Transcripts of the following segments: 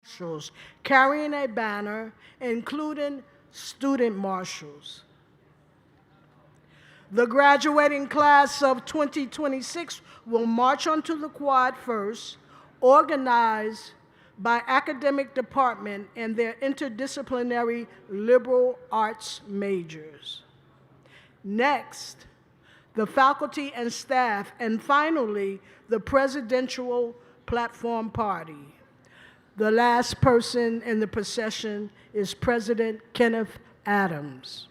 marshals carrying a banner, including student marshals. The graduating class of 2026 will march onto the quad first, organized by academic department and their interdisciplinary liberal arts majors. Next, the faculty and staff, and finally, the presidential platform party. The last person in the procession is President Kenneth Adams.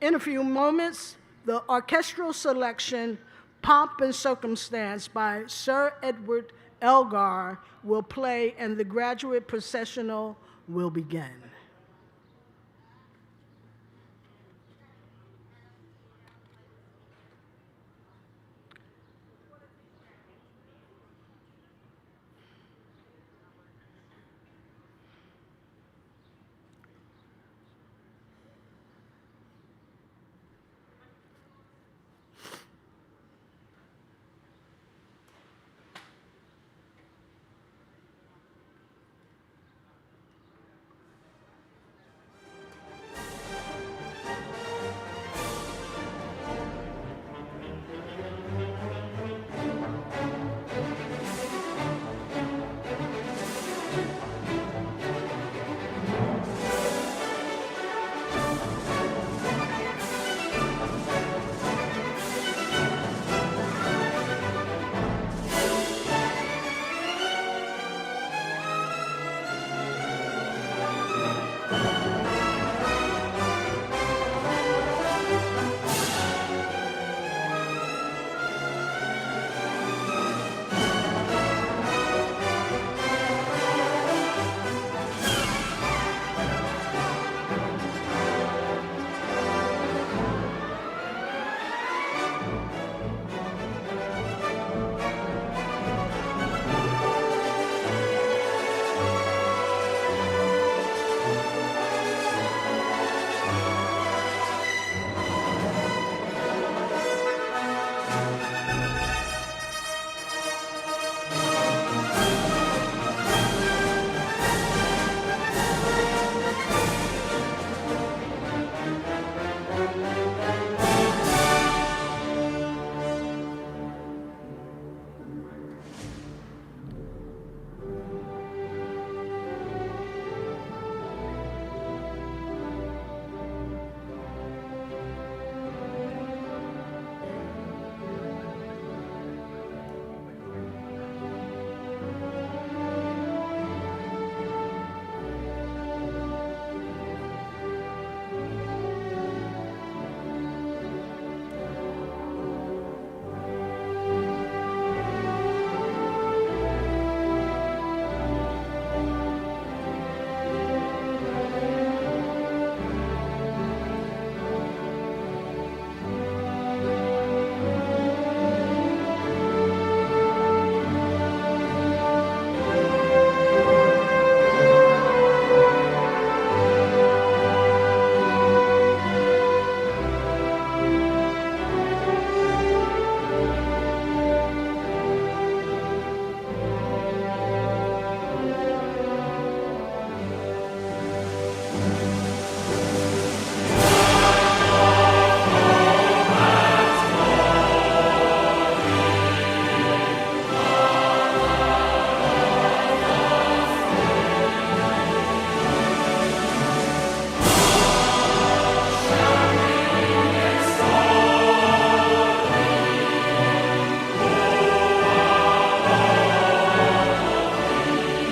In a few moments, the orchestral selection, Pomp and Circumstance by Sir Edward Elgar will play and the graduate processional will begin.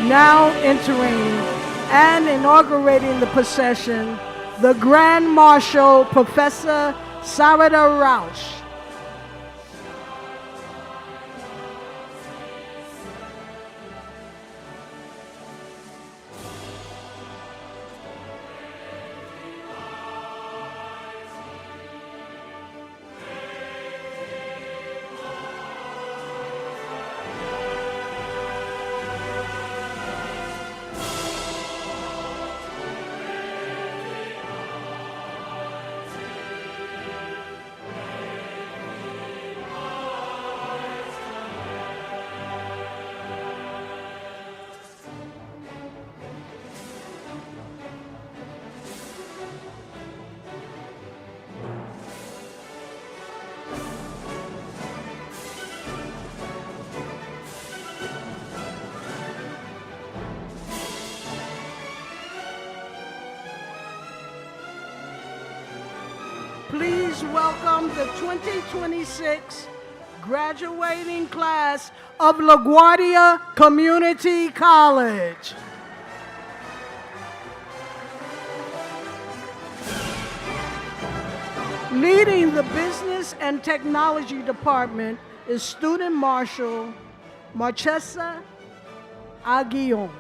Now entering and inaugurating the procession, the Grand Marshal, Professor Sarada Rausch. Please welcome the 2026 graduating class of LaGuardia Community College. Leading the Business and Technology Department is Student Marshal Marchesa Aguillon.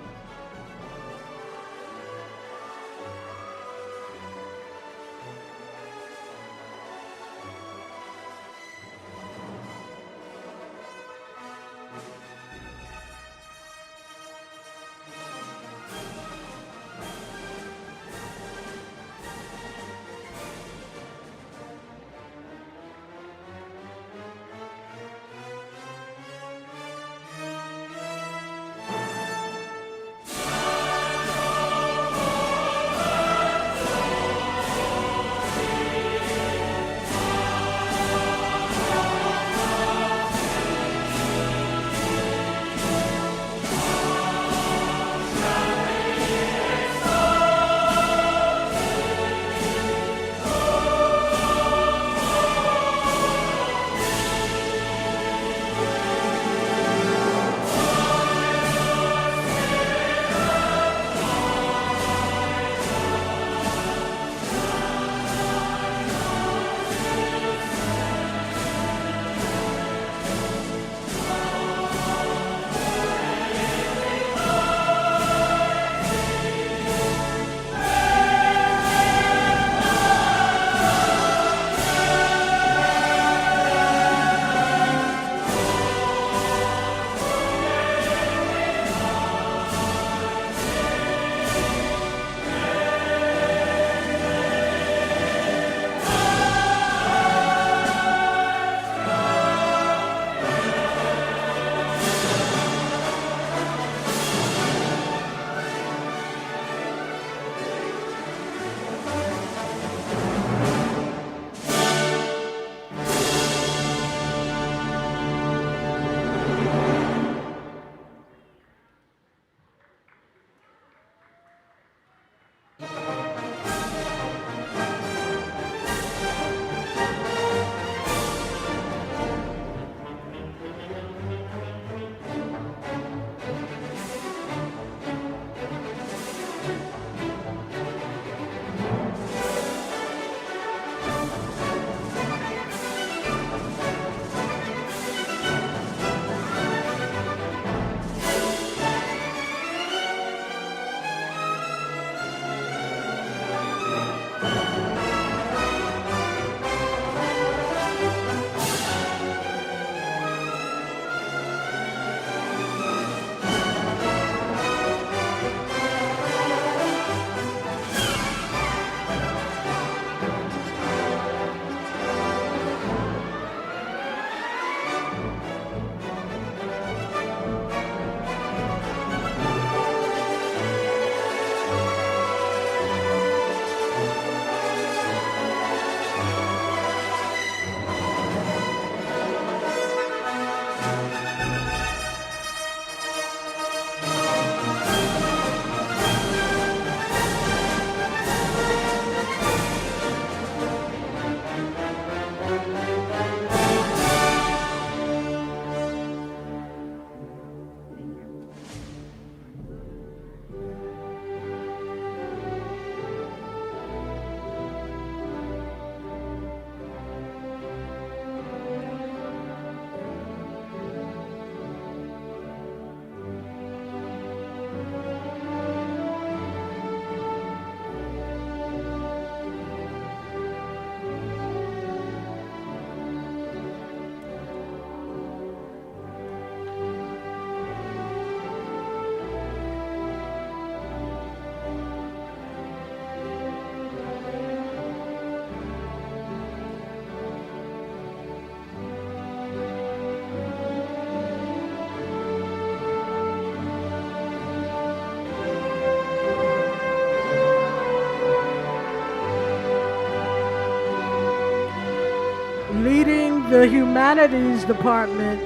Leading the Humanities Department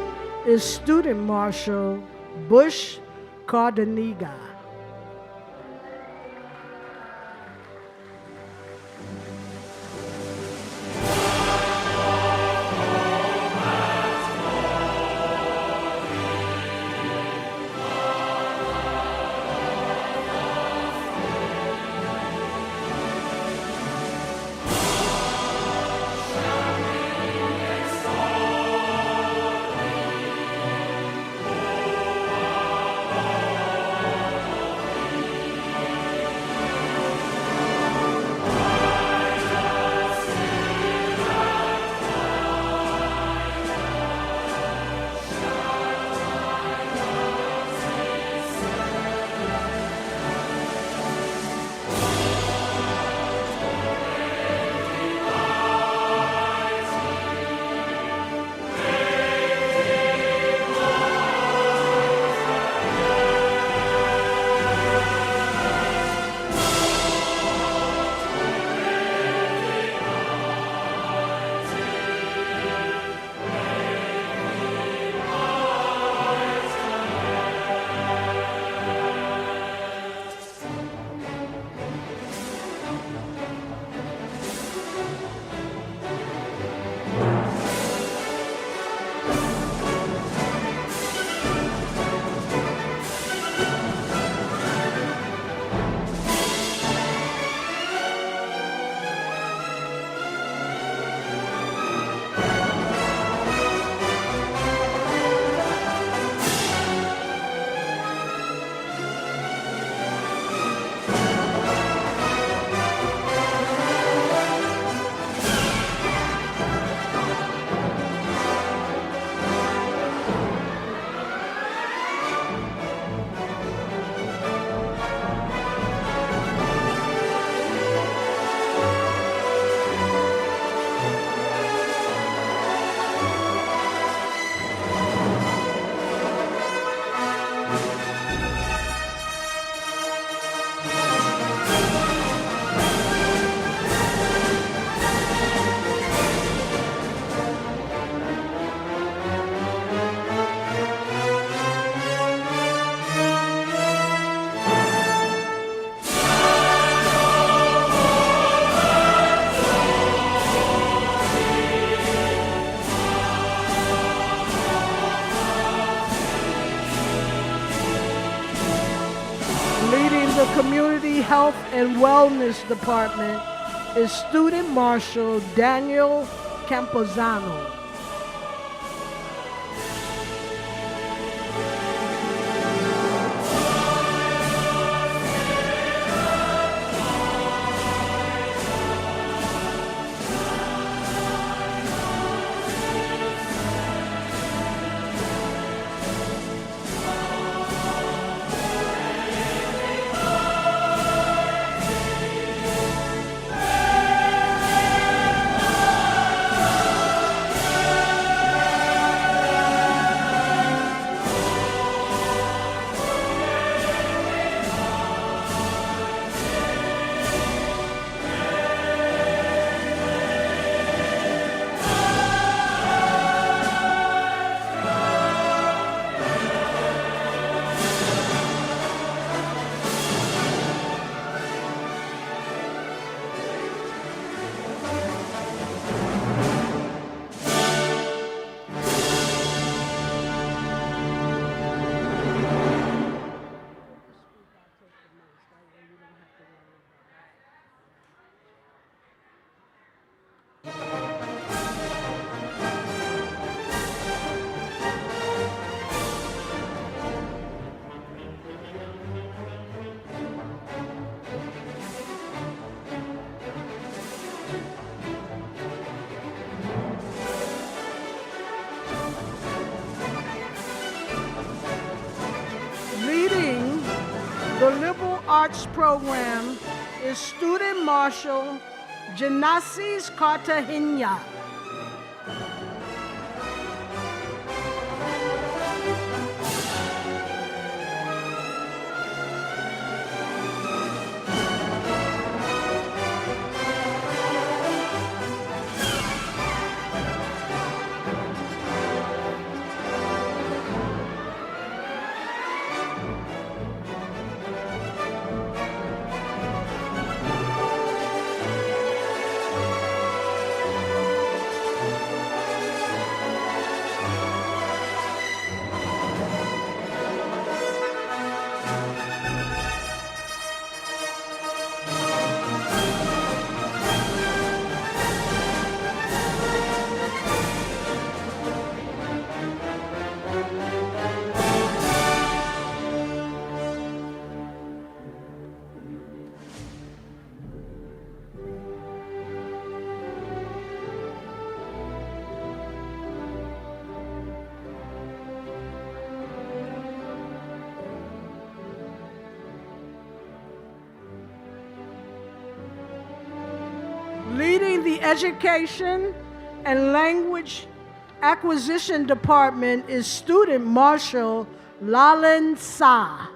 is Student Marshal Bush Cardeniga. the Community Health and Wellness Department is Student Marshal Daniel Camposano. Leading the Liberal Arts Program is Student Marshal Genesis Cartagena. Leading the Education and Language Acquisition Department is Student Marshal Lalan Sa.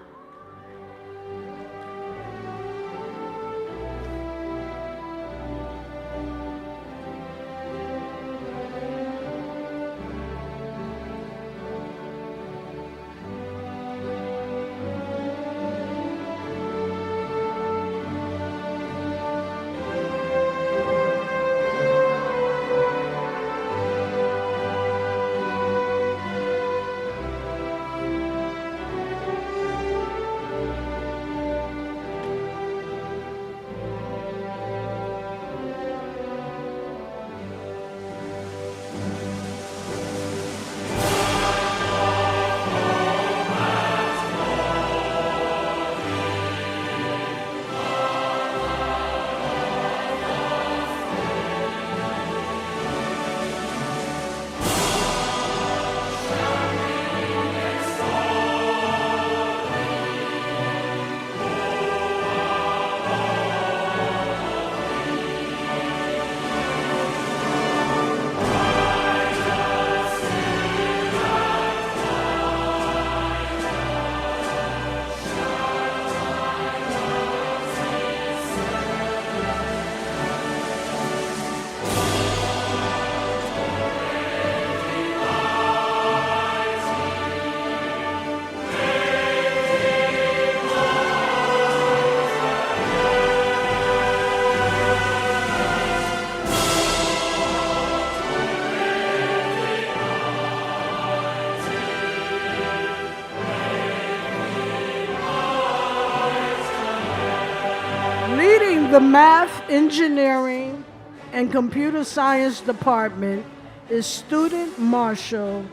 Leading the Math, Engineering, and Computer Science Department is Student Marshal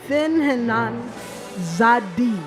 Thinhanan Zadi.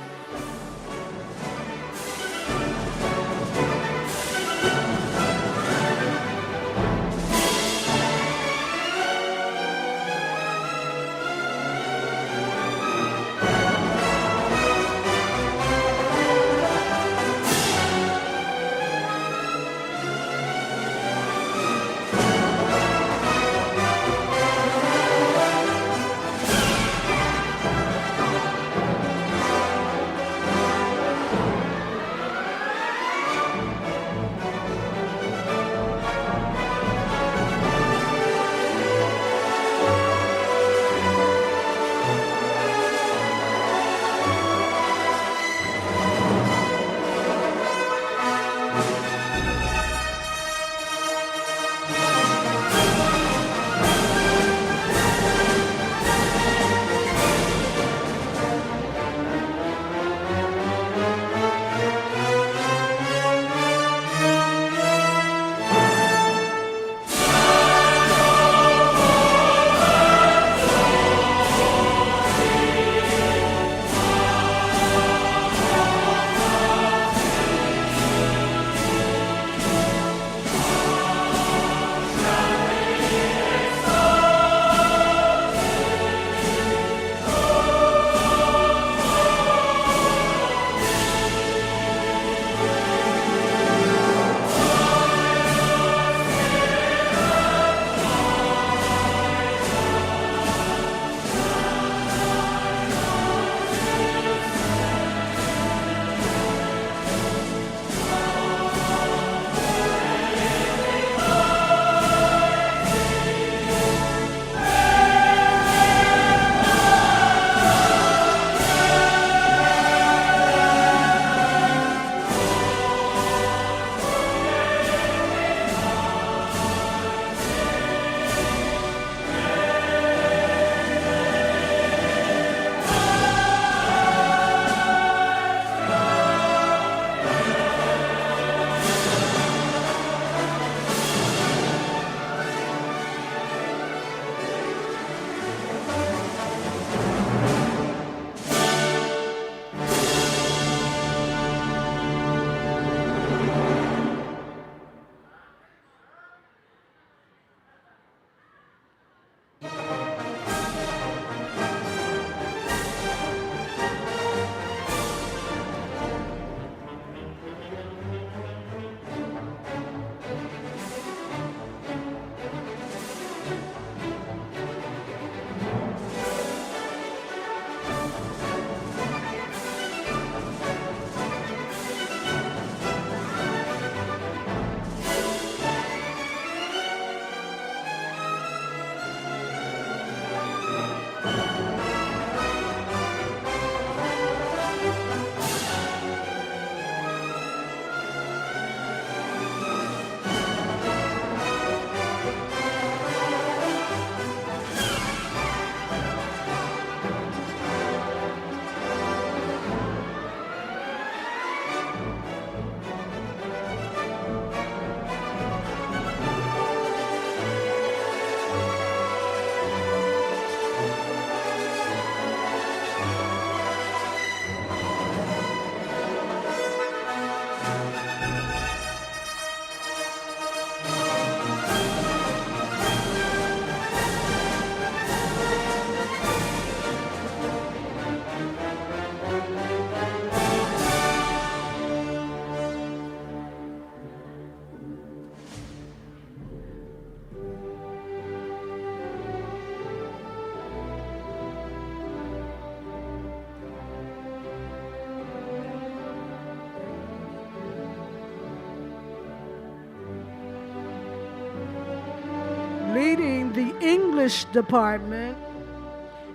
Leading the English department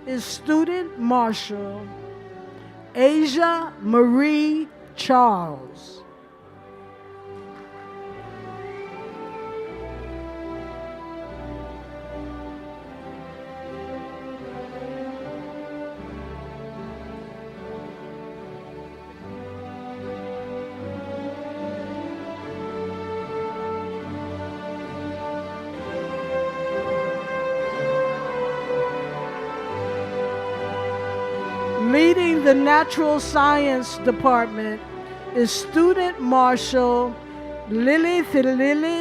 is Student Marshal Asia Marie Charles. Leading the Natural Science Department is Student Marshal Lily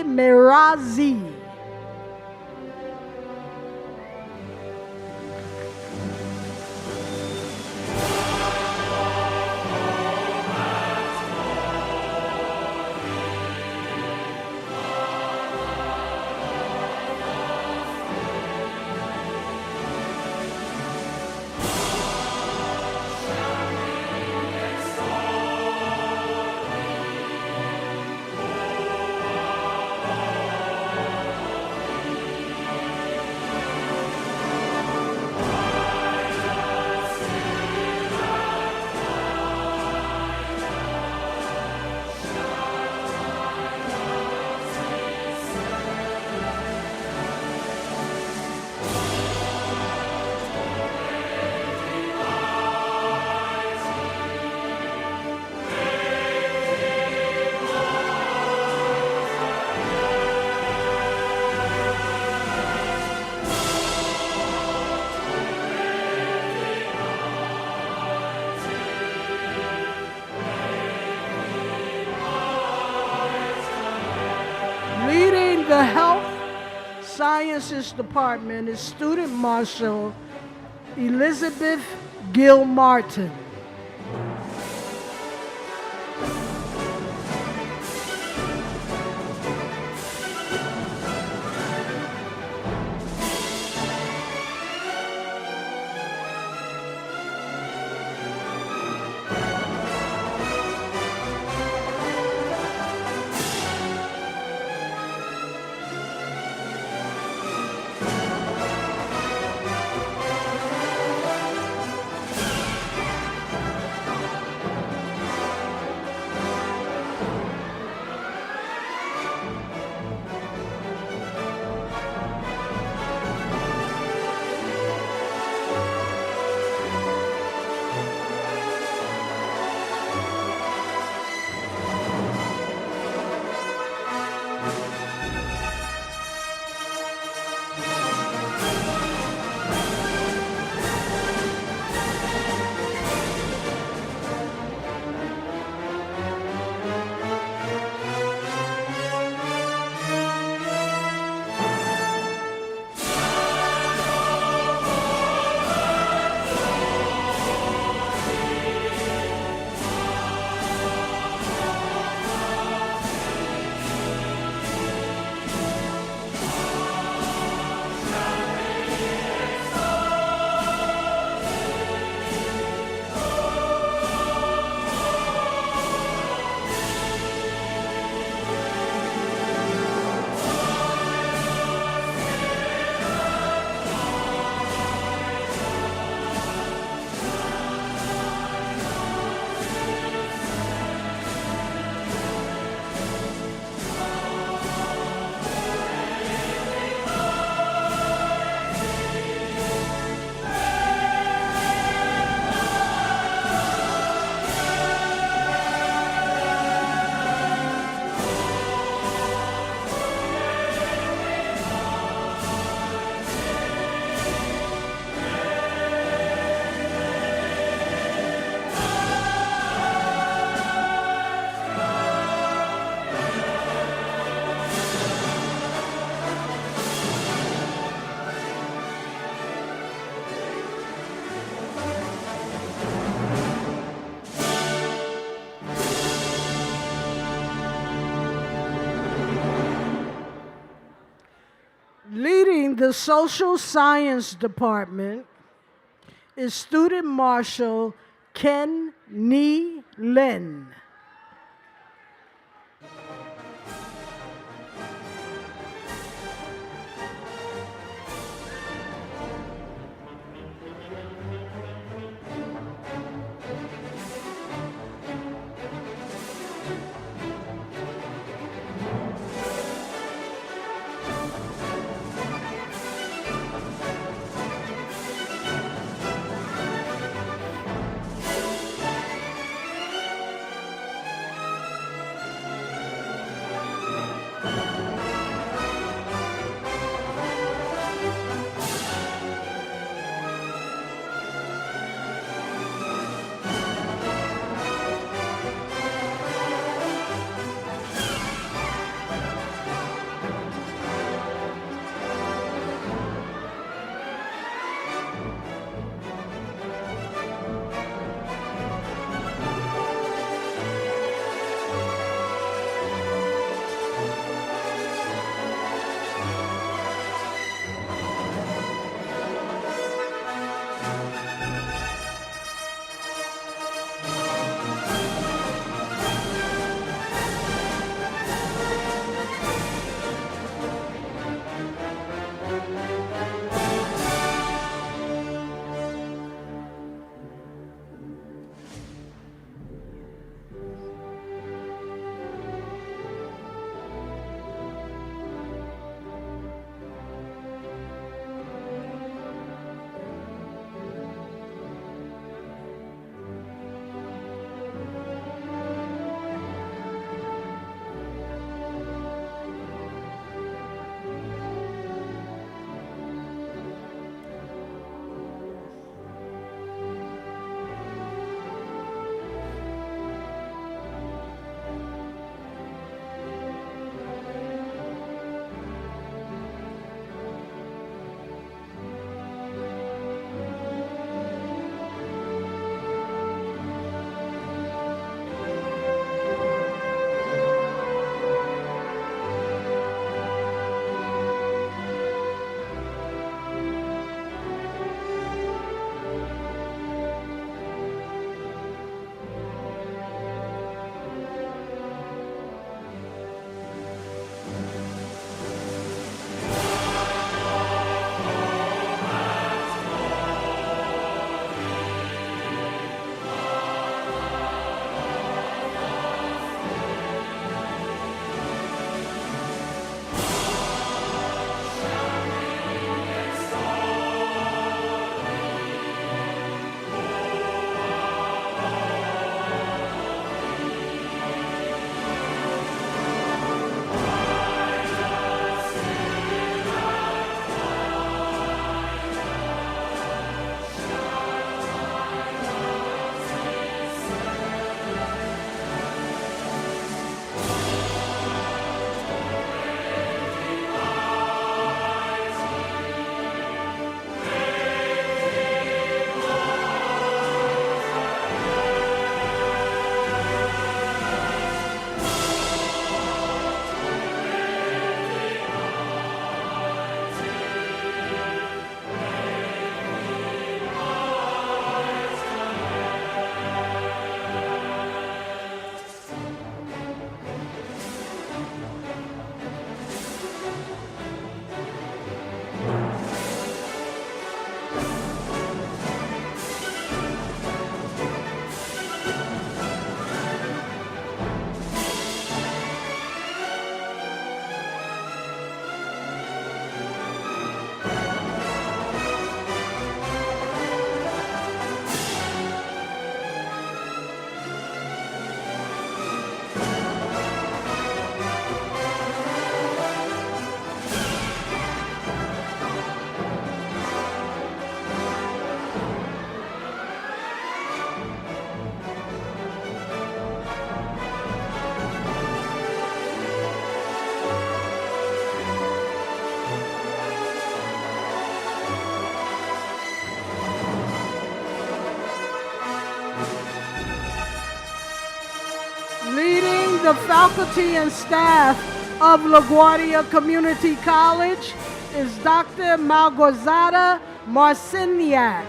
Merazi. Leading the Health Sciences Department is Student Marshal Elizabeth Gill Martin. Leading the Social Science Department is Student Marshal Ken Ni Lin. the faculty and staff of LaGuardia Community College is Dr. Malgorzata Marciniak.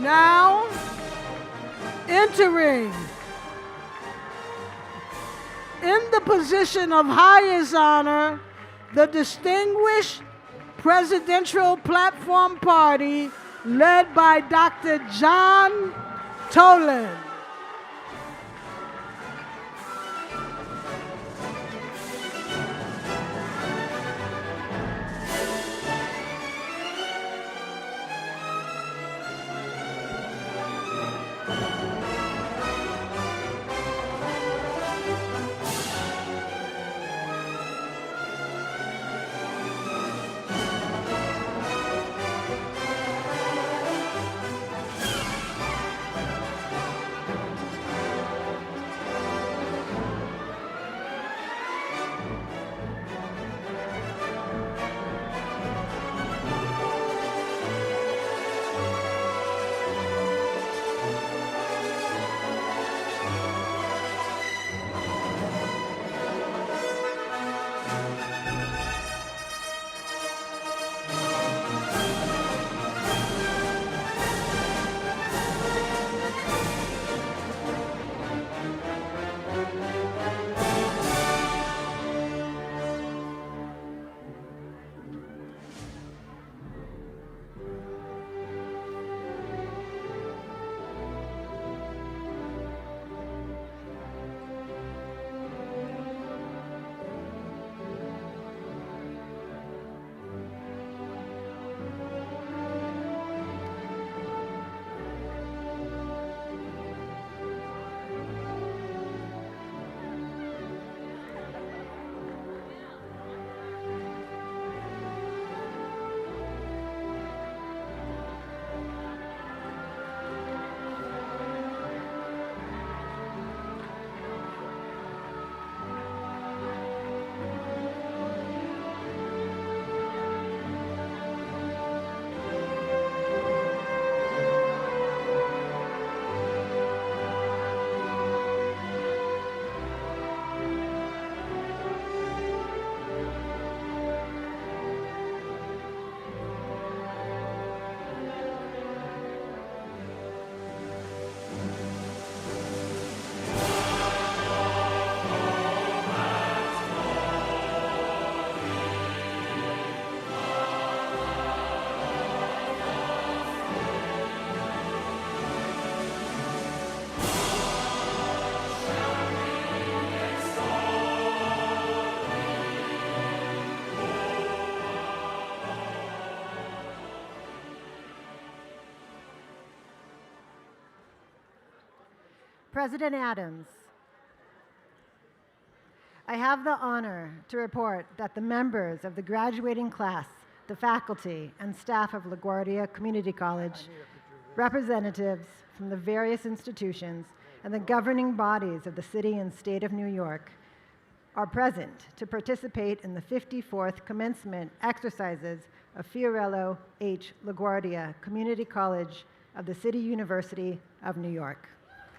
Now, entering in the position of highest honor, the Distinguished Presidential Platform Party led by Dr. John Toland. President Adams, I have the honor to report that the members of the graduating class the faculty and staff of LaGuardia Community College, representatives from the various institutions, and the governing bodies of the City and State of New York are present to participate in the 54th commencement exercises of Fiorello H. LaGuardia Community College of the City University of New York.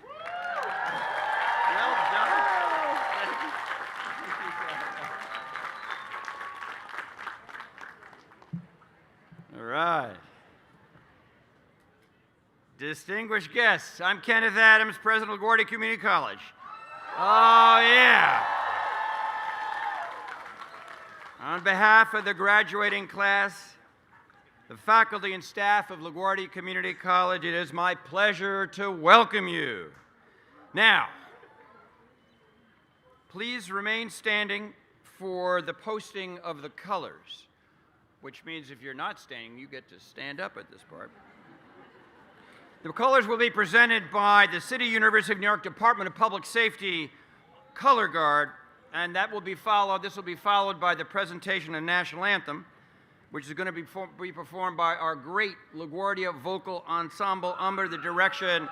Well done. All right. Distinguished guests, I'm Kenneth Adams, President of LaGuardia Community College. Oh, yeah. On behalf of the graduating class, the faculty and staff of LaGuardia Community College, it is my pleasure to welcome you. Now, please remain standing for the posting of the colors, which means if you're not standing, you get to stand up at this part. The colors will be presented by the City University of New York Department of Public Safety Color Guard, and that will be followed, this will be followed by the presentation of the National Anthem, which is going to be performed by our great LaGuardia Vocal Ensemble under the direction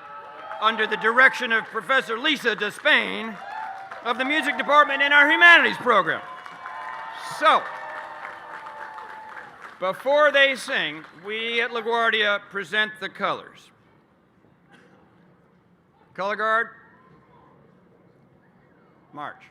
of Professor Lisa Despain of the Music Department in our Humanities program. So, before they sing, we at LaGuardia present the colors. Color Guard, march.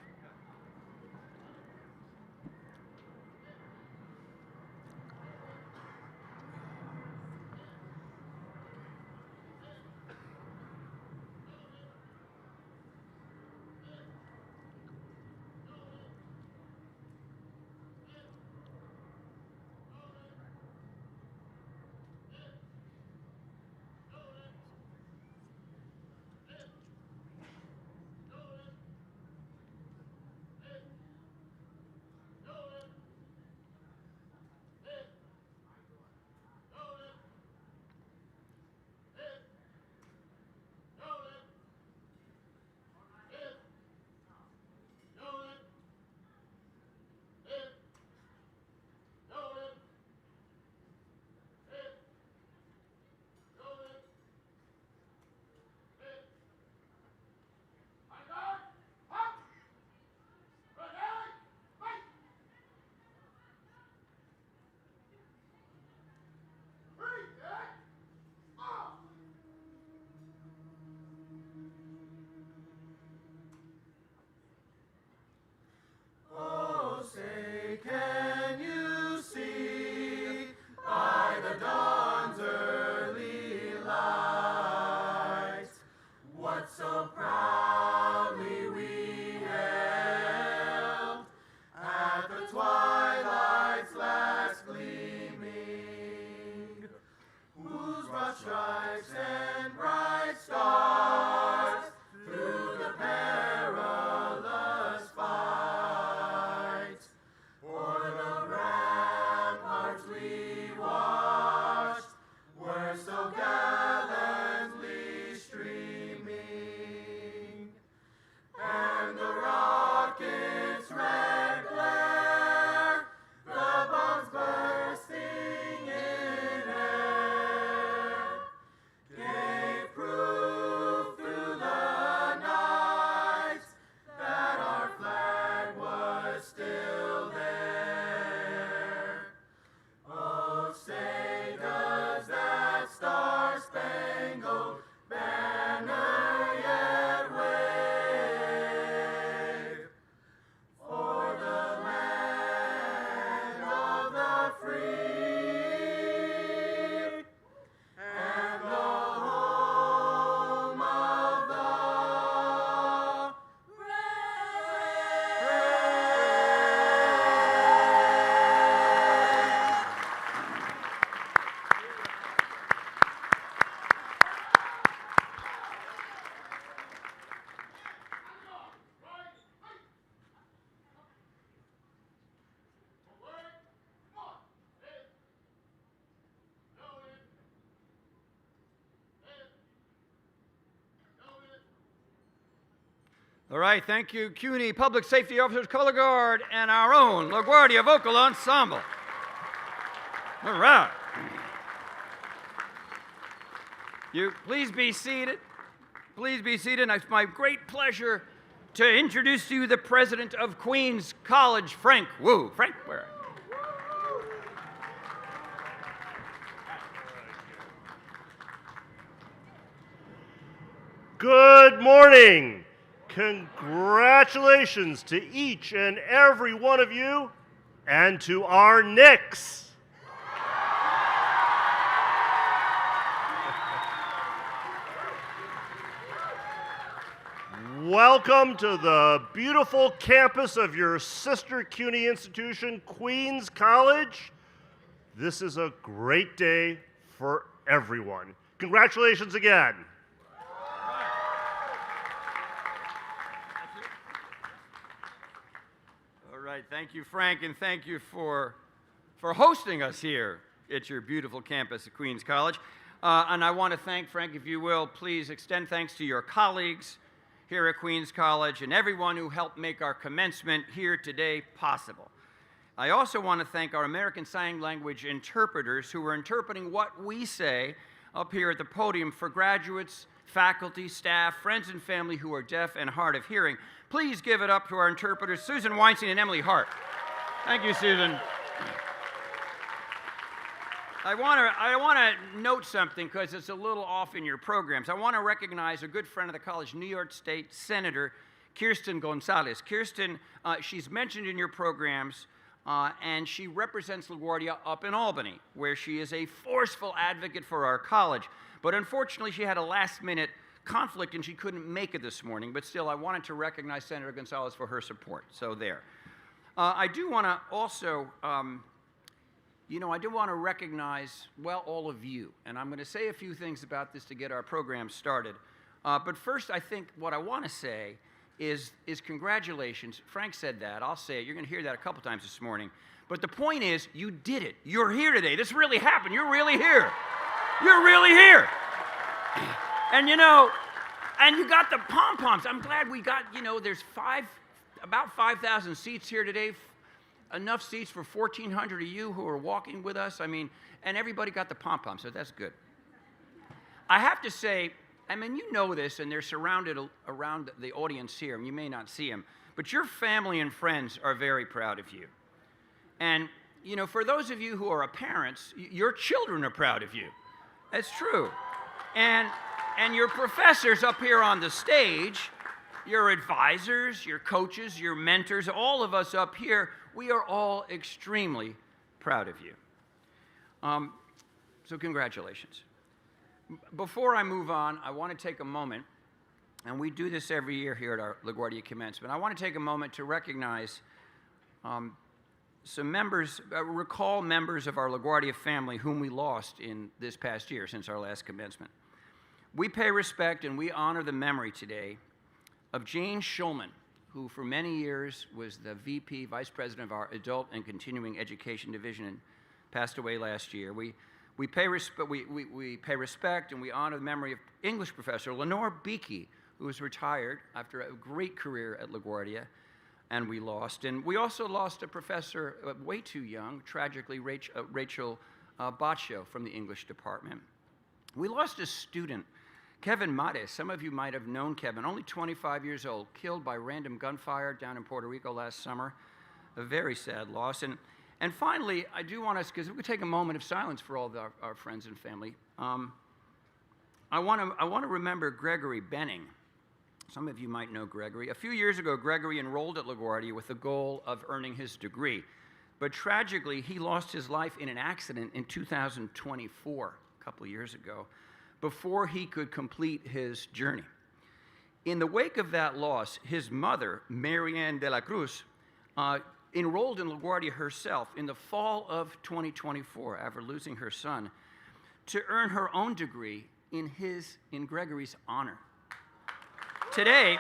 All right, thank you, CUNY Public Safety Officers Color Guard and our own LaGuardia Vocal Ensemble. All right. You please be seated. Please be seated. It's my great pleasure to introduce to you the president of Queens College, Frank Wu. Frank, where are you? Good morning. Congratulations to each and every one of you and to our Knicks. Welcome to the beautiful campus of your sister CUNY institution, Queens College. This is a great day for everyone. Congratulations again. All right, thank you, Frank, and thank you for hosting us here at your beautiful campus at Queens College. And I want to thank, Frank, if you will, please extend thanks to your colleagues here at Queens College and everyone who helped make our commencement here today possible. I also want to thank our American Sign Language interpreters who are interpreting what we say up here at the podium for graduates, faculty, staff, friends, and family who are deaf and hard of hearing. Please give it up to our interpreters, Susan Weinstein and Emily Hart. Thank you, Susan. I want to note something because it's a little off in your programs. I want to recognize a good friend of the college, New York State Senator Kirsten Gonzalez. Kirsten, she's mentioned in your programs, and she represents LaGuardia up in Albany, where she is a forceful advocate for our college. But unfortunately, she had a last-minute conflict, and she couldn't make it this morning. But still, I wanted to recognize Senator Gonzalez for her support. So there. I do want to also... I do want to recognize, well, all of you. And I'm going to say a few things about this to get our program started. But first, I think what I want to say is congratulations. Frank said that. I'll say it. You're going to hear that a couple times this morning. But the point is, you did it. You're here today. This really happened. You're really here. You're really here. And, you got the pom-poms. I'm glad we got, there's about 5,000 seats here today. Enough seats for 1,400 of you who are walking with us. And everybody got the pom-pom, so that's good. I have to say, you know this, and they're surrounded around the audience here, and you may not see them, but your family and friends are very proud of you. And, for those of you who are parents, your children are proud of you. That's true. And your professors up here on the stage, your advisors, your coaches, your mentors, all of us up here, we are all extremely proud of you. So congratulations. Before I move on, I want to take a moment, and we do this every year here at our LaGuardia Commencement. I want to take a moment to recognize some members, recall members of our LaGuardia family whom we lost in this past year since our last commencement. We pay respect and we honor the memory today of Jane Schulman, who for many years was the VP, Vice President of our Adult and Continuing Education Division, and passed away last year. We pay respect and we honor the memory of English professor Lenore Beakey, who was retired after a great career at LaGuardia, and we lost. And we also lost a professor way too young, tragically, Rachel Baccio from the English department. We lost a student, Kevin Mates. Some of you might have known Kevin, only 25 years old, killed by random gunfire down in Puerto Rico last summer. A very sad loss. And finally, I do want us, because we could take a moment of silence for all of our friends and family. I want to remember Gregory Benning. Some of you might know Gregory. A few years ago, Gregory enrolled at LaGuardia with the goal of earning his degree. But tragically, he lost his life in an accident in 2024, a couple of years ago, before he could complete his journey. In the wake of that loss, his mother, Marianne de la Cruz, enrolled in LaGuardia herself in the fall of 2024 after losing her son to earn her own degree in Gregory's honor. Today,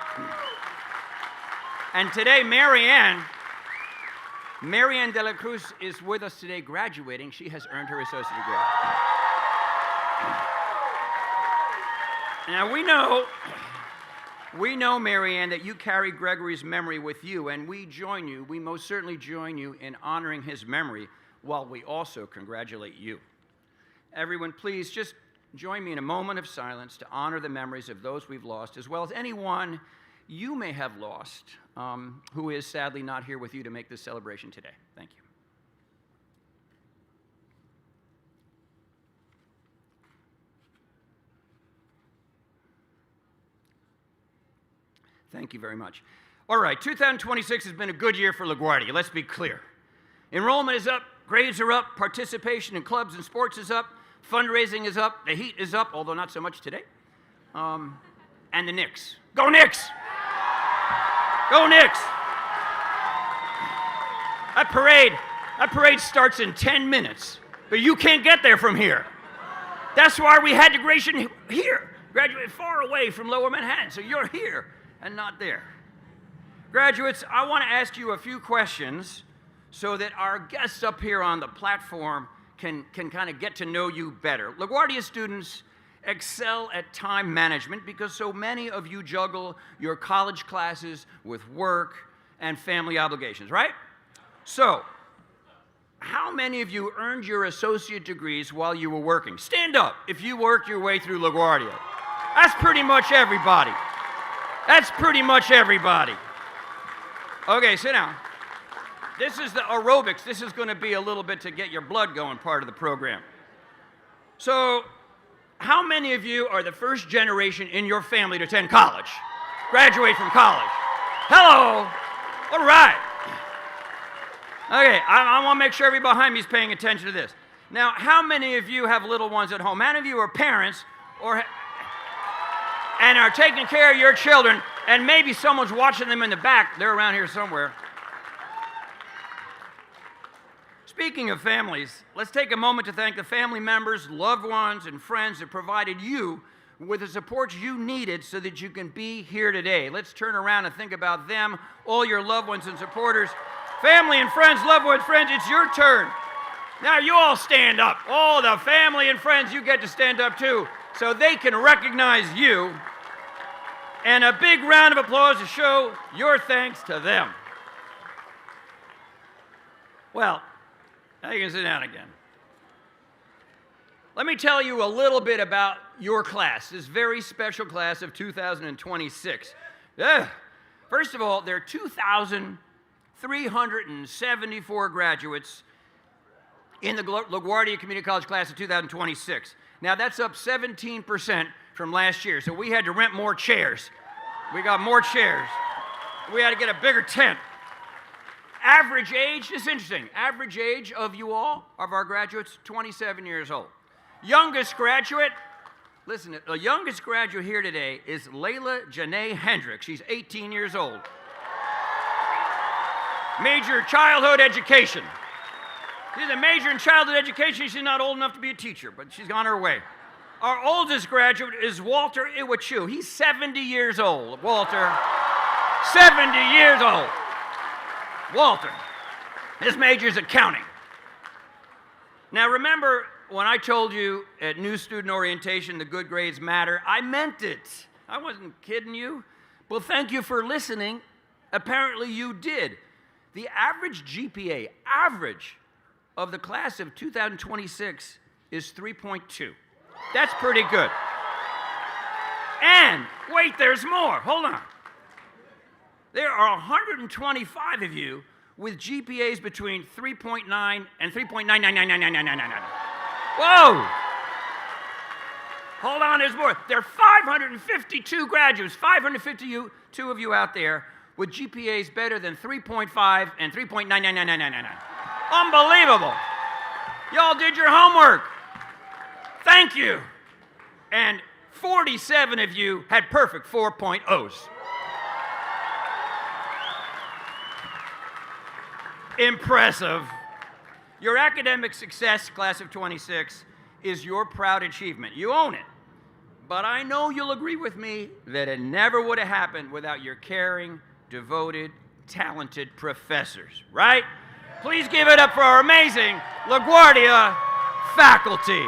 Marianne de la Cruz is with us today graduating. She has earned her associate degree. Now, we know, Marianne, that you carry Gregory's memory with you, and we most certainly join you in honoring his memory while we also congratulate you. Everyone, please just join me in a moment of silence to honor the memories of those we've lost, as well as anyone you may have lost who is sadly not here with you to make this celebration today. Thank you. Thank you very much. All right, 2026 has been a good year for LaGuardia, let's be clear. Enrollment is up, grades are up, participation in clubs and sports is up, fundraising is up, the heat is up, although not so much today. And the Knicks. Go Knicks! Go Knicks! That parade starts in 10 minutes, but you can't get there from here. That's why we had graduation here, graduate far away from Lower Manhattan, so you're here and not there. Graduates, I want to ask you a few questions so that our guests up here on the platform can kind of get to know you better. LaGuardia students excel at time management because so many of you juggle your college classes with work and family obligations, right? So, how many of you earned your associate degrees while you were working? Stand up if you worked your way through LaGuardia. That's pretty much everybody. That's pretty much everybody. Okay, sit down. This is the aerobics. This is going to be a little bit to get your blood going part of the program. So, how many of you are the first generation in your family to attend college? Graduate from college? Hello. All right. Okay, I want to make sure everybody behind me is paying attention to this. Now, how many of you have little ones at home? How many of you are parents and are taking care of your children, and maybe someone's watching them in the back? They're around here somewhere. Speaking of families, let's take a moment to thank the family members, loved ones, and friends that provided you with the support you needed so that you can be here today. Let's turn around and think about them, all your loved ones and supporters. Family and friends, loved ones, friends, it's your turn. Now you all stand up. All the family and friends, you get to stand up too, so they can recognize you. And a big round of applause to show your thanks to them. Well, now you can sit down again. Let me tell you a little bit about your class, this very special class of 2026. First of all, there are 2,374 graduates in the LaGuardia Community College class of 2026. Now, that's up 17% from last year, so we had to rent more chairs. We got more chairs. We had to get a bigger tent. Average age, this is interesting, average age of you all, of our graduates, 27 years old. Youngest graduate, listen, the youngest graduate here today is Layla Janae Hendricks. She's 18 years old. Major childhood education. She's a major in childhood education. She's not old enough to be a teacher, but she's on her way. Our oldest graduate is Walter Iwachu. He's 70 years old. Walter, 70 years old. Walter, his major is accounting. Now remember when I told you at new student orientation the good grades matter, I meant it. I wasn't kidding you. Well, thank you for listening. Apparently you did. The average GPA, average of the class of 2026 is 3.2. That's pretty good. And wait, there's more. Hold on. There are 125 of you with GPAs between 3.9 and 3.9999999. Whoa! Hold on, there's more. There are 552 graduates, 552 of you out there with GPAs better than 3.5 and 3.9999999. Unbelievable. Y'all did your homework. Thank you. And 47 of you had perfect 4.0s. Impressive. Your academic success, class of 26, is your proud achievement. You own it. But I know you'll agree with me that it never would have happened without your caring, devoted, talented professors, right? Please give it up for our amazing LaGuardia faculty.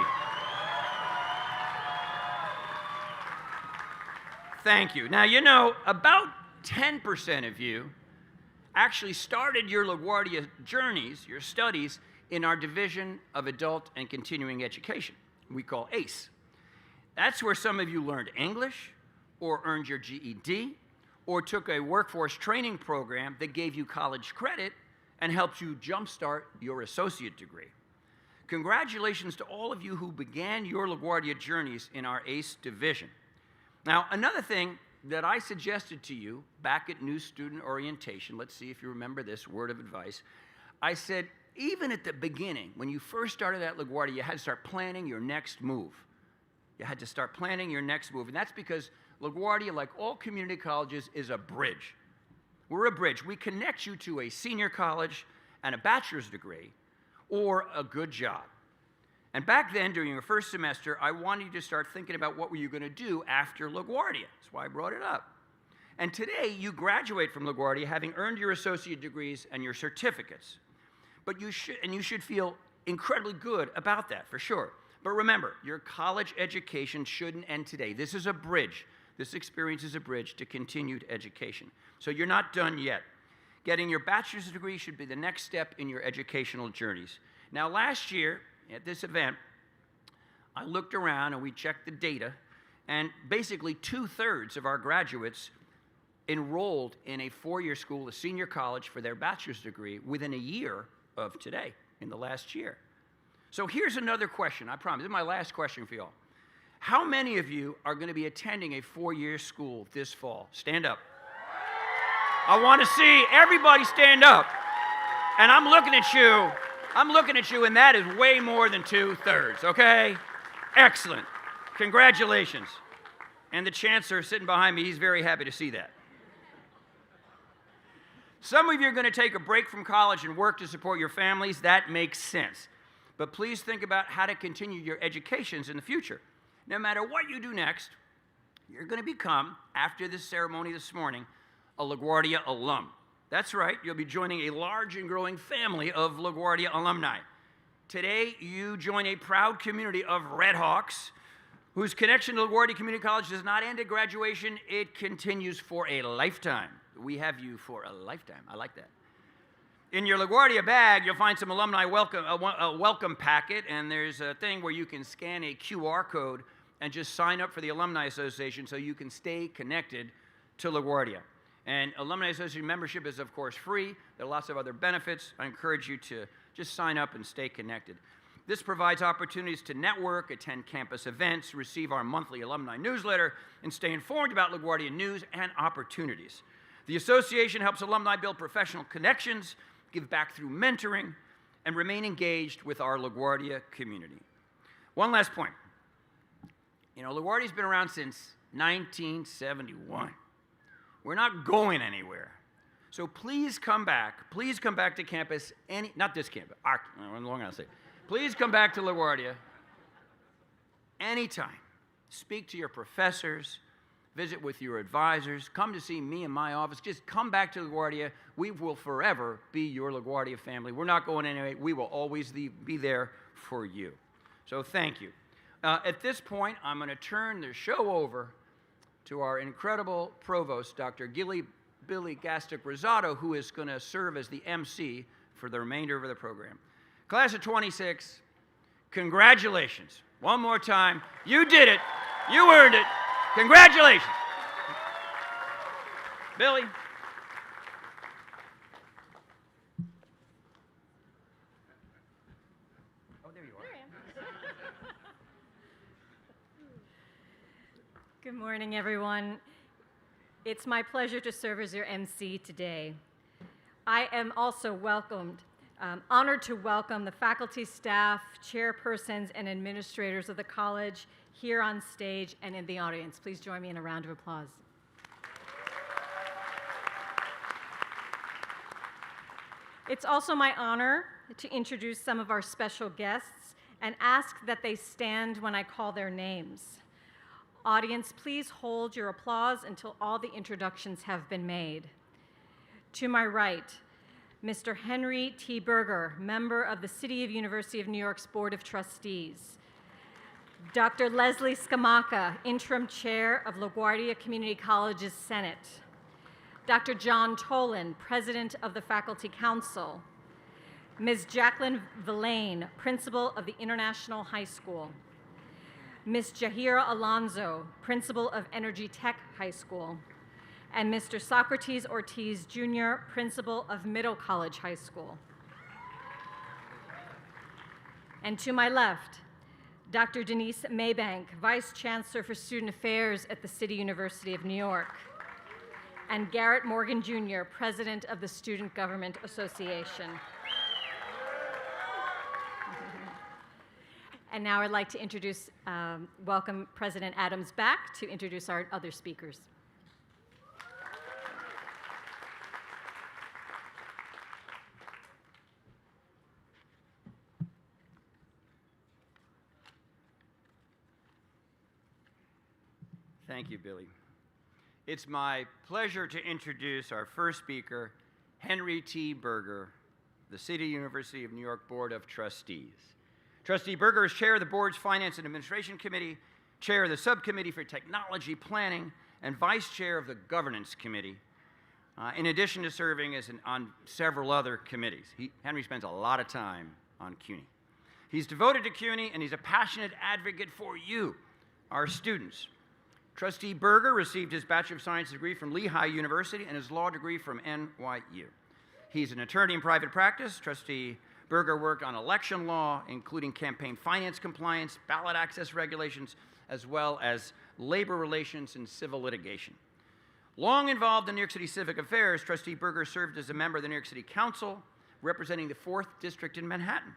Thank you. Now, you know, about 10% of you actually started your LaGuardia journeys, your studies, in our Division of Adult and Continuing Education, we call ACE. That's where some of you learned English, or earned your GED, or took a workforce training program that gave you college credit and helped you jumpstart your associate degree. Congratulations to all of you who began your LaGuardia journeys in our ACE division. Now, another thing that I suggested to you back at New Student Orientation, let's see if you remember this word of advice. I said, even at the beginning, when you first started at LaGuardia, you had to start planning your next move. You had to start planning your next move, and that's because LaGuardia, like all community colleges, is a bridge. We're a bridge. We connect you to a senior college and a bachelor's degree or a good job. And back then, during your first semester, I wanted you to start thinking about what were you going to do after LaGuardia. That's why I brought it up. And today, you graduate from LaGuardia having earned your associate degrees and your certificates. But you should feel incredibly good about that, for sure. But remember, your college education shouldn't end today. This is a bridge. This experience is a bridge to continued education. So you're not done yet. Getting your bachelor's degree should be the next step in your educational journeys. Now, last year at this event, I looked around and we checked the data, and basically 2/3 of our graduates enrolled in a four-year school, a senior college, for their bachelor's degree within a year of today, in the last year. So here's another question, I promise. This is my last question for you all. How many of you are going to be attending a four-year school this fall? Stand up. I want to see everybody stand up. And I'm looking at you, and that is way more than 2/3, okay? Excellent. Congratulations. And the chancellor sitting behind me, he's very happy to see that. Some of you are going to take a break from college and work to support your families. That makes sense. But please think about how to continue your educations in the future. No matter what you do next, you're going to become, after this ceremony this morning, a LaGuardia alum. That's right, you'll be joining a large and growing family of LaGuardia alumni. Today, you join a proud community of Red Hawks whose connection to LaGuardia Community College does not end at graduation, it continues for a lifetime. We have you for a lifetime. I like that. In your LaGuardia bag, you'll find some alumni welcome packet, and there's a thing where you can scan a QR code and just sign up for the Alumni Association so you can stay connected to LaGuardia. And Alumni Association membership is, of course, free. There are lots of other benefits. I encourage you to just sign up and stay connected. This provides opportunities to network, attend campus events, receive our monthly alumni newsletter, and stay informed about LaGuardia news and opportunities. The association helps alumni build professional connections, give back through mentoring, and remain engaged with our LaGuardia community. One last point. You know, LaGuardia's been around since 1971. We're not going anywhere. So please come back. Please come back to campus, not this campus, I'm long gonna say. Please come back to LaGuardia anytime. Speak to your professors, visit with your advisors, come to see me in my office. Just come back to LaGuardia. We will forever be your LaGuardia family. We're not going anywhere. We will always be there for you. So thank you. At this point, I'm going to turn the show over to our incredible provost, Dr. Billy Gastick-Rosado, who is going to serve as the MC for the remainder of the program. Class of 26, congratulations. One more time. You did it. You earned it. Congratulations. Billy. Oh, there you are. There I am. Good morning, everyone. It's my pleasure to serve as your MC today. I am also honored to welcome the faculty, staff, chairpersons, and administrators of the college here on stage and in the audience. Please join me in a round of applause. It's also my honor to introduce some of our special guests and ask that they stand when I call their names. Audience, please hold your applause until all the introductions have been made. To my right, Mr. Henry T. Berger, member of the City of University of New York's Board of Trustees. Dr. Leslie Skamaka, interim chair of LaGuardia Community College's Senate. Dr. John Tolan, president of the Faculty Council. Ms. Jacqueline Villain, Principal of the International High School. Ms. Jahira Alonso, Principal of Energy Tech High School. And Mr. Socrates Ortiz, Jr., Principal of Middle College High School. And to my left, Dr. Denise Maybank, Vice Chancellor for Student Affairs at the City University of New York. And Garrett Morgan, Jr., President of the Student Government Association. And now I'd like to welcome President Adams back to introduce our other speakers. Thank you, Billy. It's my pleasure to introduce our first speaker, Henry T. Berger, the City University of New York Board of Trustees. Trustee Berger is chair of the board's Finance and Administration Committee, chair of the Subcommittee for Technology Planning, and vice chair of the Governance Committee, in addition to serving on several other committees. Henry spends a lot of time on CUNY. He's devoted to CUNY, and he's a passionate advocate for you, our students. Trustee Berger received his Bachelor of Science degree from Lehigh University and his law degree from NYU. He's an attorney in private practice. Trustee Berger worked on election law, including campaign finance compliance, ballot access regulations, as well as labor relations and civil litigation. Long involved in New York City civic affairs, Trustee Berger served as a member of the New York City Council, representing the 4th District in Manhattan.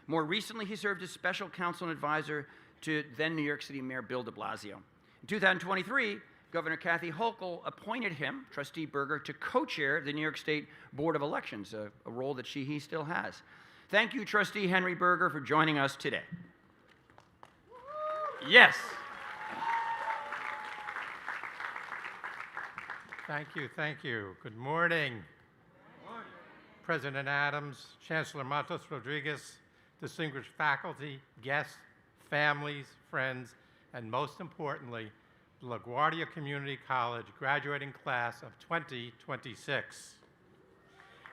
More recently, he served as special counsel and advisor to then New York City Mayor Bill de Blasio. In 2023, Governor Kathy Hochul appointed him, Trustee Berger, to co-chair the New York State Board of Elections, a role that he still has. Thank you, Trustee Henry Berger, for joining us today. Yes. Thank you. Good morning. President Adams, Chancellor Matos Rodriguez, distinguished faculty, guests, families, friends, and most importantly, the LaGuardia Community College graduating class of 2026.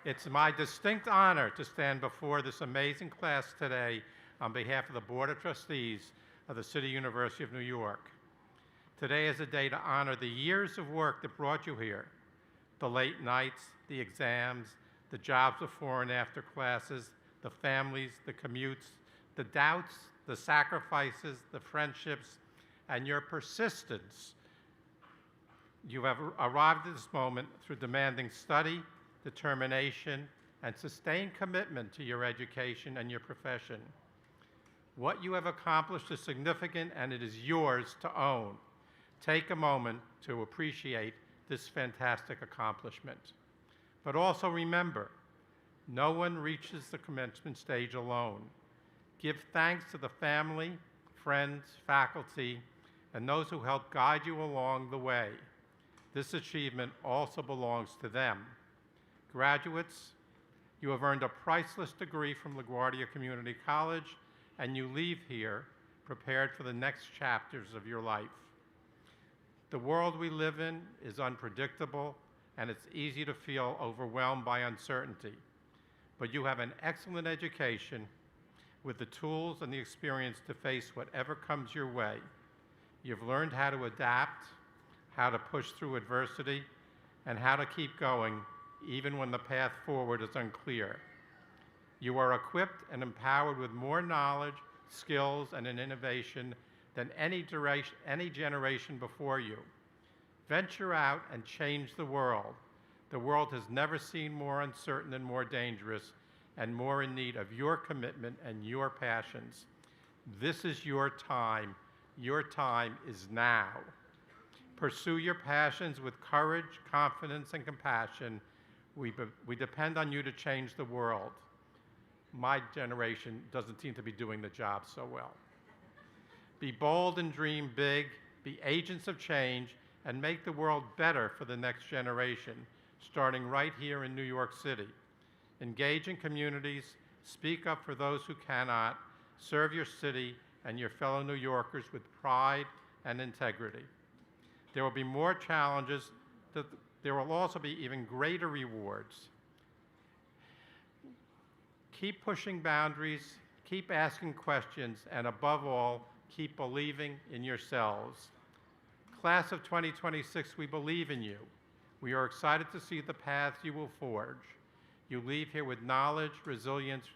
It's my distinct honor to stand before this amazing class today on behalf of the Board of Trustees of the City University of New York. Today is a day to honor the years of work that brought you here, the late nights, the exams, the jobs before and after classes, the families, the commutes, the doubts, the sacrifices, the friendships, and your persistence. You have arrived at this moment through demanding study, determination, and sustained commitment to your education and your profession. What you have accomplished is significant, and it is yours to own. Take a moment to appreciate this fantastic accomplishment. But also remember, no one reaches the commencement stage alone. Give thanks to the family, friends, faculty, and those who helped guide you along the way. This achievement also belongs to them. Graduates, you have earned a priceless degree from LaGuardia Community College, and you leave here prepared for the next chapters of your life. The world we live in is unpredictable, and it's easy to feel overwhelmed by uncertainty. But you have an excellent education with the tools and the experience to face whatever comes your way. You've learned how to adapt, how to push through adversity, and how to keep going even when the path forward is unclear. You are equipped and empowered with more knowledge, skills, and an innovation than any generation before you. Venture out and change the world. The world has never seemed more uncertain and more dangerous, and more in need of your commitment and your passions. This is your time. Your time is now. Pursue your passions with courage, confidence, and compassion. We depend on you to change the world. My generation doesn't seem to be doing the job so well. Be bold and dream big. Be agents of change and make the world better for the next generation, starting right here in New York City. Engage in communities, speak up for those who cannot, serve your city and your fellow New Yorkers with pride and integrity. There will be more challenges, there will also be even greater rewards. Keep pushing boundaries, keep asking questions, and above all, keep believing in yourselves. Class of 2026, we believe in you. We are excited to see the paths you will forge. You leave here with knowledge, resilience,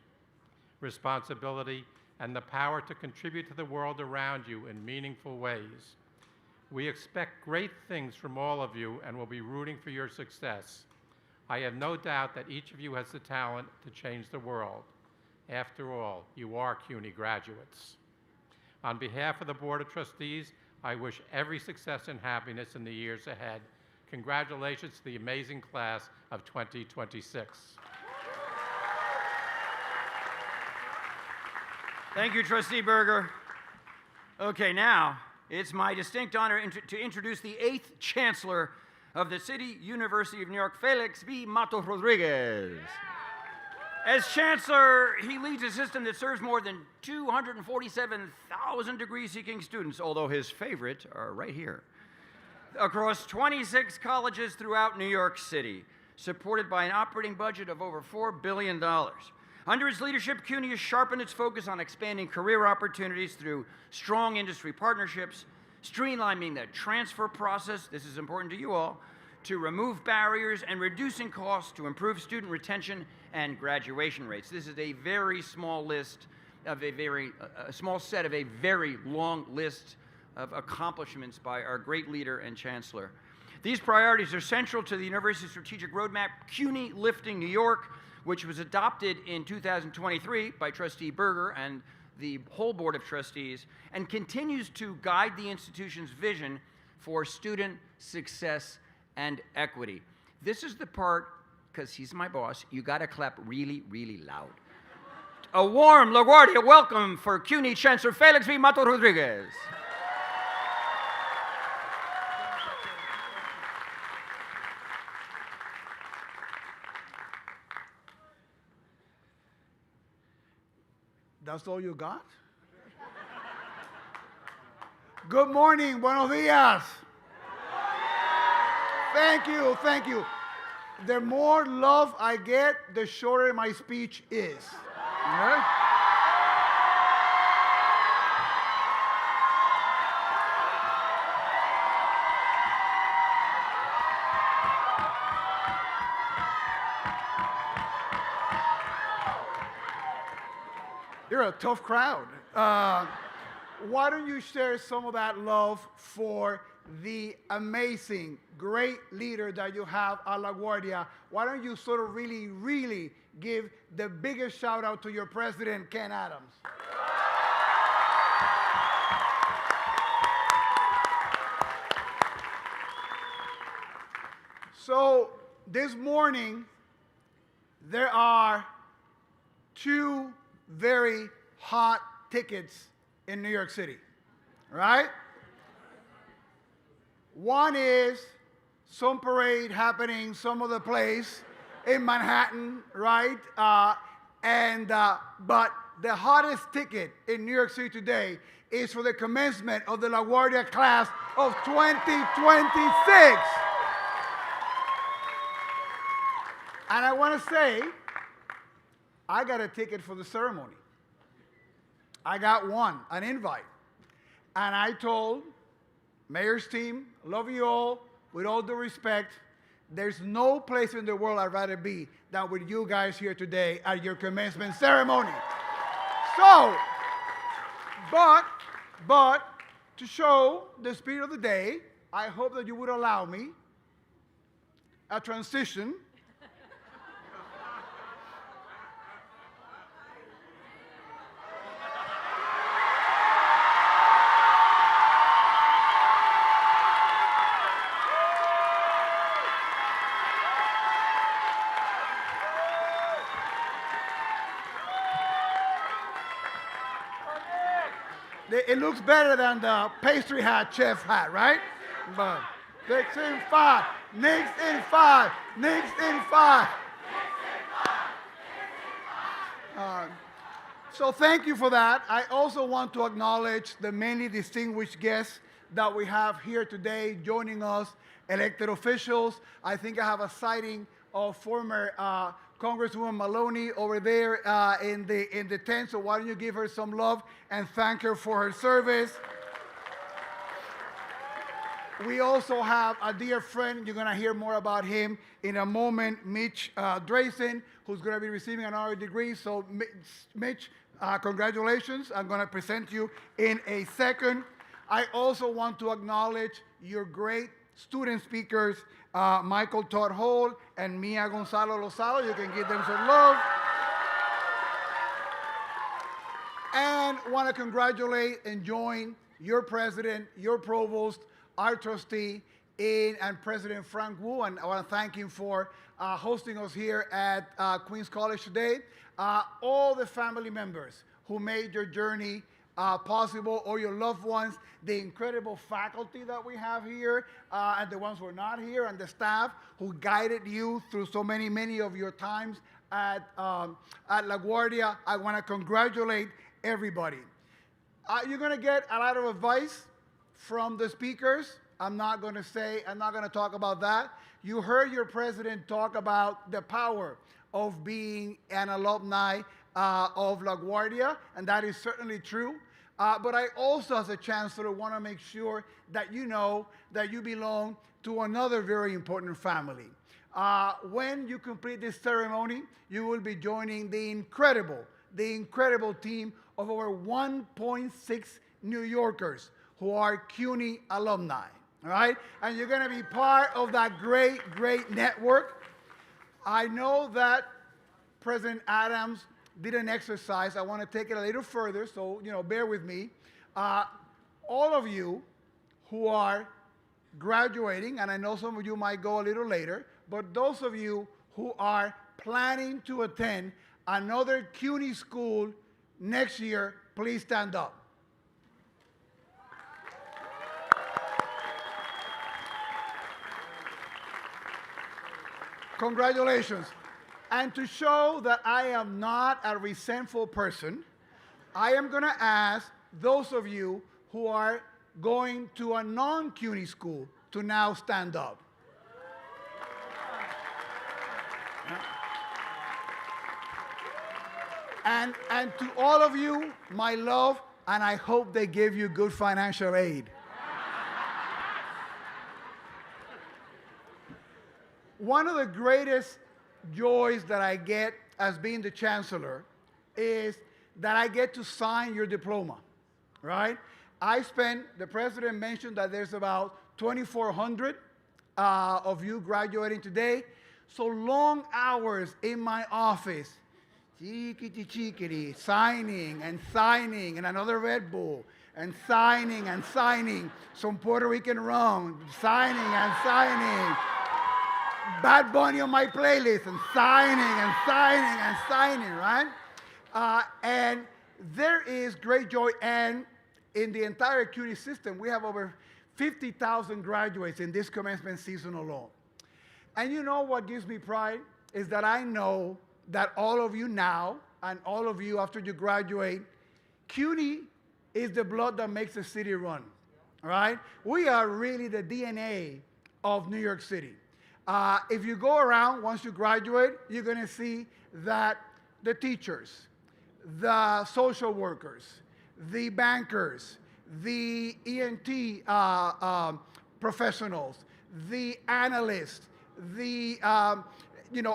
responsibility, and the power to contribute to the world around you in meaningful ways. We expect great things from all of you and will be rooting for your success. I have no doubt that each of you has the talent to change the world. After all, you are CUNY graduates. On behalf of the Board of Trustees, I wish every success and happiness in the years ahead. Congratulations to the amazing class of 2026. Thank you, Trustee Berger. Okay, now it's my distinct honor to introduce the 8th Chancellor of the City University of New York, Felix V. Matos Rodriguez. As Chancellor, he leads a system that serves more than 247,000 degree-seeking students, although his favorite are right here, across 26 colleges throughout New York City, supported by an operating budget of over $4 billion. Under his leadership, CUNY has sharpened its focus on expanding career opportunities through strong industry partnerships, streamlining the transfer process, this is important to you all, to remove barriers and reducing costs to improve student retention and graduation rates. This is a very small list of a small set of a very long list of accomplishments by our great leader and chancellor. These priorities are central to the university's strategic roadmap, CUNY Lifting New York, which was adopted in 2023 by Trustee Berger and the whole Board of Trustees, and continues to guide the institution's vision for student success and equity. This is the part, because he's my boss, you gotta clap really, really loud. A warm LaGuardia welcome for CUNY Chancellor Felix V. Matos Rodriguez. That's all you got? Good morning, buenos dias. Thank you, thank you. The more love I get, the shorter my speech is. All right? You're a tough crowd. Why don't you share some of that love for the amazing, great leader that you have at LaGuardia? Why don't you sort of really, really give the biggest shout out to your president, Ken Adams? So this morning, there are two very hot tickets in New York City, right? One is some parade happening some other place in Manhattan, right? But the hottest ticket in New York City today is for the commencement of the LaGuardia class of 2026. And I want to say, I got a ticket for the ceremony. I got one, an invite. And I told Mayor's team, love you all, with all due respect, there's no place in the world I'd rather be than with you guys here today at your commencement ceremony. So, but to show the spirit of the day, I hope that you would allow me a transition. It looks better than the pastry hat, chef hat, right? But next in five, next in five, next in five. So thank you for that. I also want to acknowledge the many distinguished guests that we have here today joining us, elected officials. I think I have a sighting of former Congresswoman Maloney over there in the tent, so why don't you give her some love and thank her for her service. We also have a dear friend, you're going to hear more about him in a moment, Mitch Drayson, who's going to be receiving an honorary degree. So Mitch, congratulations. I'm going to present you in a second. I also want to acknowledge your great student speakers, Michael Todd Hall and Mia Gonzalo Lozado. You can give them some love. And want to congratulate and join your president, your provost, our trustee, and President Frank Wu, and I want to thank him for hosting us here at Queens College today. All the family members who made your journey possible, or your loved ones, the incredible faculty that we have here, and the ones who are not here, and the staff who guided you through so many of your times at LaGuardia. I want to congratulate everybody. You're going to get a lot of advice from the speakers. I'm not going to talk about that. You heard your president talk about the power of being an alumni of LaGuardia, and that is certainly true. But I also, as a chancellor, want to make sure that you know that you belong to another very important family. When you complete this ceremony, you will be joining the incredible team of over 1.6 New Yorkers who are CUNY alumni, all right? And you're going to be part of that great network. I know that President Adams did an exercise. I want to take it a little further, so bear with me. All of you who are graduating, and I know some of you might go a little later, but those of you who are planning to attend another CUNY school next year, please stand up. Congratulations. And to show that I am not a resentful person, I am going to ask those of you who are going to a non-CUNY school to now stand up. And to all of you, my love, and I hope they give you good financial aid. One of the greatest joys that I get as being the chancellor is that I get to sign your diploma, right? The president mentioned that there's about 2,400 of you graduating today. So long hours in my office, signing and another Red Bull, and signing, some Puerto Rican rum, signing. Bad Bunny on my playlist, and signing, right? And there is great joy, and in the entire CUNY system, we have over 50,000 graduates in this commencement season alone. And you know what gives me pride is that I know that all of you now, and all of you after you graduate, CUNY is the blood that makes the city run, all right? We are really the DNA of New York City. If you go around, once you graduate, you're going to see that the teachers, the social workers, the bankers, the ENT professionals, the analysts, the,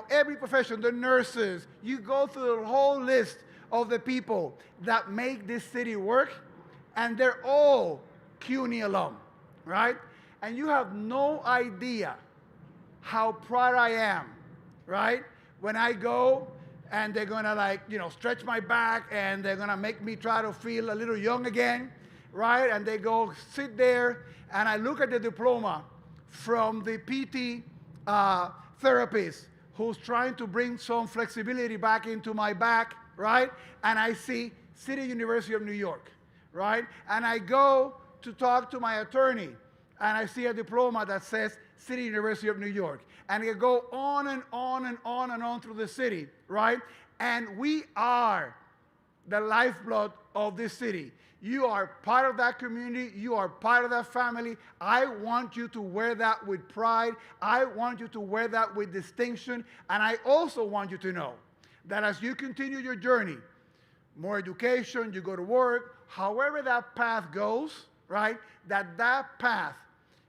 every profession, the nurses, you go through the whole list of the people that make this city work, and they're all CUNY alum, right? And you have no idea how proud I am, right? When I go and they're gonna stretch my back and they're gonna make me try to feel a little young again, right? And they go sit there and I look at the diploma from the PT therapist who's trying to bring some flexibility back into my back, right? And I see City University of New York, right? And I go to talk to my attorney and I see a diploma that says City University of New York. And it go on and on through the city, right? And we are the lifeblood of this city. You are part of that community. You are part of that family. I want you to wear that with pride. I want you to wear that with distinction. And I also want you to know that as you continue your journey, more education, you go to work, however that path goes, right, that path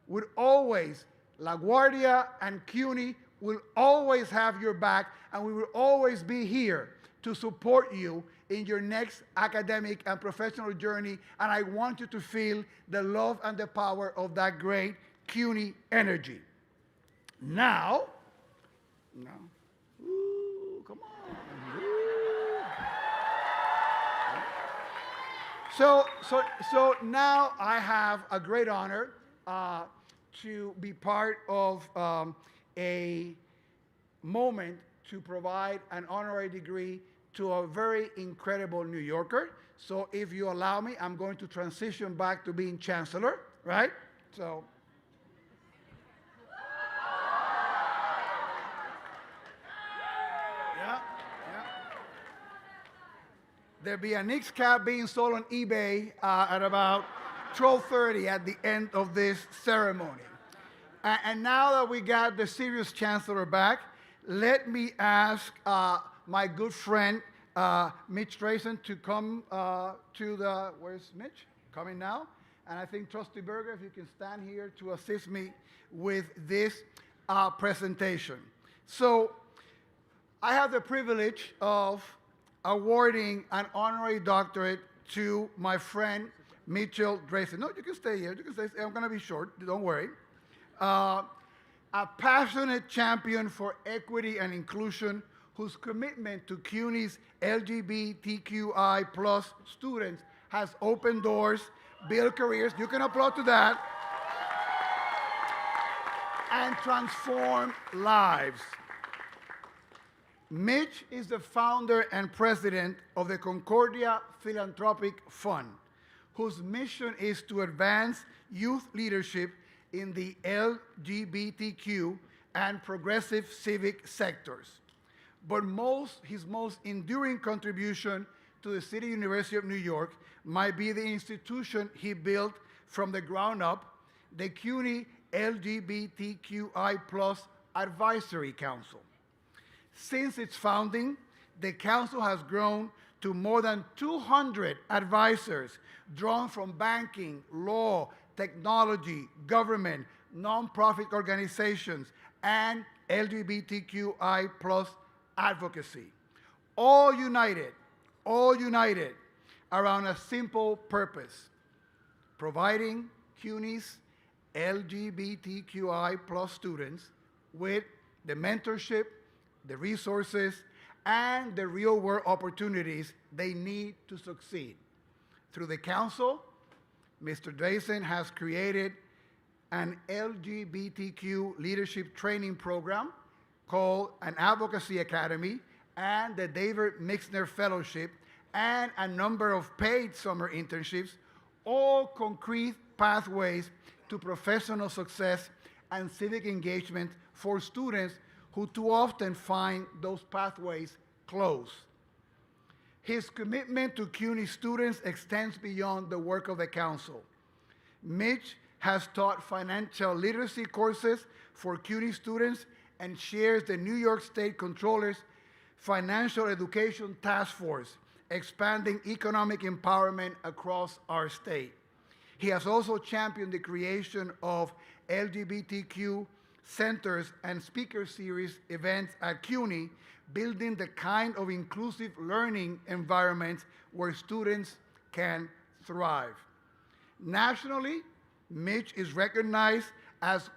would always, LaGuardia and CUNY will always have your back, and we will always be here to support you in your next academic and professional journey. And I want you to feel the love and the power of that great CUNY energy. Now, ooh, come on. Ooh. So now I have a great honor to be part of a moment to provide an honorary degree to a very incredible New Yorker. So if you allow me, I'm going to transition back to being chancellor, right? So. Yeah. There'll be a Knicks cap being sold on eBay at about 12:30 at the end of this ceremony. And now that we got the serious chancellor back, let me ask my good friend, Mitch Drazen, to come to the, where's Mitch? Coming now. And I think Trustee Berger, if you can stand here to assist me with this presentation. So I have the privilege of awarding an honorary doctorate to my friend, Mitchell Drazen. No, you can stay here. You can stay. I'm going to be short. Don't worry. A passionate champion for equity and inclusion whose commitment to CUNY's LGBTQI plus students has opened doors, built careers, you can applaud to that, and transformed lives. Mitch is the founder and president of the Concordia Philanthropic Fund, whose mission is to advance youth leadership in the LGBTQ and progressive civic sectors. But his most enduring contribution to the City University of New York might be the institution he built from the ground up, the CUNY LGBTQI+ Advisory Council. Since its founding, the council has grown to more than 200 advisors drawn from banking, law, technology, government, nonprofit organizations, and LGBTQI+ advocacy. All united around a simple purpose: providing CUNY's LGBTQI+ students with the mentorship, the resources, and the real-world opportunities they need to succeed. Through the council, Mr. Drazen has created an LGBTQ leadership training program called an Advocacy Academy and the David Mixner Fellowship, and a number of paid summer internships, all concrete pathways to professional success and civic engagement for students who too often find those pathways closed. His commitment to CUNY students extends beyond the work of the council. Mitch has taught financial literacy courses for CUNY students and chairs the New York State Comptroller's Financial Education Task Force, expanding economic empowerment across our state. He has also championed the creation of LGBTQ centers and speaker series events at CUNY, building the kind of inclusive learning environments where students can thrive. Nationally, Mitch is recognized as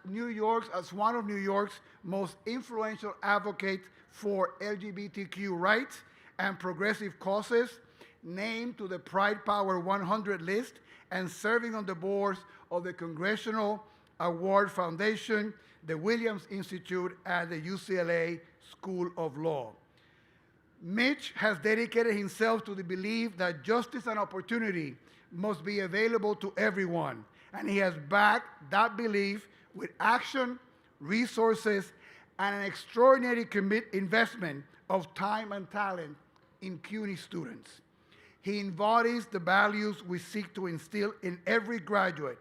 one of New York's most influential advocates for LGBTQ rights and progressive causes, named to the Pride Power 100 list, and serving on the boards of the Congressional Award Foundation, the Williams Institute, and the UCLA School of Law. Mitch has dedicated himself to the belief that justice and opportunity must be available to everyone, and he has backed that belief with action, resources, and an extraordinary investment of time and talent in CUNY students. He embodies the values we seek to instill in every graduate: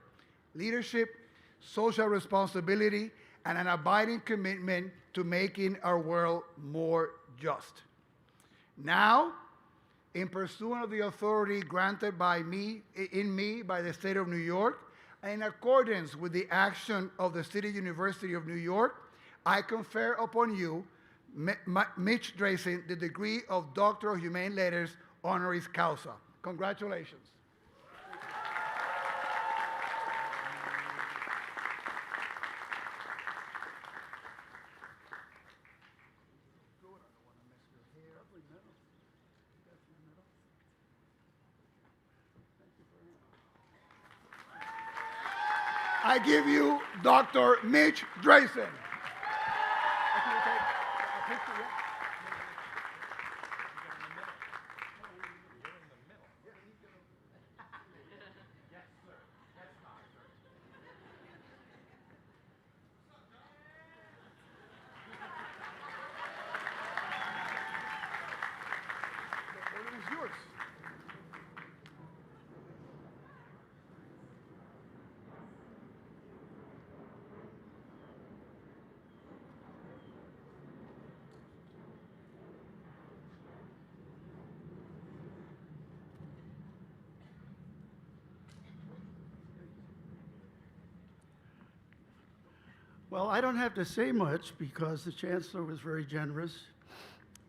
leadership, social responsibility, and an abiding commitment to making our world more just. Now, in pursuit of the authority granted in me by the state of New York, and in accordance with the action of the City University of New York, I confer upon you, Mitch Drayson, the degree of Doctor of Humane Letters, honoris causa. Congratulations. I give you Dr. Mitch Drayson. It's yours. Well, I don't have to say much because the Chancellor was very generous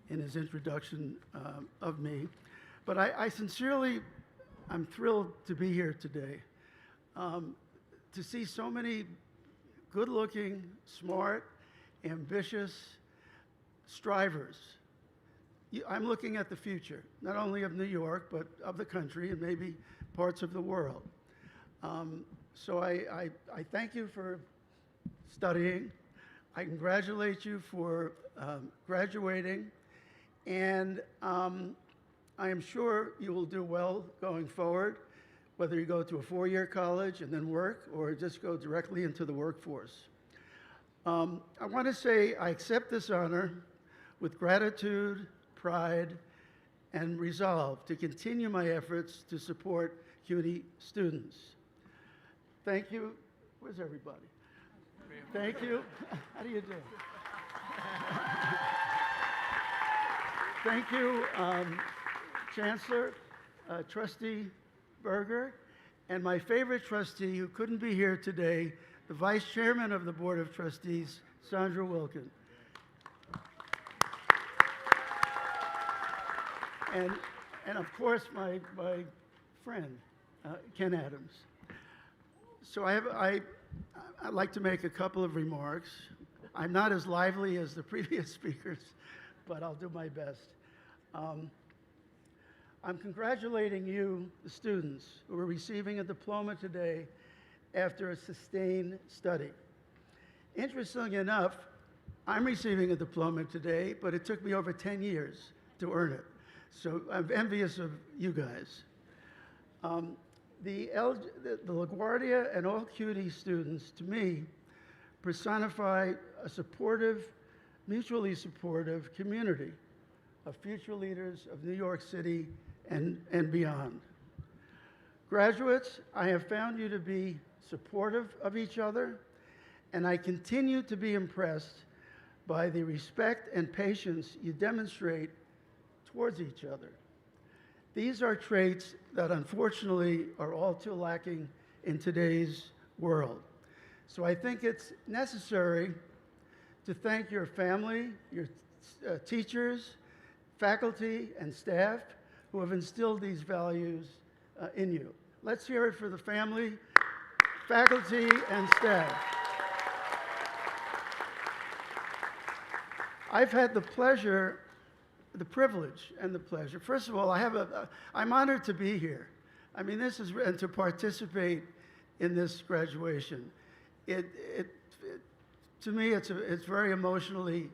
in his introduction of me. But I'm thrilled to be here today, to see so many good-looking, smart, ambitious strivers. I'm looking at the future, not only of New York, but of the country and maybe parts of the world. So I thank you for studying. I congratulate you for graduating, and I am sure you will do well going forward, whether you go to a four-year college and then work, or just go directly into the workforce. I want to say I accept this honor with gratitude, pride, and resolve to continue my efforts to support CUNY students. Thank you. Where's everybody? Thank you. How do you do? Thank you, Chancellor, Trustee Berger, and my favorite trustee who couldn't be here today, the Vice Chairman of the Board of Trustees, Sandra Wilkin. And of course, my friend, Ken Adams. So I'd like to make a couple of remarks. I'm not as lively as the previous speakers, but I'll do my best. I'm congratulating you, the students, who are receiving a diploma today after a sustained study. Interestingly enough, I'm receiving a diploma today, but it took me over 10 years to earn it. So I'm envious of you guys. The LaGuardia and all CUNY students, to me, personify a supportive, mutually supportive community of future leaders of New York City and beyond. Graduates, I have found you to be supportive of each other, and I continue to be impressed by the respect and patience you demonstrate towards each other. These are traits that unfortunately are all too lacking in today's world. So I think it's necessary to thank your family, your teachers, faculty, and staff who have instilled these values in you. Let's hear it for the family, faculty, and staff. I've had the pleasure, the privilege and the pleasure. First of all, I'm honored to be here. I mean, and to participate in this graduation. To me, it's very emotionally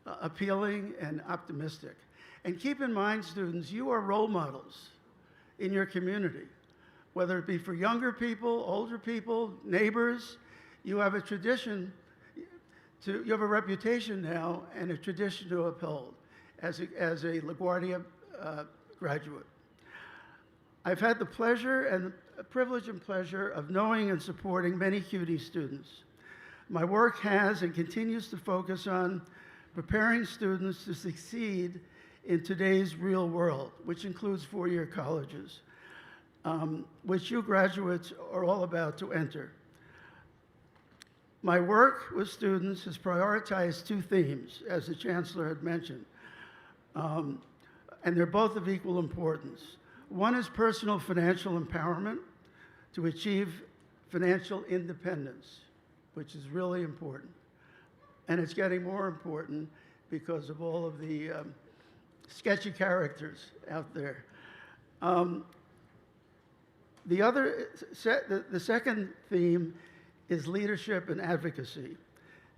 appealing and optimistic. And keep in mind, students, you are role models in your community, whether it be for younger people, older people, neighbors. You have a tradition, you have a reputation now and a tradition to uphold as a LaGuardia graduate. I've had the privilege and pleasure of knowing and supporting many CUNY students. My work has and continues to focus on preparing students to succeed in today's real world, which includes four-year colleges, which you graduates are all about to enter. My work with students has prioritized two themes, as the Chancellor had mentioned, and they're both of equal importance. One is personal financial empowerment to achieve financial independence, which is really important. And it's getting more important because of all of the sketchy characters out there. The second theme is leadership and advocacy.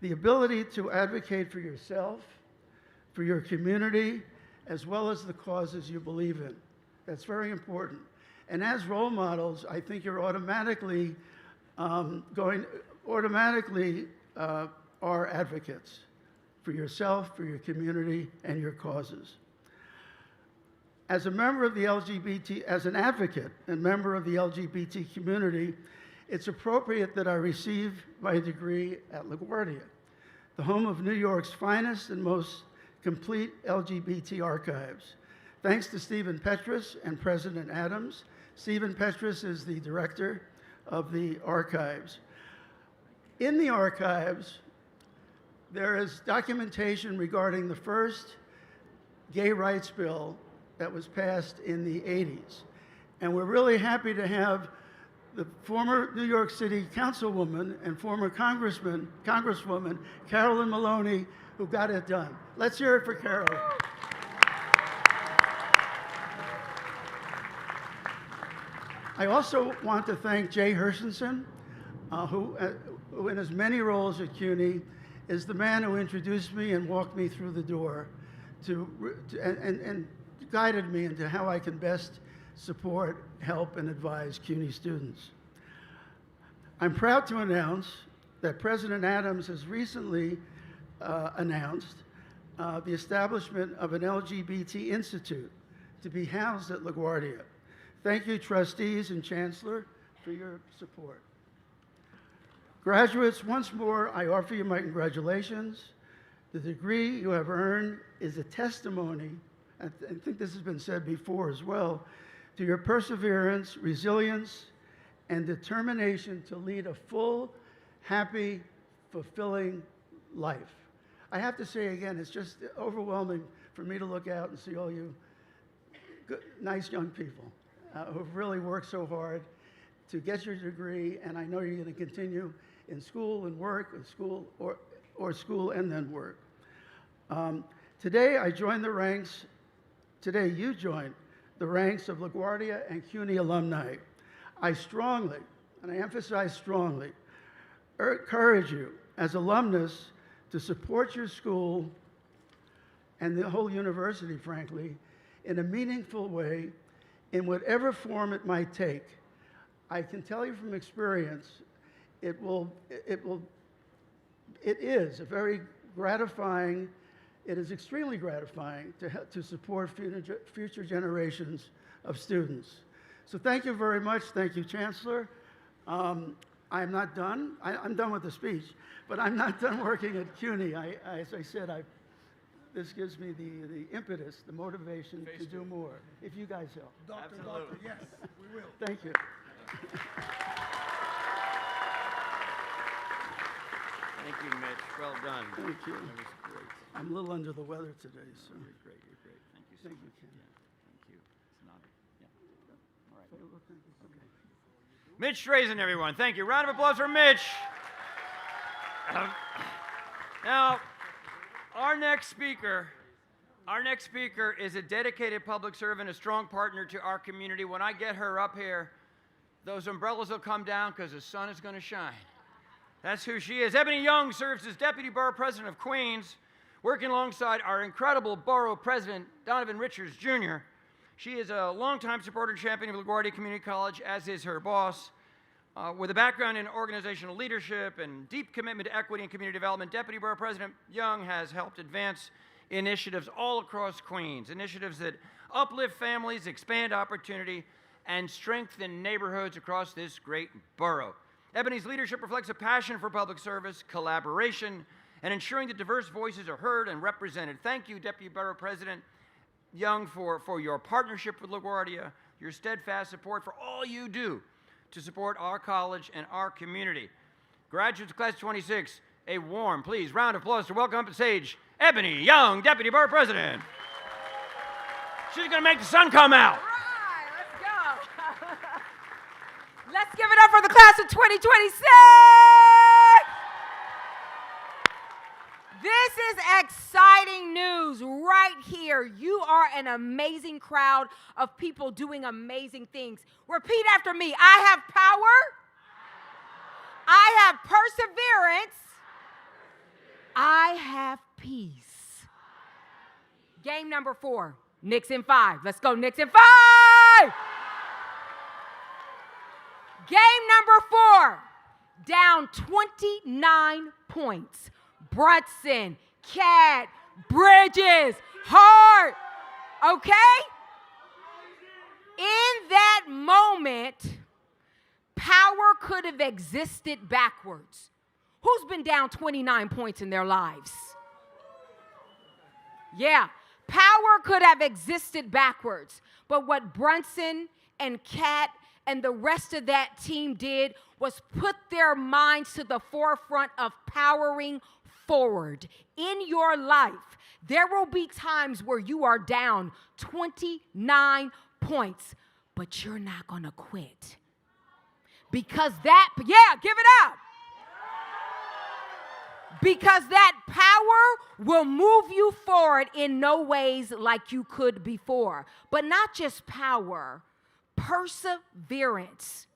The ability to advocate for yourself, for your community, as well as the causes you believe in. That's very important. And as role models, I think you're automatically are advocates for yourself, for your community, and your causes. As a member of the as an advocate and member of the LGBT community, it's appropriate that I receive my degree at LaGuardia, the home of New York's finest and most complete LGBT archives. Thanks to Stephen Petrus and President Adams. Stephen Petrus is the director of the archives. In the archives, there is documentation regarding the first gay rights bill that was passed in the 80s. And we're really happy to have the former New York City councilwoman and former Congresswoman Carolyn Maloney, who got it done. Let's hear it for Carolyn. I also want to thank Jay Hershenson, who in his many roles at CUNY, is the man who introduced me and walked me through the door and guided me into how I can best support, help, and advise CUNY students. I'm proud to announce that President Adams has recently announced the establishment of an LGBT Institute to be housed at LaGuardia. Thank you, trustees and Chancellor, for your support. Graduates, once more, I offer you my congratulations. The degree you have earned is a testimony, I think this has been said before as well, to your perseverance, resilience, and determination to lead a full, happy, fulfilling life. I have to say again, it's just overwhelming for me to look out and see all you good, nice young people who've really worked so hard to get your degree, and I know you're going to continue in school and work, in school or school and then work. Today you join the ranks of LaGuardia and CUNY alumni. I strongly, and I emphasize strongly, encourage you as alumnus to support your school and the whole university, frankly, in a meaningful way, in whatever form it might take. I can tell you from experience, it is a very gratifying, it is extremely gratifying to support future generations of students. So thank you very much. Thank you, Chancellor. I'm not done. I'm done with the speech, but I'm not done working at CUNY. As I said, this gives me the impetus, the motivation to do more, if you guys help. Doctor, yes, we will. Thank you. Thank you, Mitch. Well done. Thank you. That was great. I'm a little under the weather today, so. You're great. You're great. Thank you so Thank you, much. Ken. Yeah, thank you. It's not. Yeah. All right. Thank you. Okay. Mitch Strazen, everyone. Thank you. Round of applause for Mitch. Now, our next speaker is a dedicated public servant, a strong partner to our community. When I get her up here, those umbrellas will come down because the sun is going to shine. That's who she is. Ebony Young serves as Deputy Borough President of Queens, working alongside our incredible Borough President, Donovan Richards, Jr. She is a longtime supporter and champion of LaGuardia Community College, as is her boss. With a background in organizational leadership and deep commitment to equity and community development, Deputy Borough President Young has helped advance initiatives all across Queens, initiatives that uplift families, expand opportunity, and strengthen neighborhoods across this great borough. Ebony's leadership reflects a passion for public service, collaboration, and ensuring that diverse voices are heard and represented. Thank you, Deputy Borough President Young, for your partnership with LaGuardia, your steadfast support for all you do to support our college and our community. Graduates of Class 26, a warm, please, round of applause to welcome up on stage Ebony Young, Deputy Borough President. She's going to make the sun come out. Let's go. Let's give it up for the class of 2026. This is exciting news right here. You are an amazing crowd of people doing amazing things. Repeat after me. I have power. I have perseverance. I have peace. Game number 4. Knicks in 5. Let's go, Knicks in 5. Game number 4. Down 29 points. Brunson, Cat, Bridges, Hart. Okay? In that moment, power could have existed backwards. Who's been down 29 points in their lives? Yeah, power could have existed backwards. But what Brunson and Cat and the rest of that team did was put their minds to the forefront of powering forward. In your life, there will be times where you are down 29 points, but you're not going to quit. Because give it up. Because that power will move you forward in no ways like you could before. But not just power, perseverance.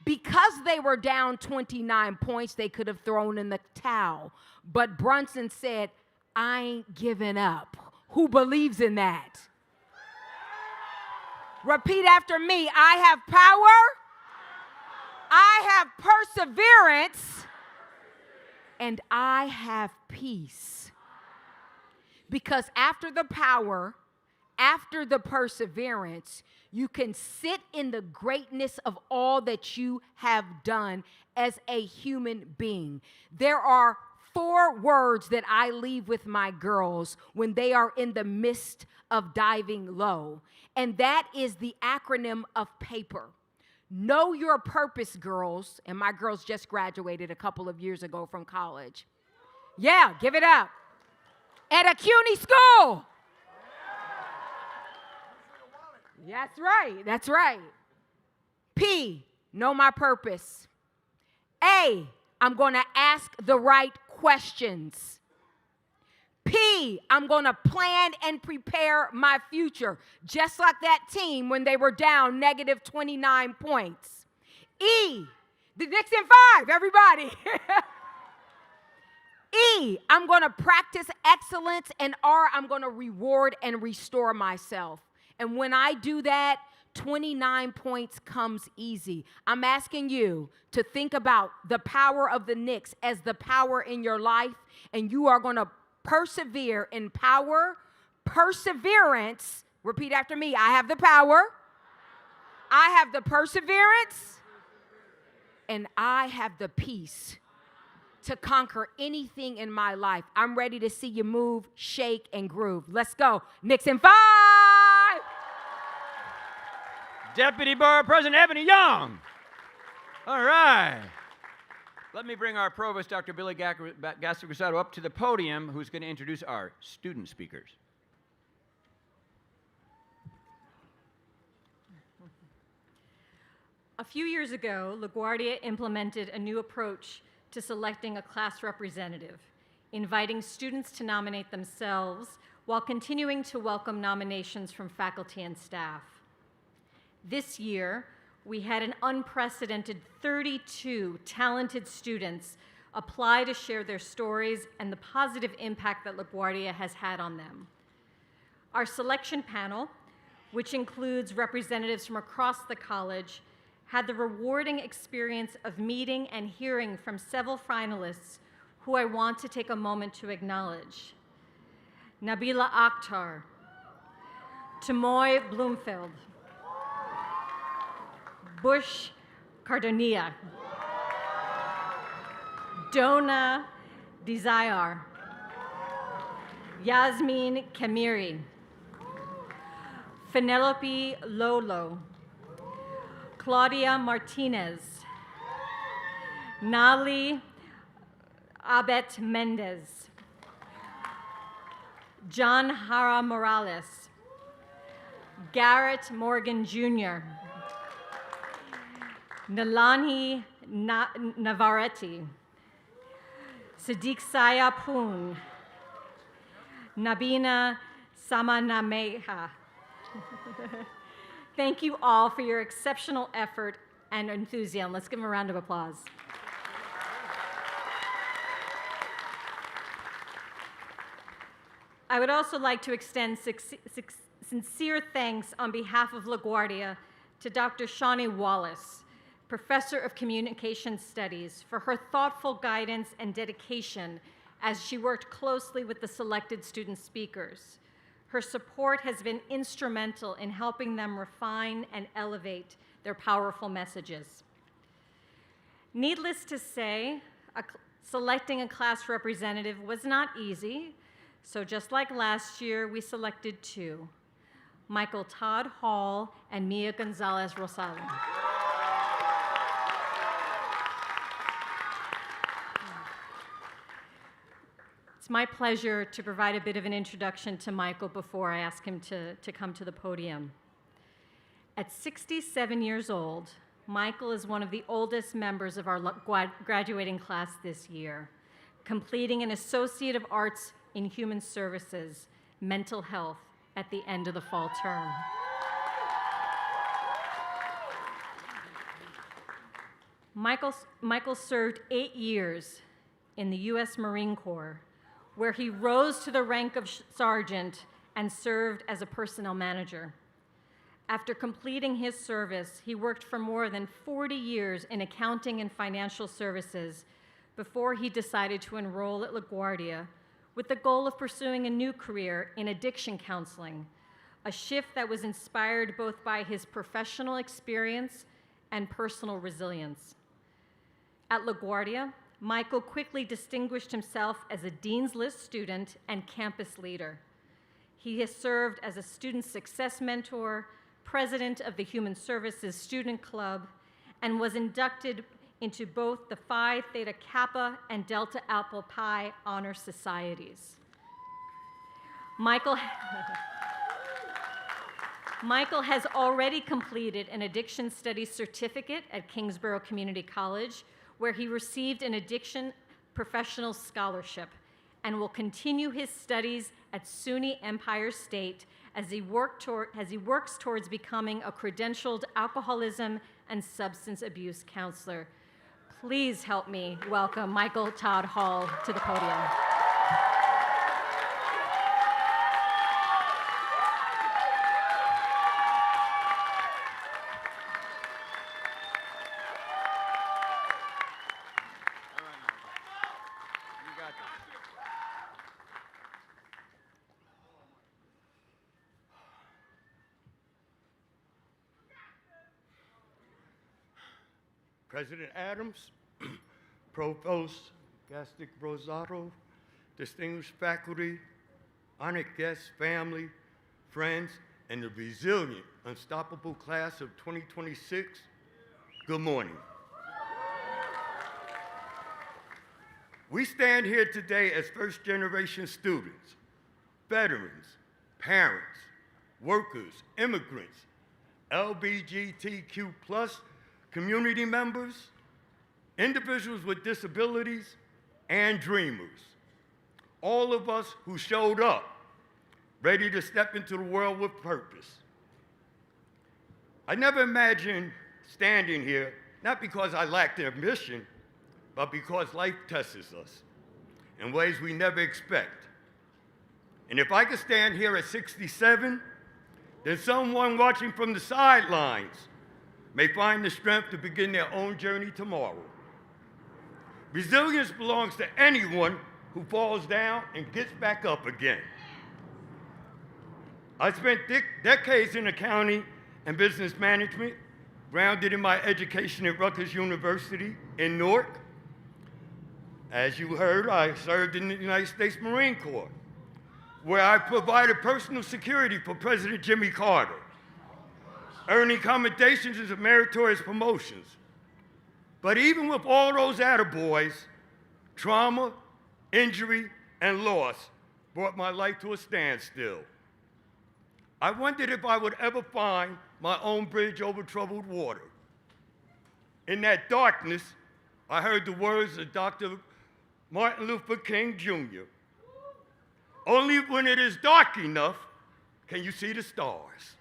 Because they were down 29 points, they could have thrown in the towel. But Brunson said, I ain't giving up. Who believes in that? Repeat after me. I have power. I have perseverance. And I have peace. Because after the power, after the perseverance, you can sit in the greatness of all that you have done as a human being. There are 4 words that I leave with my girls when they are in the midst of diving low. And that is the acronym of PAPER. Know your purpose, girls. And my girls just graduated a couple of years ago from college. Yeah, give it up. At a CUNY school. That's right. That's right. P, know my purpose. A, I'm going to ask the right questions. P, I'm going to plan and prepare my future, just like that team when they were down negative 29 points. E, the Knicks in 5, everybody. E, I'm going to practice excellence, and R, I'm going to reward and restore myself. And when I do that, 29 points comes easy. I'm asking you to think about the power of the Knicks as the power in your life, and you are going to persevere in power, perseverance. Repeat after me. I have the power. I have the perseverance. And I have the peace to conquer anything in my life. I'm ready to see you move, shake, and groove. Let's go. Knicks in 5. Deputy Borough President Ebony Young. All right. Let me bring our provost, Dr. Billy Gassagusado, up to the podium, who's going to introduce our student speakers. A few years ago, LaGuardia implemented a new approach to selecting a class representative, inviting students to nominate themselves while continuing to welcome nominations from faculty and staff. This year, we had an unprecedented 32 talented students apply to share their stories and the positive impact that LaGuardia has had on them. Our selection panel, which includes representatives from across the college, had the rewarding experience of meeting and hearing from several finalists who I want to take a moment to acknowledge. Nabila Akhtar, Tamoy Bloomfield, Bush Cardonia, Dona Desire, Yasmin Kamiri, Penelope Lolo, Claudia Martinez, Nali Abet Mendez, John Hara Morales, Garrett Morgan Jr., Nalani Navarrete, Sadiq Saya Poon, Nabina Samanameha. Thank you all for your exceptional effort and enthusiasm. Let's give them a round of applause. I would also like to extend sincere thanks on behalf of LaGuardia to Dr. Shawnee Wallace, Professor of Communication Studies, for her thoughtful guidance and dedication as she worked closely with the selected student speakers. Her support has been instrumental in helping them refine and elevate their powerful messages. Needless to say, selecting a class representative was not easy, so just like last year, we selected two, Michael Todd Hall and Mia Gonzalez Rosado. It's my pleasure to provide a bit of an introduction to Michael before I ask him to come to the podium. At 67 years old, Michael is one of the oldest members of our graduating class this year, completing an Associate of Arts in Human Services, Mental Health, at the end of the fall term. Michael served 8 years in the U.S. Marine Corps, where he rose to the rank of sergeant and served as a personnel manager. After completing his service, he worked for more than 40 years in accounting and financial services before he decided to enroll at LaGuardia with the goal of pursuing a new career in addiction counseling, a shift that was inspired both by his professional experience and personal resilience. At LaGuardia, Michael quickly distinguished himself as a Dean's List student and campus leader. He has served as a student success mentor, president of the Human Services Student Club, and was inducted into both the Phi Theta Kappa and Delta Alpha Pi honor societies. Michael has already completed an addiction studies certificate at Kingsborough Community College, where he received an addiction professional scholarship, and will continue his studies at SUNY Empire State as he works towards becoming a credentialed alcoholism and substance abuse counselor. Please help me welcome Michael Todd Hall to the podium. President Adams, Provost Gastic Rosado, distinguished faculty, honored guests, family, friends, and the resilient, unstoppable class of 2026, good morning. We stand here today as first-generation students, veterans, parents, workers, immigrants, LGBTQ+ community members, individuals with disabilities, and dreamers. All of us who showed up, ready to step into the world with purpose. I never imagined standing here, not because I lacked ambition, but because life tests us in ways we never expect. And if I could stand here at 67, then someone watching from the sidelines may find the strength to begin their own journey tomorrow. Resilience belongs to anyone who falls down and gets back up again. I spent decades in accounting and business management, grounded in my education at Rutgers University in Newark. As you heard, I served in the United States Marine Corps, where I provided personal security for President Jimmy Carter, earning commendations and meritorious promotions. But even with all those attaboys, trauma, injury, and loss brought my life to a standstill. I wondered if I would ever find my own bridge over troubled water. In that darkness, I heard the words of Dr. Martin Luther King Jr. Only when it is dark enough can you see the stars.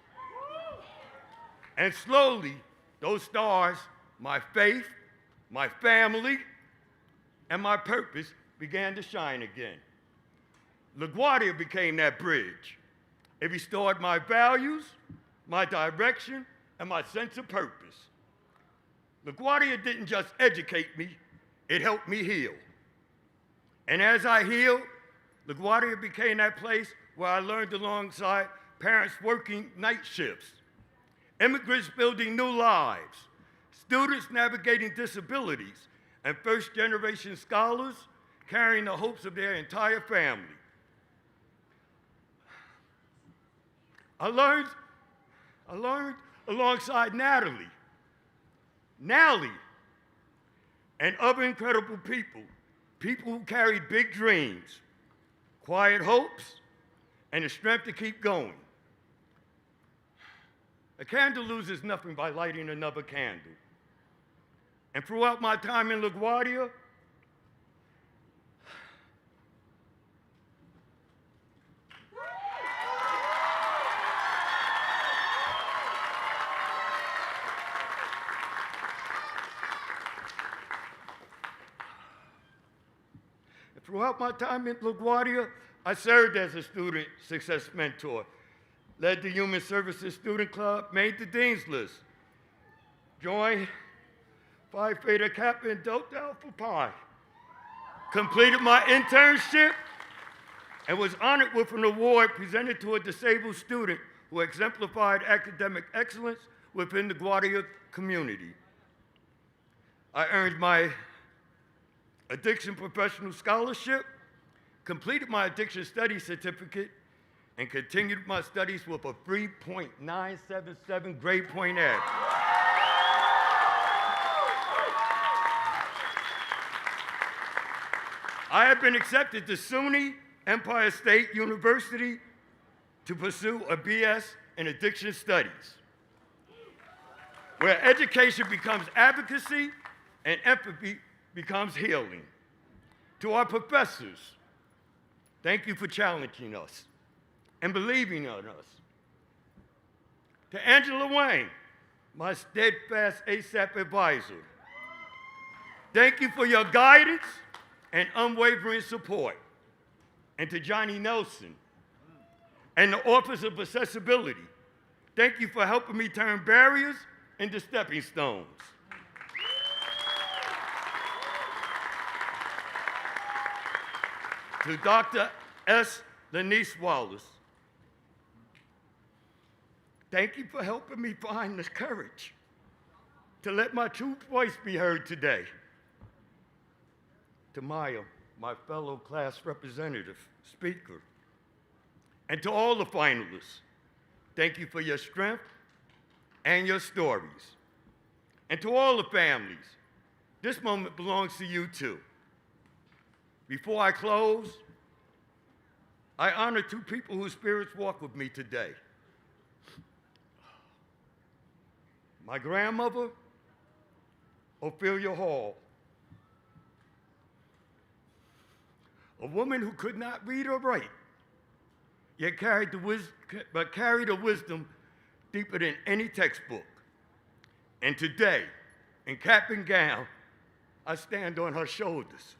And slowly, those stars, my faith, my family, and my purpose began to shine again. LaGuardia became that bridge. It restored my values, my direction, and my sense of purpose. LaGuardia didn't just educate me, it helped me heal. And as I healed, LaGuardia became that place where I learned alongside parents working night shifts, immigrants building new lives, students navigating disabilities, and first-generation scholars carrying the hopes of their entire family. I learned alongside Natalie, and other incredible people who carried big dreams, quiet hopes, and the strength to keep going. A candle loses nothing by lighting another candle. And throughout my time in LaGuardia, I served as a student success mentor, led the Human Services Student Club, made the Dean's List, joined Phi Theta Kappa and Delta Alpha Pi, completed my internship, and was honored with an award presented to a disabled student who exemplified academic excellence within the LaGuardia community. I earned my addiction professional scholarship, completed my addiction studies certificate, and continued my studies with a 3.977 grade point average. I have been accepted to SUNY Empire State University to pursue a BS in addiction studies, where education becomes advocacy and empathy becomes healing. To our professors, thank you for challenging us and believing in us. To Angela Wayne, my steadfast ASAP advisor, thank you for your guidance and unwavering support. And to Johnny Nelson and the Office of Accessibility, thank you for helping me turn barriers into stepping stones. To Dr. S. Lanice Wallace, thank you for helping me find the courage to let my true voice be heard today. To Maya, my fellow class representative, speaker, and to all the finalists, thank you for your strength and your stories. And to all the families, this moment belongs to you too. Before I close, I honor two people whose spirits walk with me today. My grandmother, Ophelia Hall, a woman who could not read or write, yet carried a wisdom deeper than any textbook. And today, in cap and gown, I stand on her shoulders.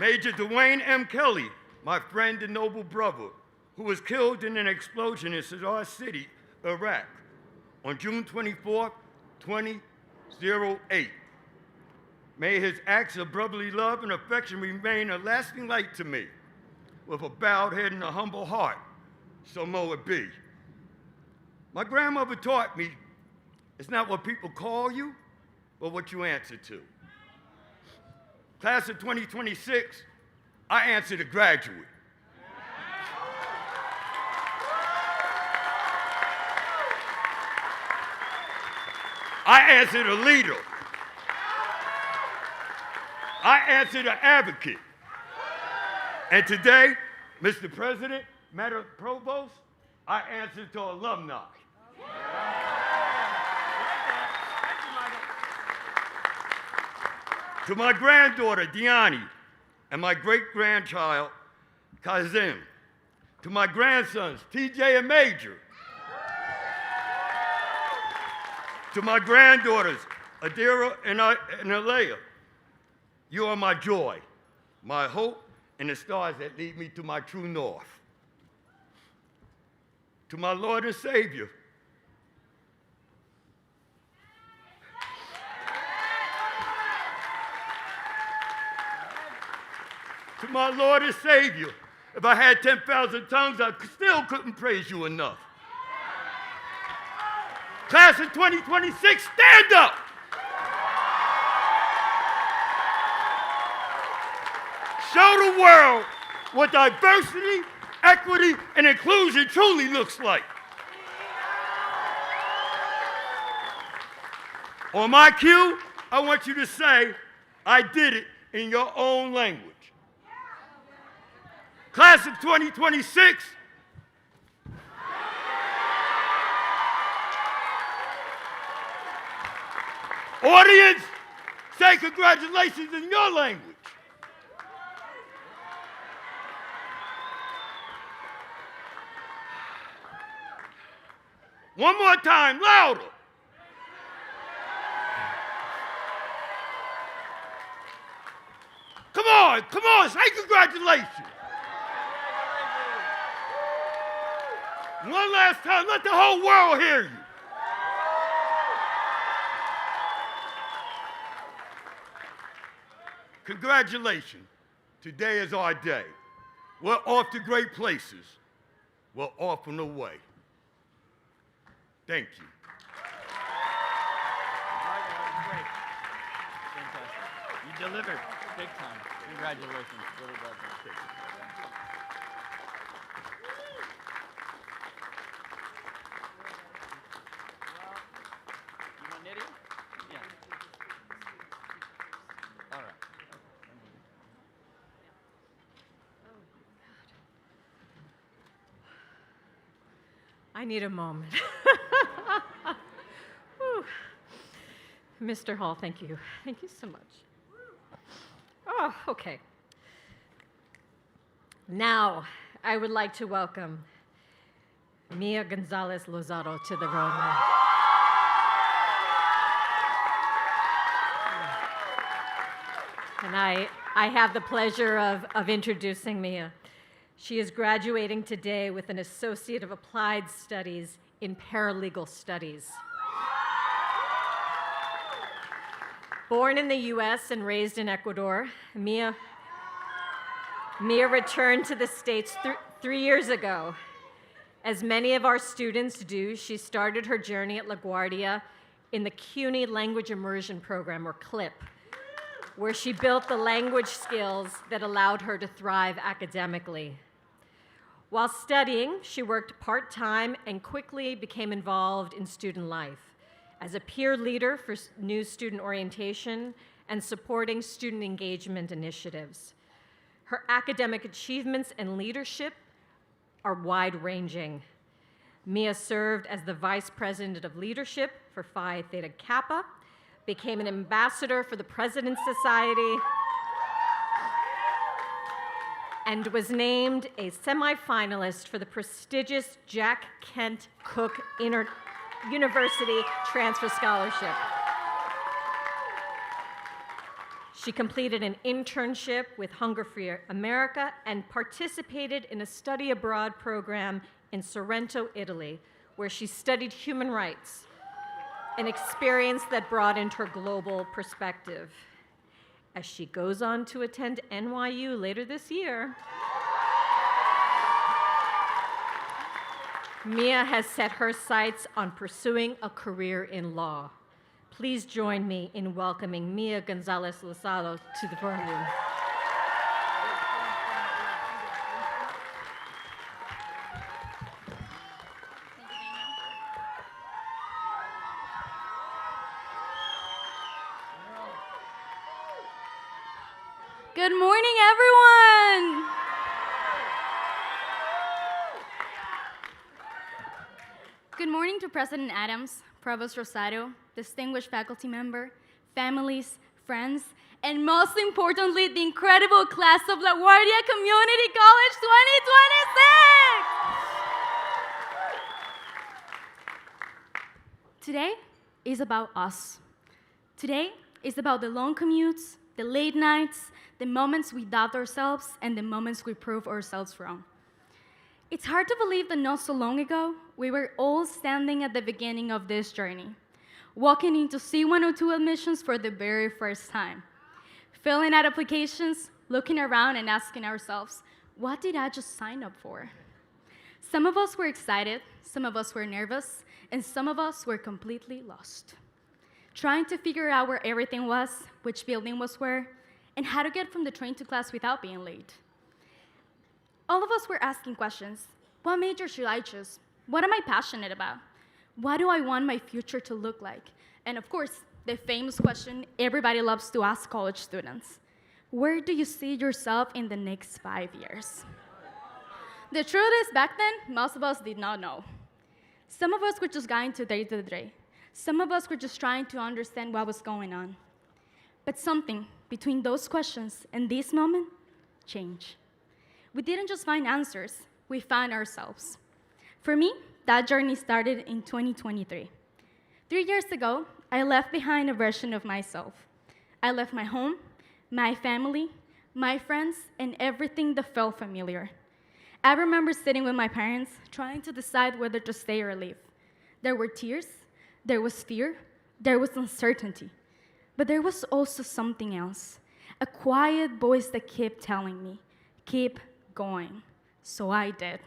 Major Dwayne M. Kelly, my friend and noble brother, who was killed in an explosion in Sadr City, Iraq, on June 24, 2008. May his acts of brotherly love and affection remain a lasting light to me. With a bowed head and a humble heart, so mo it be. My grandmother taught me it's not what people call you, but what you answer to. Class of 2026, I answered a graduate. I answered a leader. I answered an advocate. And today, Mr. President, Madam Provost, I answer to alumni. To my granddaughter, Diani, and my great-grandchild, Kazim. To my grandsons, TJ and Major. To my granddaughters, Adira and Alea. You are my joy, my hope, and the stars that lead me to my true north. To my Lord and Savior, to my Lord and Savior, if I had 10,000 tongues, I still couldn't praise you enough. Class of 2026, stand up! Show the world what diversity, equity, and inclusion truly looks like. On my cue, I want you to say, I did it in your own language. Class of 2026, audience, say congratulations in your language. One more time, louder. Come on, say congratulations. One last time, let the whole world hear you. Congratulations. Today is our day. We're off to great places. We're off and away. Thank you. Great. Fantastic. You delivered big time. Congratulations. Really well done. You want knitting? Yeah. All right. I need a moment. Whew. Mr. Hall, thank you. Thank you so much. Oh, okay. Now, I would like to welcome Mia Gonzalez Lozado to the room. And I have the pleasure of introducing Mia. She is graduating today with an Associate of Applied Studies in Paralegal Studies. Born in the US and raised in Ecuador, Mia returned to the States 3 years ago. As many of our students do, she started her journey at LaGuardia in the CUNY Language Immersion Program, or CLIP, where she built the language skills that allowed her to thrive academically. While studying, she worked part-time and quickly became involved in student life as a peer leader for new student orientation and supporting student engagement initiatives. Her academic achievements and leadership are wide-ranging. Mia served as the Vice President of Leadership for Phi Theta Kappa, became an ambassador for the President's Society, and was named a semifinalist for the prestigious Jack Kent Cooke University Transfer Scholarship. She completed an internship with Hunger for America and participated in a study abroad program in Sorrento, Italy, where she studied human rights, an experience that broadened her global perspective. as she goes on to attend NYU later this year. Mia has set her sights on pursuing a career in law. Please join me in welcoming Mia Gonzalez Lozado to the podium. Good morning, everyone. Good morning to President Adams, Provost Rosado, distinguished faculty member, families, friends, and most importantly, the incredible class of LaGuardia Community College 2026. Today is about us. Today is about the long commutes, the late nights, the moments we doubt ourselves, and the moments we prove ourselves wrong. It's hard to believe that not so long ago, we were all standing at the beginning of this journey, walking into C102 admissions for the very first time, filling out applications, looking around and asking ourselves, what did I just sign up for? Some of us were excited, some of us were nervous, and some of us were completely lost, trying to figure out where everything was, which building was where, and how to get from the train to class without being late. All of us were asking questions. What major should I choose? What am I passionate about? What do I want my future to look like? And of course, the famous question everybody loves to ask college students. Where do you see yourself in the next 5 years? The truth is, back then, most of us did not know. Some of us were just going to day. Some of us were just trying to understand what was going on. But something between those questions and this moment changed. We didn't just find answers, we found ourselves. For me, that journey started in 2023. 3 years ago, I left behind a version of myself. I left my home, my family, my friends, and everything that felt familiar. I remember sitting with my parents, trying to decide whether to stay or leave. There were tears, there was fear, there was uncertainty. But there was also something else, a quiet voice that kept telling me, keep going. So I did.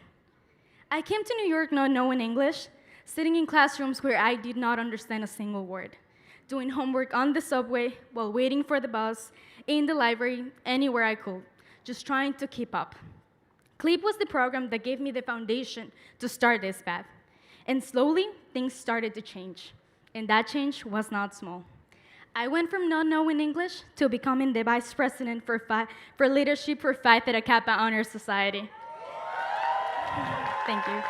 I came to New York not knowing English, sitting in classrooms where I did not understand a single word, doing homework on the subway while waiting for the bus, in the library, anywhere I could, just trying to keep up. CLEAP was the program that gave me the foundation to start this path. And slowly, things started to change. And that change was not small. I went from not knowing English to becoming the vice president for leadership for Phi Theta Kappa Honor Society. Thank you.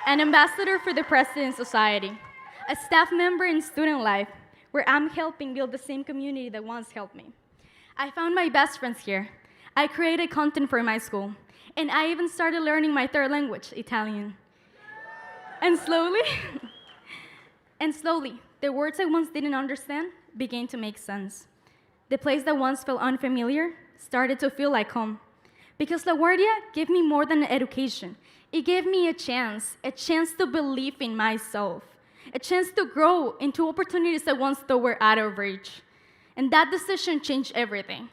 An ambassador for the President's Society, a staff member in student life, where I'm helping build the same community that once helped me. I found my best friends here. I created content for my school, and I even started learning my third language, Italian. And slowly, the words I once didn't understand began to make sense. The place that once felt unfamiliar started to feel like home. Because LaGuardia gave me more than an education. It gave me a chance to believe in myself, a chance to grow into opportunities that once thought were out of reach. And that decision changed everything.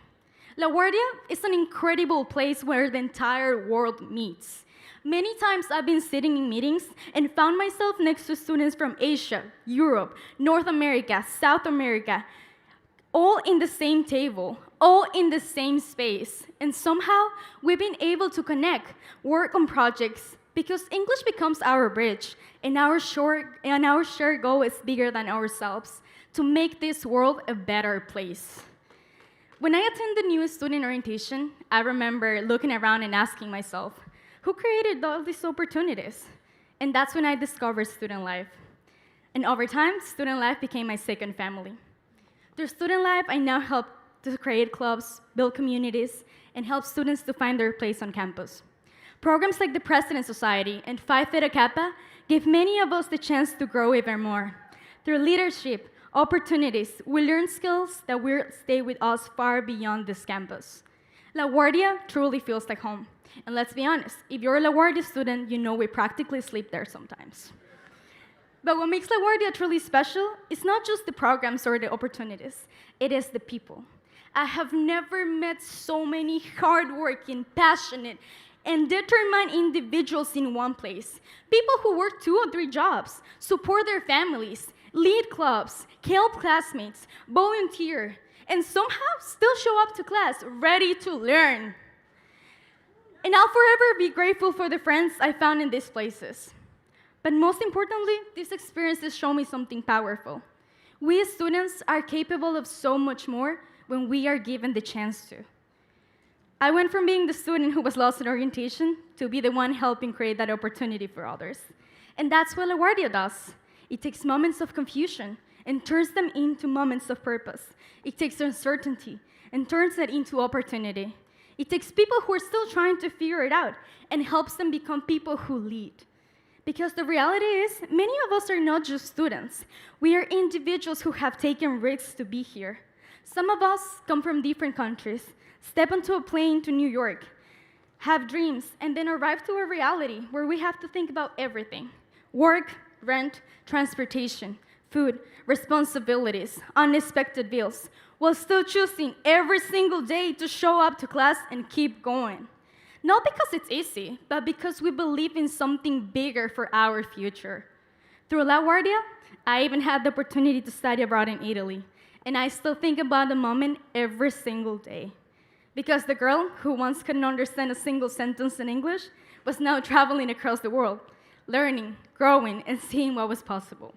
LaGuardia is an incredible place where the entire world meets. Many times I've been sitting in meetings and found myself next to students from Asia, Europe, North America, South America, all in the same table, all in the same space. And somehow we've been able to connect, work on projects, because English becomes our bridge, and our shared goal is bigger than ourselves, to make this world a better place. When I attended new student orientation, I remember looking around and asking myself, who created all these opportunities? And that's when I discovered student life. And over time, student life became my second family. Through student life, I now help to create clubs, build communities, and help students to find their place on campus. Programs like the President's Society and Phi Theta Kappa give many of us the chance to grow even more. Through leadership, opportunities, we learn skills that will stay with us far beyond this campus. LaGuardia truly feels like home. And let's be honest, if you're a LaGuardia student, you know we practically sleep there sometimes. But what makes LaGuardia truly special is not just the programs or the opportunities, it is the people. I have never met so many hardworking, passionate, and determined individuals in one place. People who work 2 or 3 jobs, support their families, lead clubs, help classmates, volunteer, and somehow still show up to class ready to learn. And I'll forever be grateful for the friends I found in these places. But most importantly, these experiences show me something powerful. We as students are capable of so much more when we are given the chance to. I went from being the student who was lost in orientation to be the one helping create that opportunity for others. And that's what LaGuardia does. It takes moments of confusion and turns them into moments of purpose. It takes uncertainty and turns it into opportunity. It takes people who are still trying to figure it out and helps them become people who lead. Because the reality is, many of us are not just students. We are individuals who have taken risks to be here. Some of us come from different countries, step onto a plane to New York, have dreams, and then arrive to a reality where we have to think about everything: work, rent, transportation, food, responsibilities, unexpected bills, while still choosing every single day to show up to class and keep going. Not because it's easy, but because we believe in something bigger for our future. Through LaGuardia, I even had the opportunity to study abroad in Italy, and I still think about the moment every single day. Because the girl who once couldn't understand a single sentence in English was now traveling across the world, learning, growing, and seeing what was possible.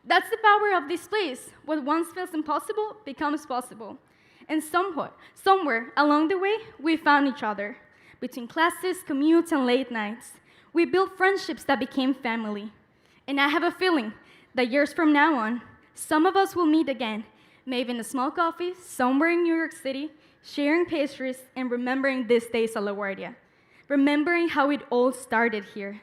That's the power of this place. What once feels impossible becomes possible. And somewhere along the way, we found each other. Between classes, commutes, and late nights, we built friendships that became family. And I have a feeling that years from now on, some of us will meet again, maybe in a small coffee somewhere in New York City, sharing pastries and remembering these days at LaGuardia, remembering how it all started here.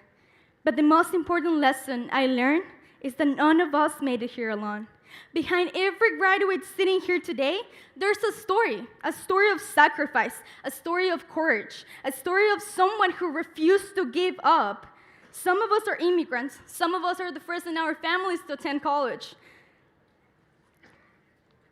But the most important lesson I learned is that none of us made it here alone. Behind every graduate sitting here today, there's a story of sacrifice, a story of courage, a story of someone who refused to give up. Some of us are immigrants. Some of us are the first in our families to attend college.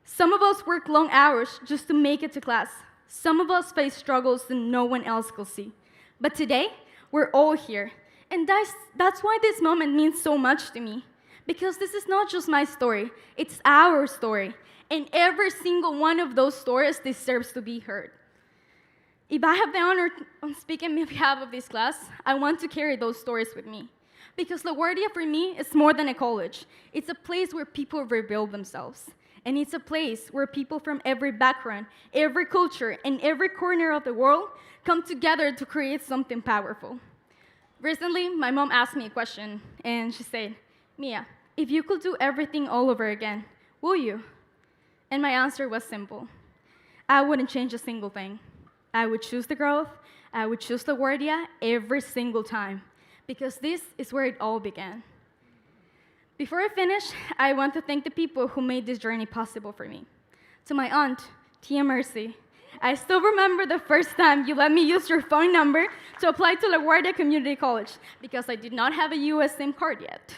Some of us work long hours just to make it to class. Some of us face struggles that no one else could see. But today, we're all here. And that's why this moment means so much to me. Because this is not just my story, it's our story. And every single one of those stories deserves to be heard. If I have the honor of speaking on behalf of this class, I want to carry those stories with me. Because LaGuardia for me is more than a college. It's a place where people rebuild themselves. And it's a place where people from every background, every culture, and every corner of the world come together to create something powerful. Recently, my mom asked me a question, and she said, "Mia, if you could do everything all over again, will you?" And my answer was simple. I wouldn't change a single thing. I would choose the growth. I would choose LaGuardia every single time, because this is where it all began. Before I finish, I want to thank the people who made this journey possible for me. To my aunt, Tia Mercy, I still remember the first time you let me use your phone number to apply to LaGuardia Community College, because I did not have a US SIM card yet.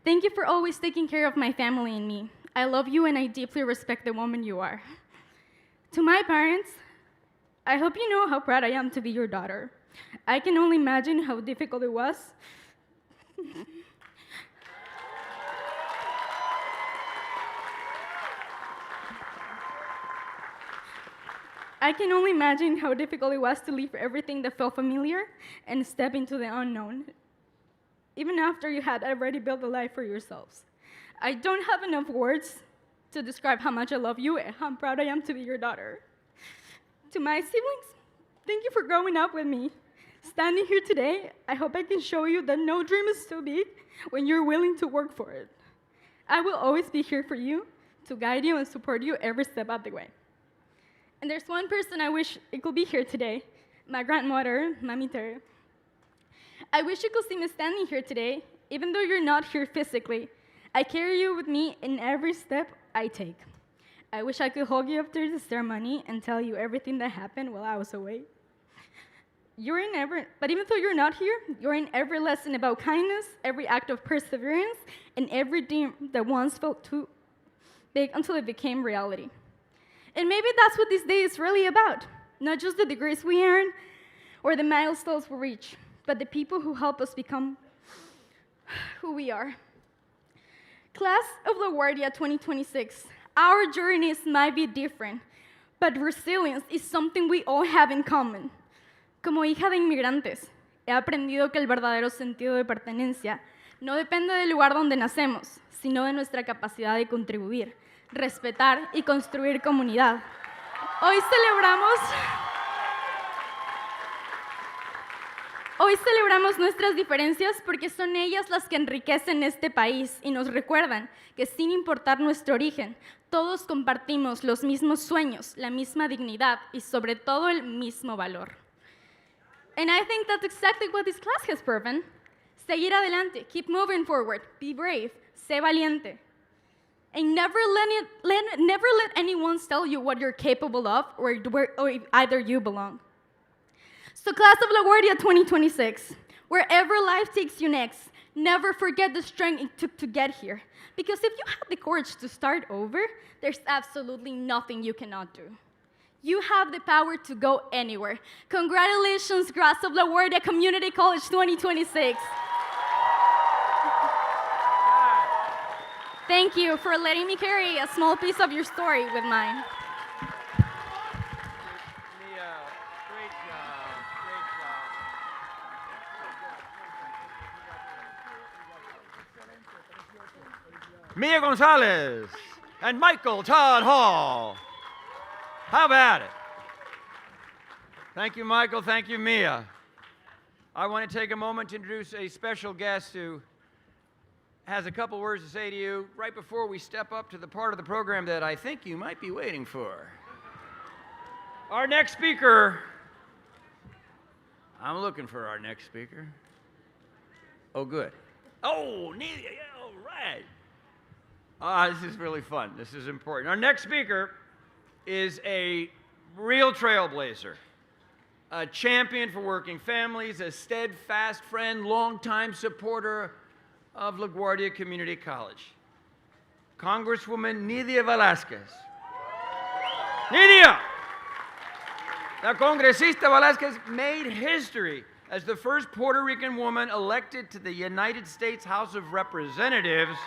Thank you for always taking care of my family and me. I love you and I deeply respect the woman you are. To my parents, I hope you know how proud I am to be your daughter. I can only imagine how difficult it was. I can only imagine how difficult it was to leave everything that felt familiar and step into the unknown, even after you had already built a life for yourselves. I don't have enough words to describe how much I love you and how proud I am to be your daughter. To my siblings, thank you for growing up with me. Standing here today, I hope I can show you that no dream is too big when you're willing to work for it. I will always be here for you, to guide you and support you every step of the way. And there's one person I wish it could be here today, my grandmother, Mami Tere. I wish you could see me standing here today, even though you're not here physically. I carry you with me in every step I take. I wish I could hug you after the ceremony and tell you everything that happened while I was away. But even though you're not here, you're in every lesson about kindness, every act of perseverance, and every dream that once felt too big until it became reality. And maybe that's what this day is really about. Not just the degrees we earn or the milestones we reach, but the people who help us become who we are. Class of LaGuardia 2026, our journeys might be different, but resilience is something we all have in common. Como hija de inmigrantes, he aprendido que el verdadero sentido de pertenencia no depende del lugar donde nacemos, sino de nuestra capacidad de contribuir, respetar y construir comunidad. Hoy celebramos nuestras diferencias porque son ellas las que enriquecen este país y nos recuerdan que sin importar nuestro origen, todos compartimos los mismos sueños, la misma dignidad y sobre todo el mismo valor. And I think that's exactly what this class has proven. Seguir adelante, keep moving forward, be brave, sé valiente. And never let anyone tell you what you're capable of or either you belong. So class of LaGuardia 2026, wherever life takes you next, never forget the strength it took to get here. Because if you have the courage to start over, there's absolutely nothing you cannot do. You have the power to go anywhere. Congratulations, class of LaGuardia Community College 2026. Thank you for letting me carry a small piece of your story with mine. Mia Gonzalez and Michael Todd Hall. How about it? Thank you, Michael. Thank you, Mia. I want to take a moment to introduce a special guest who has a couple words to say to you right before we step up to the part of the program that I think you might be waiting for. Our next speaker, I'm looking for our next speaker. Oh, good. Oh, Nelia, yeah, all right. This is really fun. This is important. Our next speaker is a real trailblazer, a champion for working families, a steadfast friend, longtime supporter of LaGuardia Community College, Congresswoman Nidia Velázquez. Nidia! La congresista Velázquez made history as the first Puerto Rican woman elected to the United States House of Representatives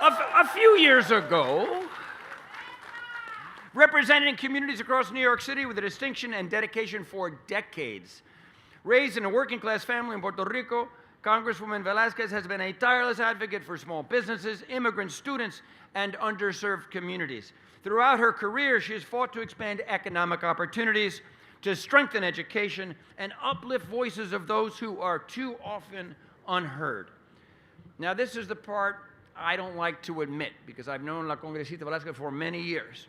a few years ago, representing communities across New York City with a distinction and dedication for decades. Raised in a working-class family in Puerto Rico, Congresswoman Velázquez has been a tireless advocate for small businesses, immigrants, students, and underserved communities. Throughout her career, she has fought to expand economic opportunities, to strengthen education, and uplift voices of those who are too often unheard. Now, this is the part I don't like to admit, because I've known La Congresista Velázquez for many years.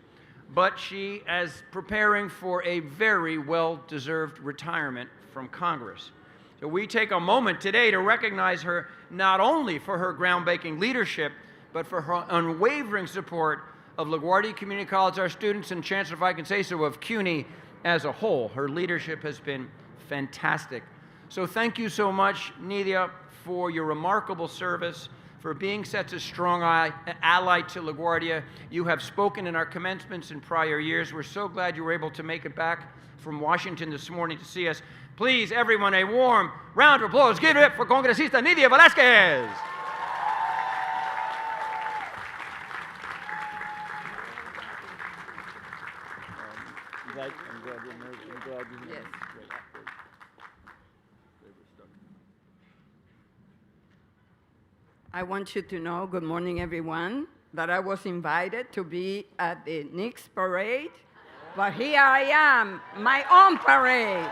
But she is preparing for a very well-deserved retirement from Congress. So we take a moment today to recognize her not only for her groundbreaking leadership, but for her unwavering support of LaGuardia Community College, our students, and Chancellor, if I can say so, of CUNY as a whole. Her leadership has been fantastic. So thank you so much, Nidia, for your remarkable service, for being such a strong ally to LaGuardia. You have spoken in our commencements in prior years. We're so glad you were able to make it back from Washington this morning to see us. Please, everyone, a warm round of applause. Give it up for Congresista Nidia Velázquez. Yes. I want you to know, good morning, everyone, that I was invited to be at the Knicks parade, but here I am, my own parade.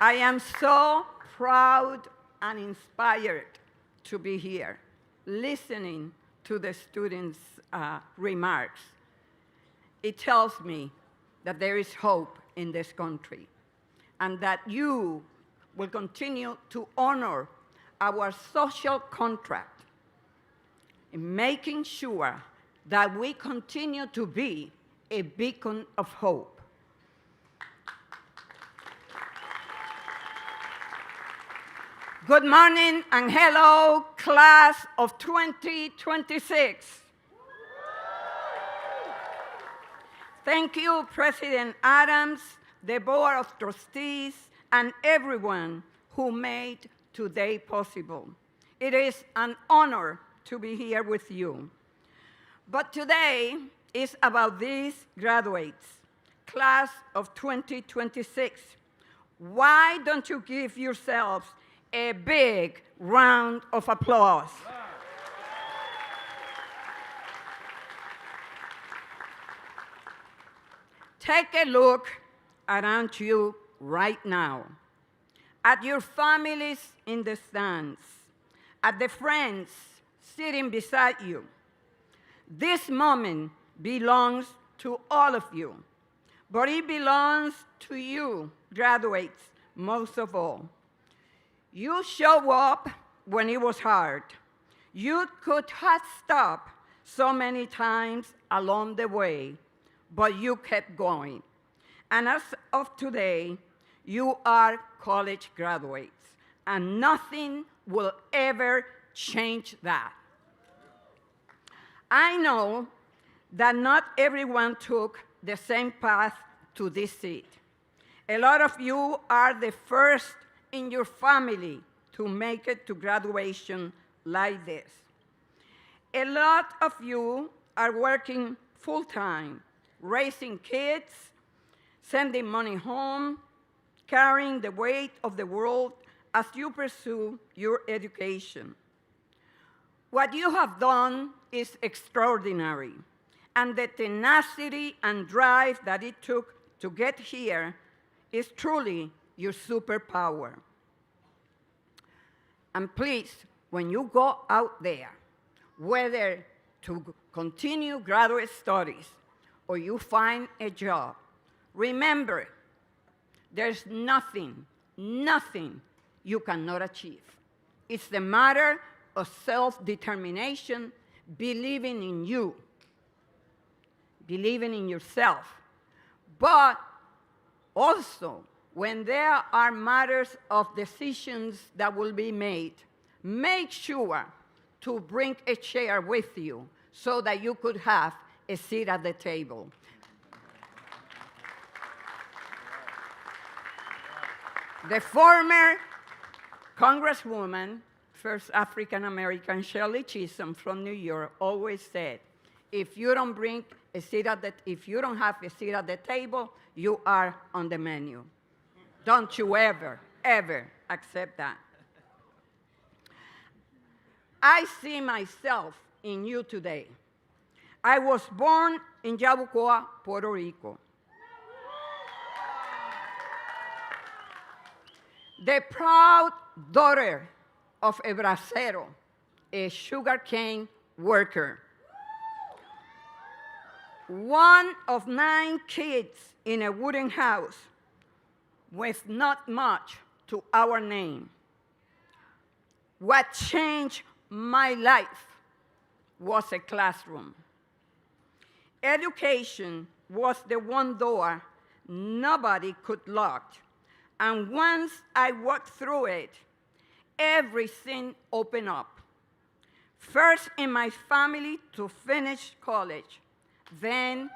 I am so proud and inspired to be here, listening to the students' remarks. It tells me that there is hope in this country and that you will continue to honor our social contract in making sure that we continue to be a beacon of hope. Good morning and hello, class of 2026. Thank you, President Adams, the Board of Trustees, and everyone who made today possible. It is an honor to be here with you. But today is about these graduates, class of 2026. Why don't you give yourselves a big round of applause? Take a look around you right now, at your families in the stands, at the friends sitting beside you. This moment belongs to all of you, but it belongs to you, graduates, most of all. You show up when it was hard. You could have stopped so many times along the way, but you kept going. And as of today, you are college graduates, and nothing will ever change that. I know that not everyone took the same path to this seat. A lot of you are the first in your family to make it to graduation like this. A lot of you are working full-time, raising kids, sending money home, carrying the weight of the world as you pursue your education. What you have done is extraordinary, and the tenacity and drive that it took to get here is truly your superpower. And please, when you go out there, whether to continue graduate studies or you find a job, remember, there's nothing you cannot achieve. It's the matter of self-determination, believing in you, believing in yourself. But also, when there are matters of decisions that will be made, make sure to bring a chair with you so that you could have a seat at the table. The former Congresswoman, first African-American Shirley Chisholm from New York, always said, if you don't have a seat at the table, you are on the menu. Don't you ever accept that. I see myself in you today. I was born in Yabucoa, Puerto Rico. The proud daughter of a bracero, a sugarcane worker. One of 9 kids in a wooden house with not much to our name. What changed my life was a classroom. Education was the one door nobody could lock. And once I walked through it, everything opened up. First in my family to finish college, then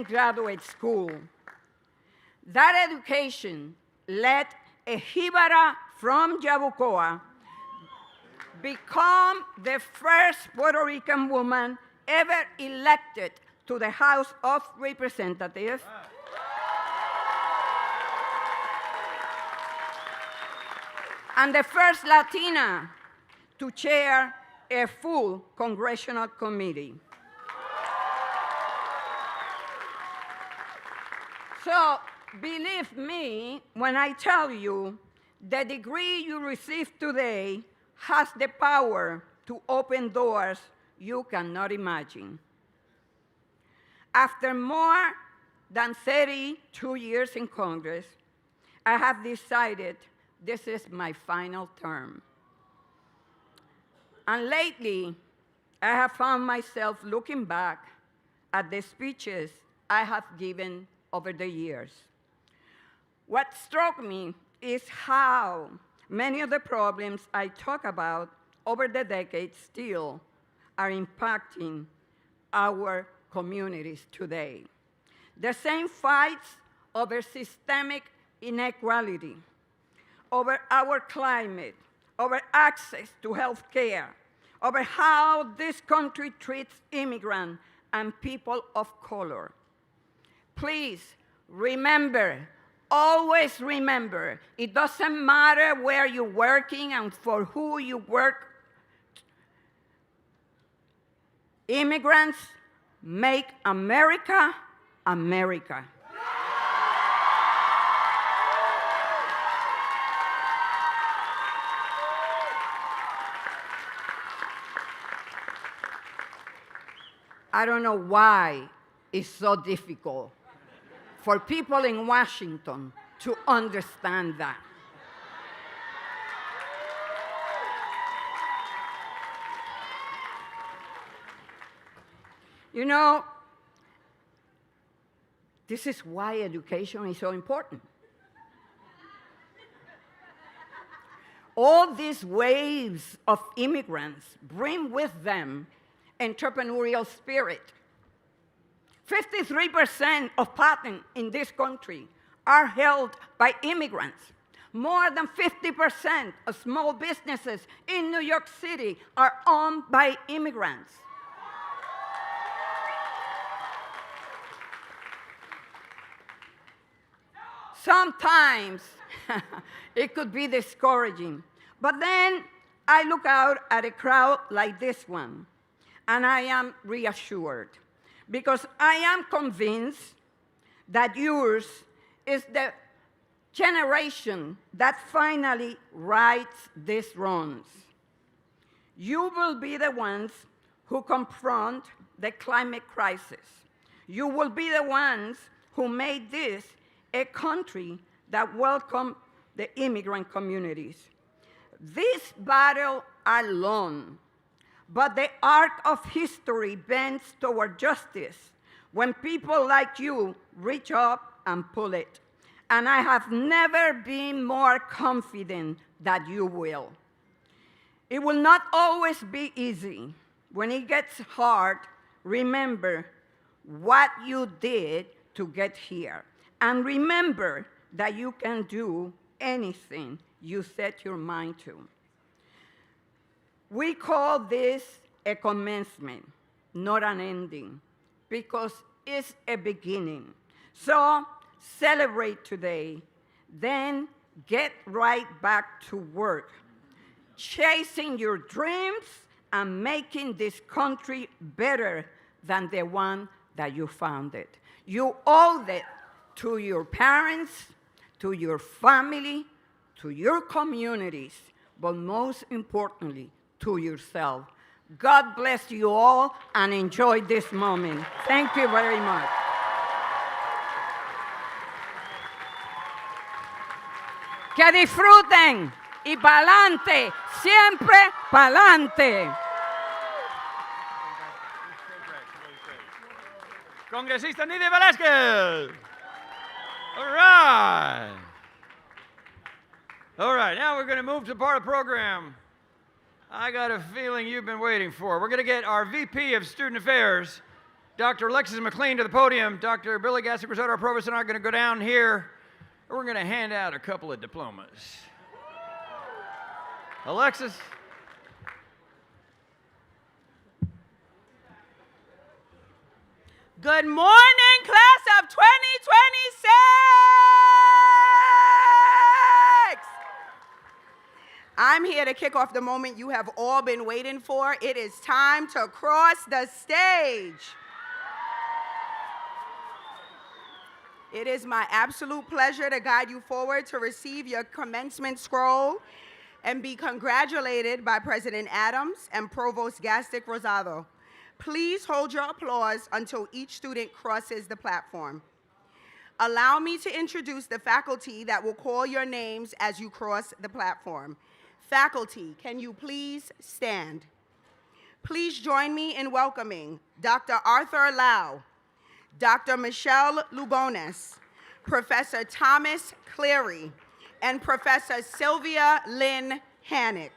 graduate school. That education led a Jíbara from Yabucoa become the first Puerto Rican woman ever elected to the House of Representatives. And the first Latina to chair a full congressional committee. So believe me when I tell you the degree you receive today has the power to open doors you cannot imagine. After more than 32 years in Congress, I have decided this is my final term. And lately, I have found myself looking back at the speeches I have given over the years. What struck me is how many of the problems I talk about over the decades still are impacting our communities today. The same fights over systemic inequality, over our climate, over access to health care, over how this country treats immigrants and people of color. Please remember, always remember, it doesn't matter where you're working and for who you work. Immigrants make America, America. I don't know why it's so difficult for people in Washington to understand that. You know, this is why education is so important. All these waves of immigrants bring with them entrepreneurial spirit. 53% of patents in this country are held by immigrants. More than 50% of small businesses in New York City are owned by immigrants. Sometimes it could be discouraging, but then I look out at a crowd like this one, and I am reassured, because I am convinced that yours is the generation that finally rights these wrongs. You will be the ones who confront the climate crisis. You will be the ones who made this a country that welcomed the immigrant communities. This battle are long, but the arc of history bends toward justice when people like you reach up and pull it. And I have never been more confident that you will. It will not always be easy. When it gets hard, remember what you did to get here. And remember that you can do anything you set your mind to. We call this a commencement, not an ending, because it's a beginning. So celebrate today, then get right back to work, chasing your dreams and making this country better than the one that you founded. You owe it to your parents, to your family, to your communities, but most importantly, to yourself. God bless you all and enjoy this moment. Thank you very much. Que disfruten y pa'lante, siempre pa'lante. Congresista Nidia Velázquez. All right. All right, now we're going to move to part of the program I got a feeling you've been waiting for. We're going to get our VP of Student Affairs, Dr. Alexis McLean, to the podium. Dr. Billy Gassick-Rosado, our provost, and I are going to go down here, and we're going to hand out a couple of diplomas. Alexis. Good morning, class of 2026! I'm here to kick off the moment you have all been waiting for. It is time to cross the stage. It is my absolute pleasure to guide you forward to receive your commencement scroll and be congratulated by President Adams and Provost Gassick-Rosado. Please hold your applause until each student crosses the platform. Allow me to introduce the faculty that will call your names as you cross the platform. Faculty, can you please stand? Please join me in welcoming Dr. Arthur Lau, Dr. Michelle Lugones, Professor Thomas Cleary, and Professor Sylvia Lynn Hannick.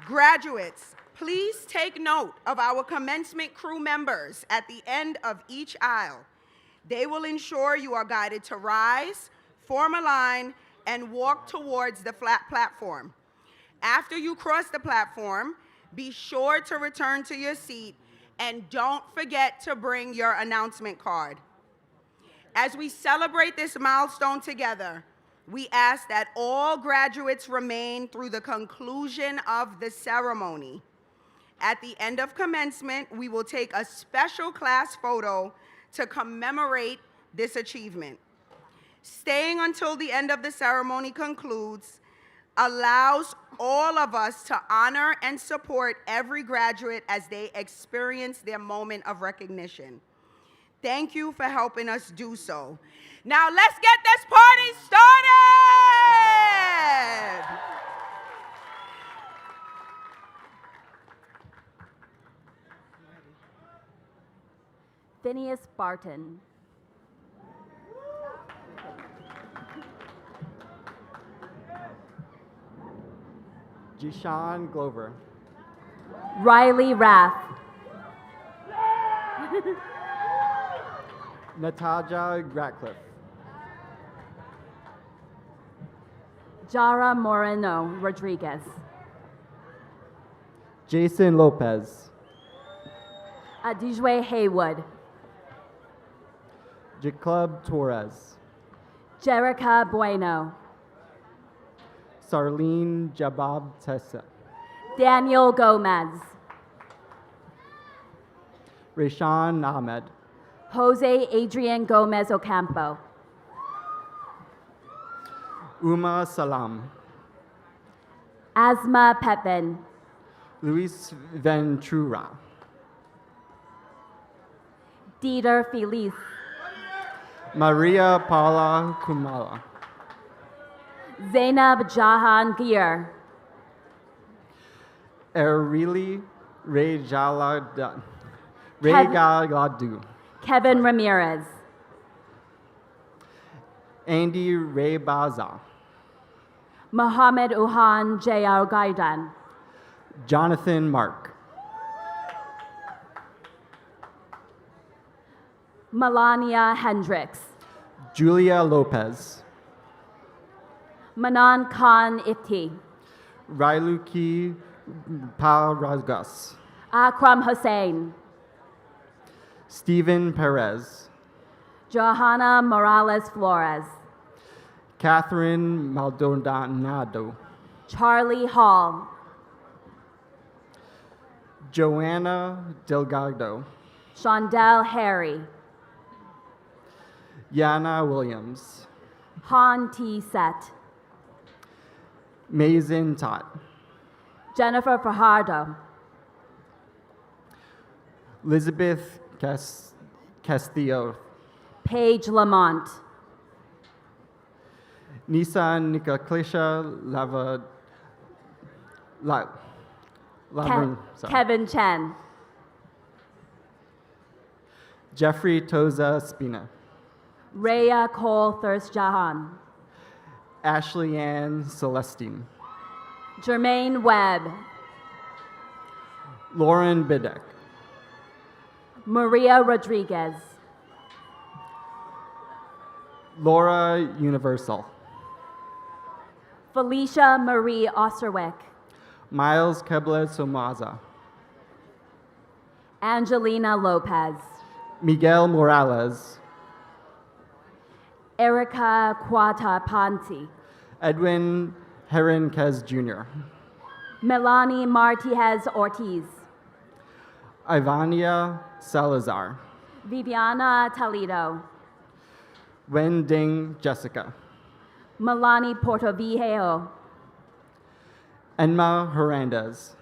Graduates, Please take note of our commencement crew members at the end of each aisle. They will ensure you are guided to rise, form a line, and walk towards the flat platform. After you cross the platform, be sure to return to your seat and don't forget to bring your announcement card. As we celebrate this milestone together, we ask that all graduates remain through the conclusion of the ceremony. At the end of commencement, we will take a special class photo to commemorate this achievement. Staying until the end of the ceremony concludes allows all of us to honor and support every graduate as they experience their moment of recognition. Thank you for helping us do so. Now let's get this party started! Phineas Barton. Jishan Glover. Riley Rath. Nataja Ratcliffe. Jara Moreno Rodriguez. Jason Lopez. Adijwe Haywood. Jacob Torres. Jerica Bueno. Sarlene Jabab Tessa. Daniel Gomez. Rayshawn Ahmed. Jose Adrian Gomez Ocampo. Uma Salam. Asma Petvin. Luis Ventura. Dieter Felice. Maria Paula Kumala. Zainab Jahan Gir. Erili Regaladu. Kevin Ramirez. Andy Rebaza. Mohammed Uhan Jayar Gaidan. Jonathan Mark. Melania Hendricks. Julia Lopez. Manan Khan Ifti. Railuki Paragas. Akram Hussein. Stephen Perez. Johanna Morales Flores. Catherine Maldonado. Charlie Hall. Joanna Delgado. Shondell Harry. Yana Williams. Han T. Set. Mazin Tot. Jennifer Fajardo. Elizabeth Castillo. Paige Lamont. Nissan Nikaklisha Kevin Chen. Jeffrey Toza Spina. Rhea Cole Thirst Jahan. Ashley Ann Celestine. Jermaine Webb. Lauren Bidek. Maria Rodriguez. Laura Universal. Felicia Marie Osterwick. Miles Kebla Somaza. Angelina Lopez. Miguel Morales. Erica Quata Panti. Edwin Herenquez Jr. Melanie Martinez Ortiz. Ivania Salazar. Viviana Toledo. Wending Jessica. Melanie Portoviejo. Enma Hernandez.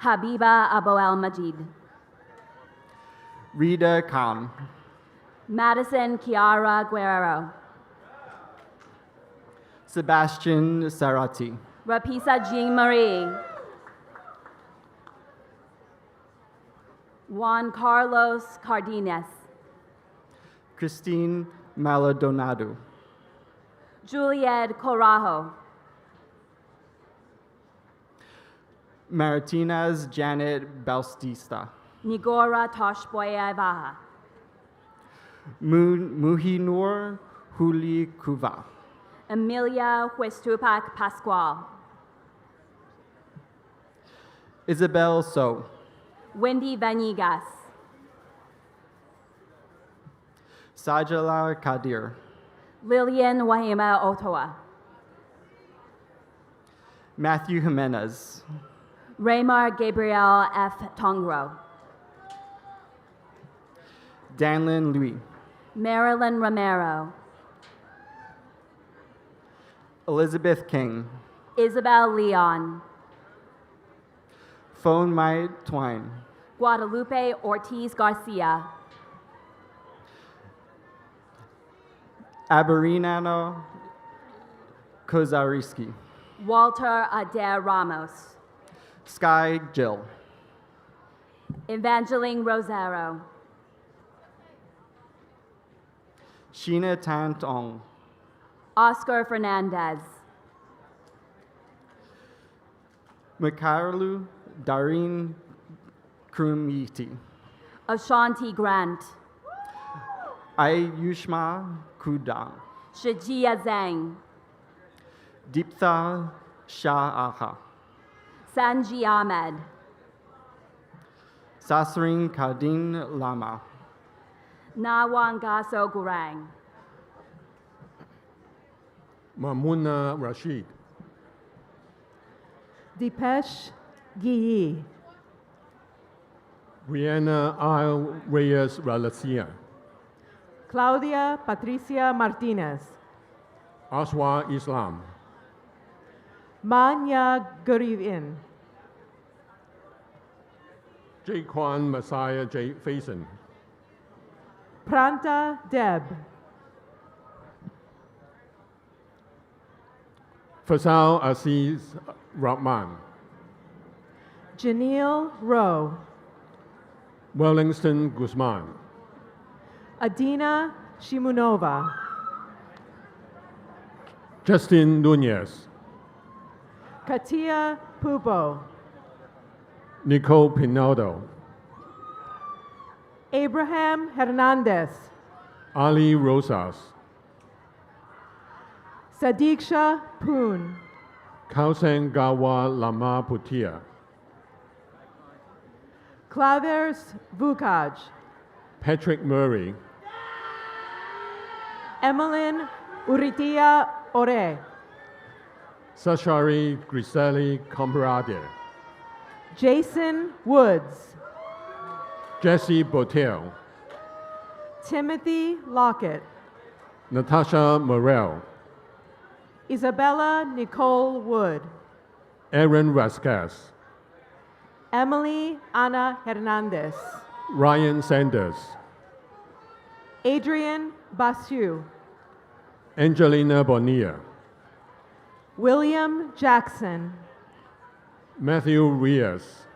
Habiba Aboel Majid. Rita Khan. Madison Chiara Guerrero. Sebastian Sarati. Rapisa Jean Marie. Juan Carlos Cardenas. Christine Maldonado. Juliet Corajo. Martinez Janet Bautista. Nigora Toshboyevaha. Muhinur Huli Kuva. Emilia Huestupac Pascual. Isabel So. Wendy Vanigas. Sajala Kadir. Lillian Wahima Otoa. Matthew Jimenez. Raymar Gabriel F. Tongro. Danlin Louis. Marilyn Romero. Elizabeth King. Isabel Leon. Phone Mai Twine. Guadalupe Ortiz Garcia. Aberinano Kozariski. Walter Adair Ramos. Sky Jill. Evangeline Rosero. Sheena Tantong. Oscar Fernandez. Mikaelu Darin Krumiti. Ashanti Grant. Ayushma Kudang. Shajia Zhang. Deeptha Shah Aha. Sanji Ahmed. Sasrin Kadin Lama. Nawangaso Gurang. Mamuna Rashid. Dipesh Giyi. Brianna I. Reyes Ralacia. Claudia Patricia Martinez. Aswa Islam. Manya Gurivin. Jaquan Messiah J. Faison. Pranta Deb. Fasal Aziz Rahman. Janelle Rowe. Wellington Guzman. Adina Shimunova. Justin Nunez. Katia Pupo. Nicole Pinaldo. Abraham Hernandez. Ali Rosas. Sadiksha Poon. Kausen Gawa Lama Putia. Klavers Vukaj. Patrick Murray. Emmeline Uritia Ore. Sashari Griseli Comparade. Jason Woods. Jesse Botel. Timothy Lockett. Natasha Morel. Isabella Nicole Wood. Aaron Raskas. Emily Ana Hernandez. Ryan Sanders. Adrian Basu. Angelina Bonilla. William Jackson. Matthew Rios.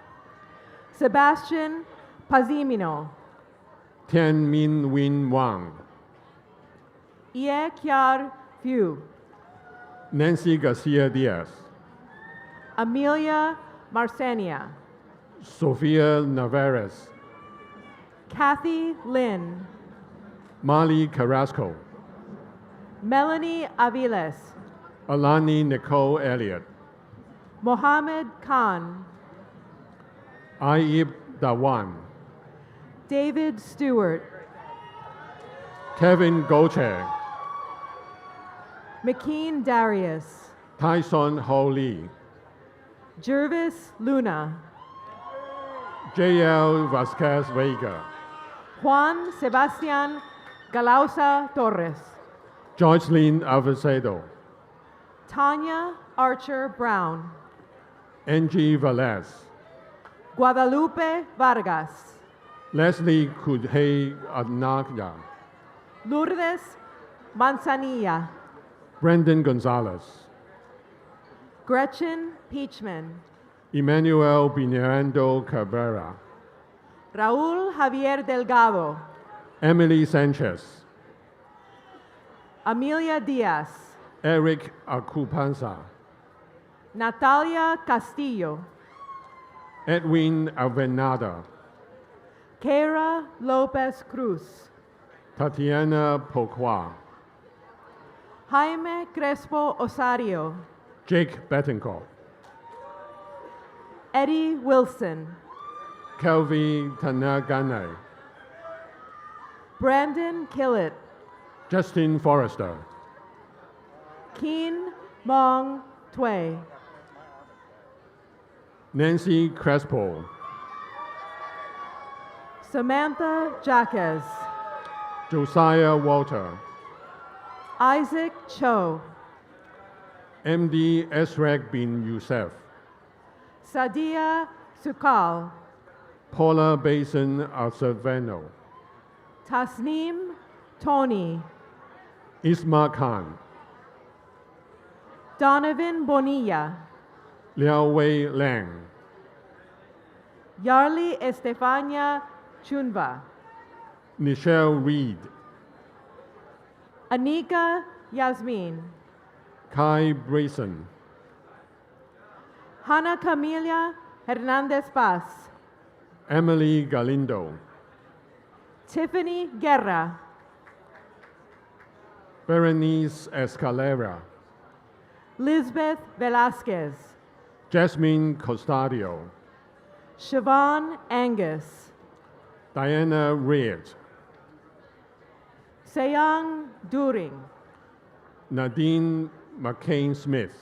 Sebastian Pazimino. Tian Min Win Wang. Ie Kiar Fu. Nancy Garcia Diaz. Amelia Marcenia. Sofia Navarez. Kathy Lynn. Molly Carrasco. Melanie Aviles. Alani Nicole Elliott. Mohammed Khan. Aib Dawan. David Stewart. Kevin Goche. McKean Darius. Tyson Ho Lee. Jervis Luna. JL Vasquez Vega. Juan Sebastian Galausa Torres. Joycelyn Alvarado. Tanya Archer Brown. Angie Velez. Guadalupe Vargas. Leslie Kudhei Anagya. Lourdes Manzanilla. Brendan Gonzalez. Gretchen Peachman. Emmanuel Binando Cabrera. Raúl Javier Delgado. Emily Sanchez. Amelia Diaz. Eric Akupansa. Natalia Castillo. Edwin Alvenada, Keira Lopez Cruz, Tatiana Poqua, Jaime Crespo Osario, Jake Bettencourt, Eddie Wilson, Kelvi Tanagane, Brandon Killett, Justin Forrester, Keen Mong Tue, Nancy Crespo, Samantha Jaquez, Josiah Walter, Isaac Cho, MD Esrek bin Youssef, Sadia Sukal, Paula Basin Acevedo, Tasneem Tony, Isma Khan, Donovan Bonilla, Liao Wei Lang, Yarli Estefania Chunva, Nichelle Reed, Anika Yasmin, Kai Brayson, Hannah Camilia Hernandez Paz, Emily Galindo, Tiffany Guerra, Berenice Escalera, Lisbeth Velasquez, Jasmine Costadio, Siobhan Angus, Diana Reed, Seyang During, Nadine McCain-Smith,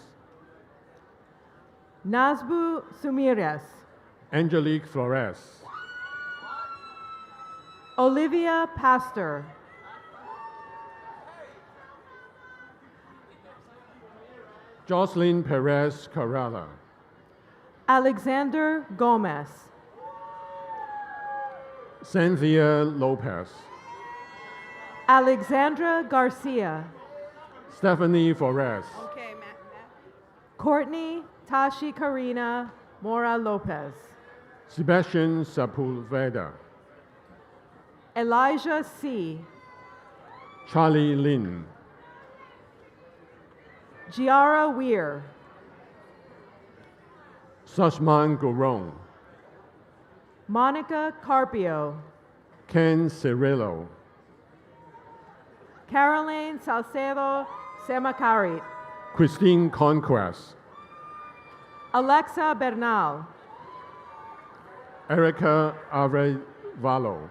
Nazbu Sumirez, Angelique Flores, Olivia Pastor, Jocelyn Perez Carrala, Alexander Gomez, Cynthia Lopez, Alexandra Garcia, Stephanie Flores, Okay, Matt. Courtney Tashi Karina Mora Lopez, Sebastian Sepulveda, Elijah C., Charlie Lin, Giara Weir, Sushman Gurung, Monica Carpio, Ken Cirillo, Caroline Salcedo Semakarit, Christine Conquest, Alexa Bernal, Erica Arevalo,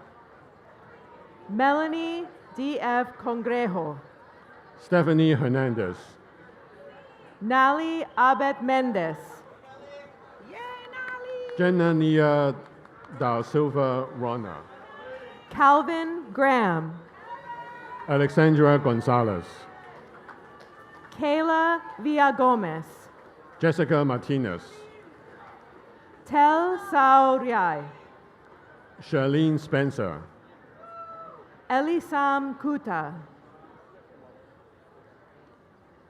Melanie D.F. Congrejo, Stephanie Hernandez, Nali Abed Mendez, Jenna Nia da Silva Rona, Calvin Graham, Alexandra Gonzalez, Kayla Villagomez, Jessica Martinez, Tel Sauriai, Charlene Spencer, Elisam Kuta,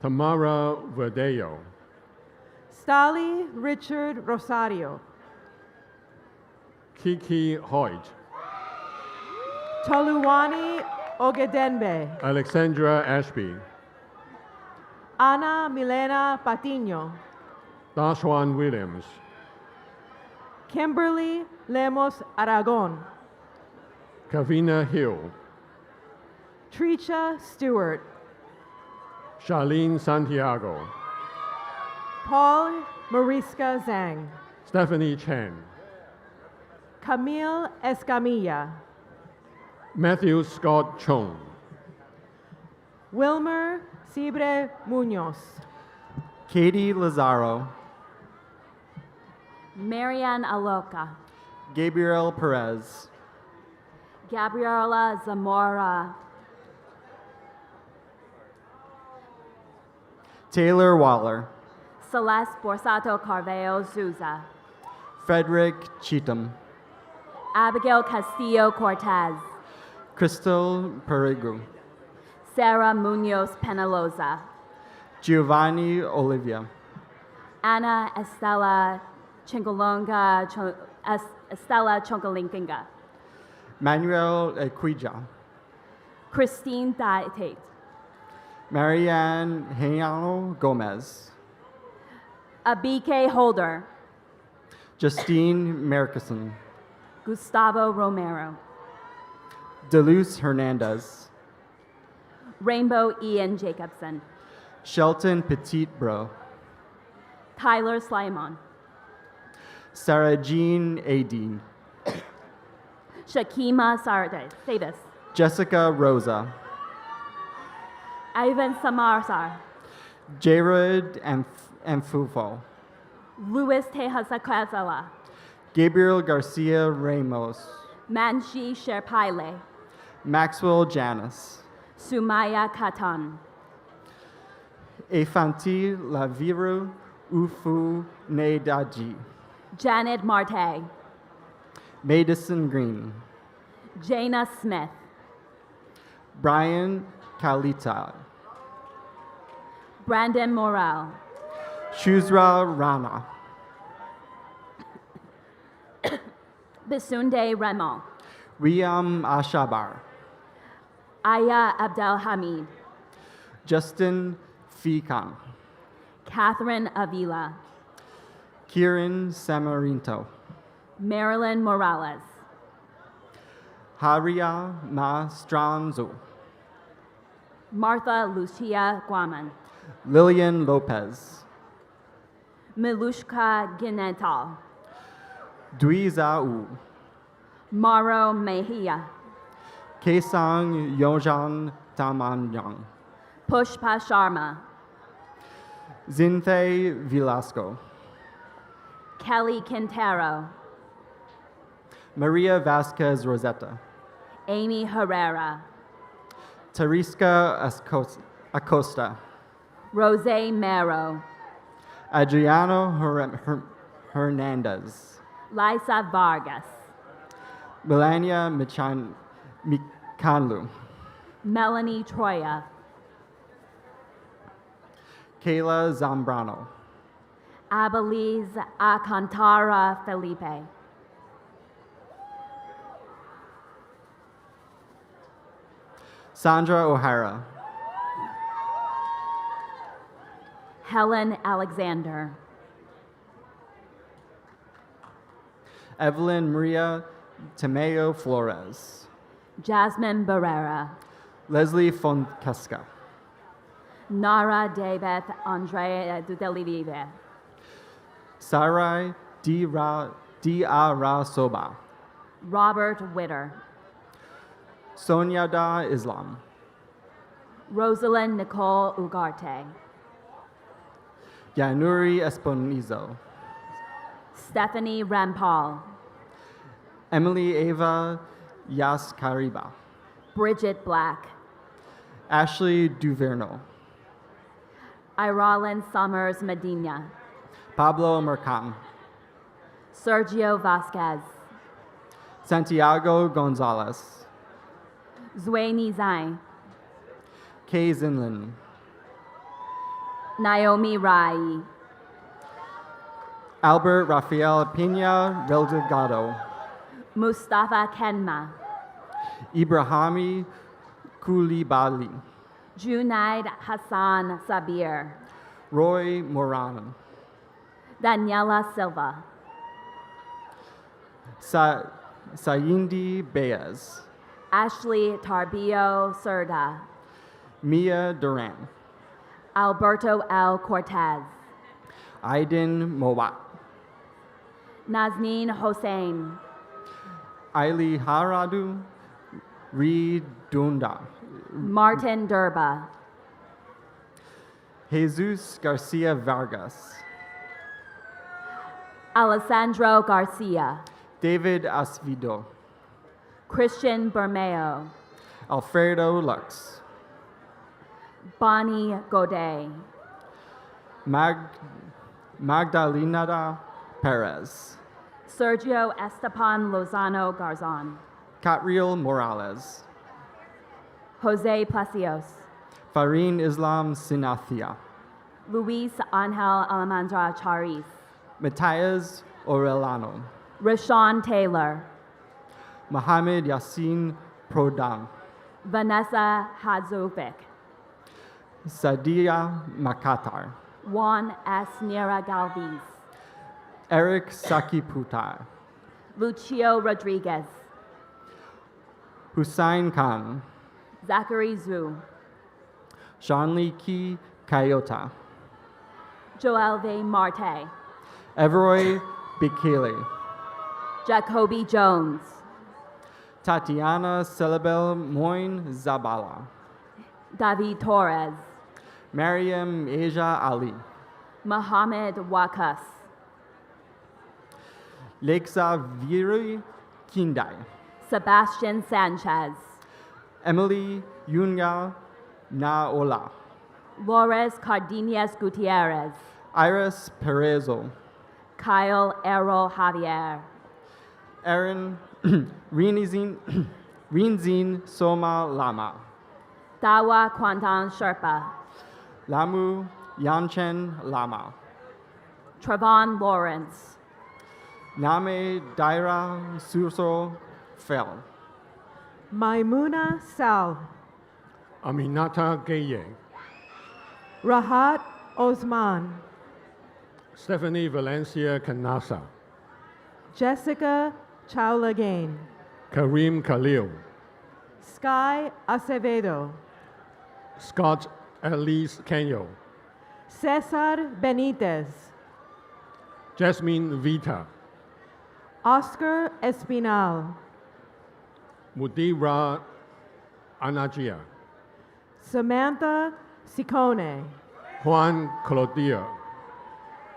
Tamara Verdejo, Stali Richard Rosario, Kiki Hoyt, Toluwani Ogedenbe, Alexandra Ashby, Ana Milena Patiño, Dashwan Williams, Kimberly Lemos Aragon, Kavina Hill, Tricia Stewart, Charlene Santiago, Paul Mariska Zhang, Stephanie Chen, Camille Escamilla, Matthew Scott Chung, Wilmer Cibre Munoz, Katie Lazaro, Marianne Aloca, Gabriel Perez, Gabriela Zamora, Taylor Waller, Celeste Borsato Carveo Souza, Frederick Cheatham, Abigail Castillo Cortez, Crystal Perigu, Sarah Munoz Penaloza, Giovanni Olivia, Ana Estela Chingalonga, Estela Chonkalinkinga, Manuel Equija, Christine Tate, Marianne Heyano Gomez, Abike Holder, Justine Merkison, Gustavo Romero, Deluz Hernandez, Rainbow Ian Jacobson, Shelton Petitbro, Tyler Slimon, Sarah Jean Adine, Shakima Davis, Jessica Rosa, Ivan Samarsar, Jared Amfufo, Luis Tejasaquazala, Gabriel Garcia Ramos, Manshi Sherpaile, Maxwell Janis, Sumaya Katan, Efanti Laviru Ufu Nedaji, Janet Marte, Madison Green, Jana Smith, Brian Kalita, Brandon Morel, Shuzra Rana, Bisunde Remo, Riam Ashabar, Aya Abdelhamid, Justin Fikan, Catherine Avila, Kieran Samarinto, Marilyn Morales, Haria Mastranzo, Martha Lucia Guaman, Lillian Lopez, Milushka Ginetal, Duizau, Maro Mejia, Kesang Yojan Tamanyang, Pushpa Sharma, Zinthe Velasco, Kelly Quintero, Maria Vasquez Rosetta, Amy Herrera, Tariska Acosta, Rose Mero, Adriano Hernandez, Liza Vargas, Melania Mikanlu, Melanie Troya, Kayla Zambrano, Abelize Alcantara Felipe, Sandra O'Hara, Helen Alexander, Evelyn Maria Temeo Flores, Jasmine Barrera, Leslie Fontesca, Nara David Andrea Dudelivive, Sarai Diara Soba, Robert Witter, Sonyada Islam, Rosalind Nicole Ugarte, Yanuri Esponizo, Stephanie Rampal, Emily Ava Yaskariba, Bridget Black, Ashley Duverno, Iralyn Summers Medina, Pablo Mercam, Sergio Vasquez, Santiago Gonzalez, Zweni Zai, Kay Zinlin, Naomi Rai, Albert Rafael Pina Delgado, Mustafa Kenma, Ibrahimi Koulibaly, Junaid Hassan Sabir, Roy Moran, Daniela Silva, Sayindi Baez, Ashley Tarbio Serda, Mia Duran, Alberto L. Cortez, Aiden Mowat, Nazneen Hossein, Aili Haradu, Reed Dunda, Martin Durba, Jesus Garcia Vargas, Alessandro Garcia, David Asvido, Christian Bermeo, Alfredo Lux, Bonnie Godet, Magdalena Perez, Sergio Estepan Lozano Garzon, Catriel Morales, Jose Placios, Farin Islam Sinathia, Luis Angel Almandra Charis, Matthias Orellano, Rashawn Taylor, Mohamed Yassin Prodan, Vanessa Hadzovic, Sadia Makatar, Juan S. Nera Galvez, Eric Sakiputai, Lucio Rodriguez, Hussein Khan, Zachary Zhu, Shanliki Kayota, Joelve Marte, Everoy Bikili, Jacoby Jones, Tatiana Celebel Moin Zabala, David Torres, Mariam Asia Ali, Mohammed Wakas, Lexa Viri Kindai, Sebastian Sanchez, Emily Yunya Naola, Lores Cardenas Gutierrez, Iris Perezo, Kyle Errol Javier, Aaron Rinzin Soma Lama, Dawa Kwantan Sherpa, Lamu Yanchen Lama, Trevon Lawrence, Name Daira Surso Fel, Maimuna Sal, Aminata Gaye, Rahat Osman, Stephanie Valencia Canasa, Jessica Chaulagain, Kareem Khalil, Sky Acevedo, Scott Elise Kenyo, Cesar Benitez, Jasmine Vita, Oscar Espinal, Mudira Anagia, Samantha Sicone, Juan Claudia,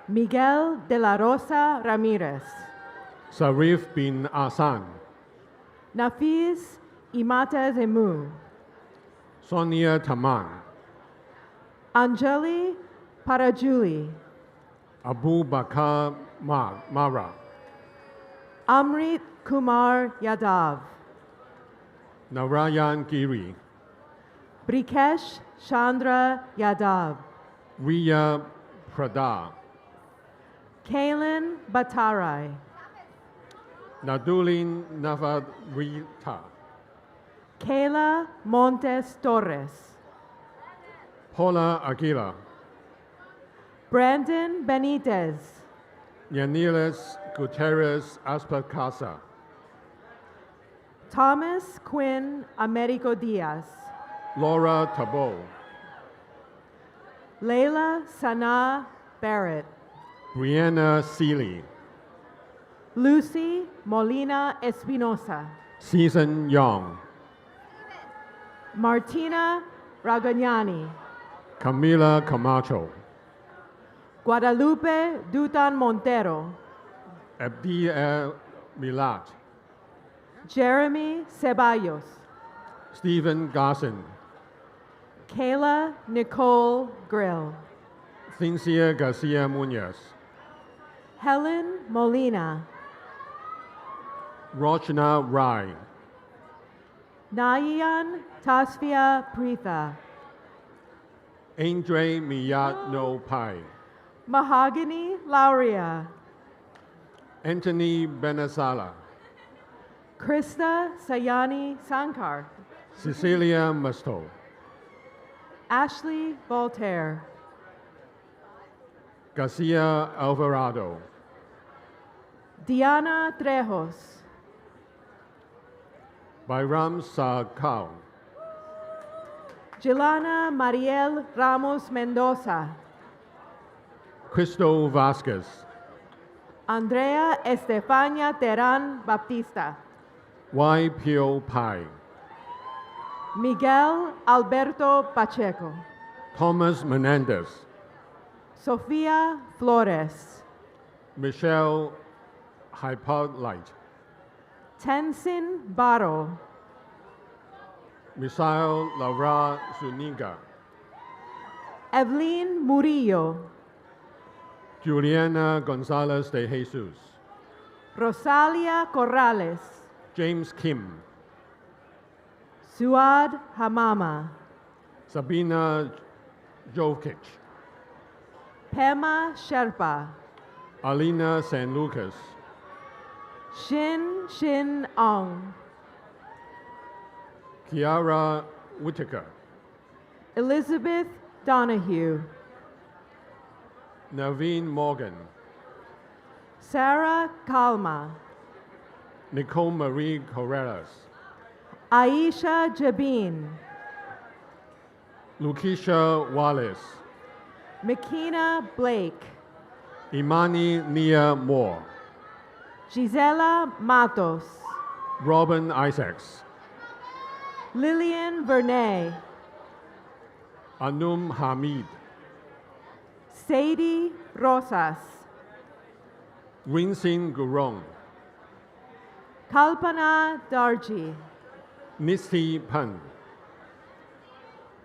Miguel de la Rosa Ramirez, Sarif bin Asan, Nafiz Imata Zemu, Sonia Taman, Anjali Parajuli, Abu Bakar Mara, Amrit Kumar Yadav, Narayan Giri, Brikesh Chandra Yadav, Riya Prada, Kaylin Batarai, Nadulin Navarita, Kayla Montes Torres, Paula Aguila, Brandon Benitez, Yaniles Gutierrez Aspacasa, Thomas Quinn Americo Diaz, Laura Tabo, Layla Sana Barrett, Brianna Seeley, Lucy Molina Espinosa, Season Young, Martina Ragagnani, Camila Camacho, Guadalupe Dutan Montero, Abdi El Milat, Jeremy Ceballos, Stephen Garson, Kayla Nicole Grill, Cynthia Garcia Munoz, Helen Molina, Rochna Rai, Nayan Tasfia Pritha, Andre Miyat No Pai, Mahogany Lauria, Anthony Benazala, Krista Sayani Sankar, Cecilia Musto, Ashley Voltaire, Garcia Alvarado, Diana Trejos, Bayram Sakau, Jelana Mariel Ramos Mendoza, Cristo Vasquez, Andrea Estefania Terán Baptista, Y. Pio Pai, Miguel Alberto Pacheco, Thomas Menendez, Sofía Flores, Michelle Hypolite, Tenzin Baro, Misael Lavra Zuniga, Evelyn Murillo, Juliana Gonzalez de Jesus, Rosalia Corrales, James Kim, Suad Hamama, Sabina Jokic, Pema Sherpa, Alina San Lucas, Shin Shin Ong, Kiara Whitaker, Elizabeth Donahue, Naveen Morgan, Sarah Kalma, Nicole Marie Corrales, Aisha Jabin, Lukisha Wallace, Makina Blake, Imani Nia Moore, Gisela Matos, Robin Isaacs, Lillian Vernay, Anum Hamid, Sadie Rosas, Rinsin Gurung, Kalpana Darji, Nisti Pan,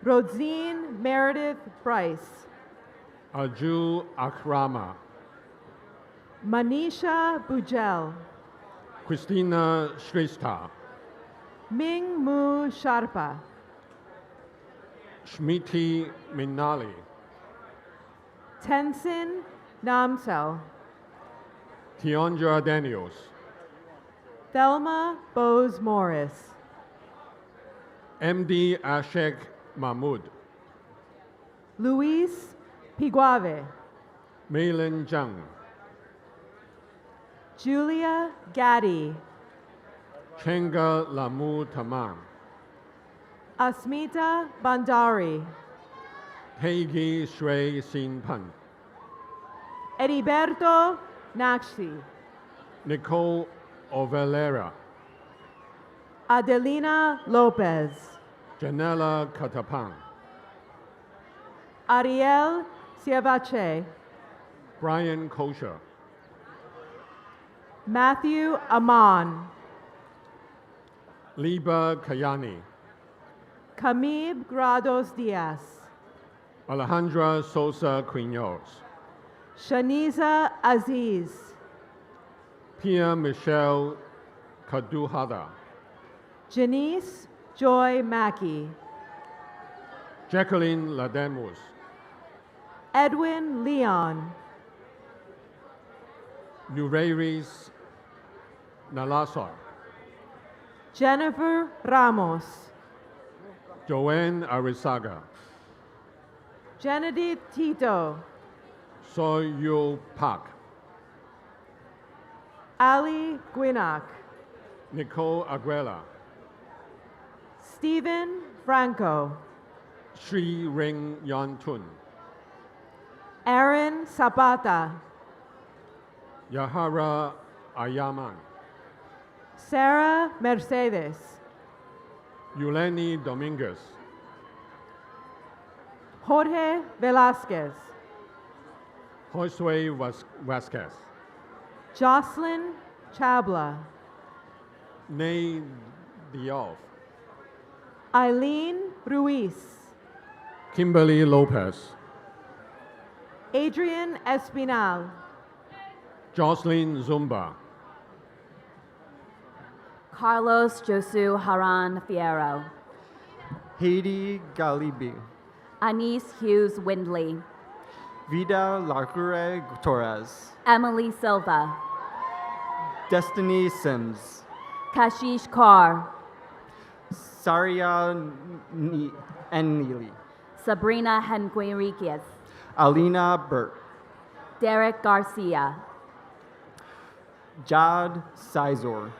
Rodzine Meredith Bryce, Arju Akrama, Manisha Bujel, Christina Shrestha, Ming Mu Sharpa, Shmiti Minali, Tenzin Namsel, Tiandra Daniels, Thelma Bose Morris, MD Ashek Mahmood, Luis Piguave, Maylin Zhang, Julia Gaddy, Chenga Lamu Tamam, Asmita Bandari, Heigi Shrey Sin Pan, Heriberto Nakshi, Nicole Ovelera, Adelina Lopez, Janela Katapang, Ariel Siavache, Brian Kosher, Matthew Amon, Liba Kayani, Camille Grados Diaz, Alejandra Sosa Quinos, Shaniza Aziz, Pia Michelle Kaduhada, Janice Joy Mackey, Jacqueline Lademus, Edwin Leon, Nureiris Nalasar, Jennifer Ramos, Joanne Arisaga, Genedith Tito, Soyul Pak, Ali Guinak, Nicole Aguela, Stephen Franco, Sri Ring Yantun, Aaron Zapata, Yahara Ayaman, Sarah Mercedes, Yuleni Dominguez, Jorge Velasquez, Josue Vasquez, Jocelyn Chabla, Nay Diouf, Eileen Ruiz, Kimberly Lopez, Adrian Espinal, Jocelyn Zumba, Carlos Josu Haran Fierro, Haiti Galibi, Anise Hughes Windley, Vida Lacure Torres, Emily Silva, Destiny Sims, Kashish Kaur, Saria Neely, Sabrina Hengueriquez, Alina Burt, Derek Garcia, Jad Sizor,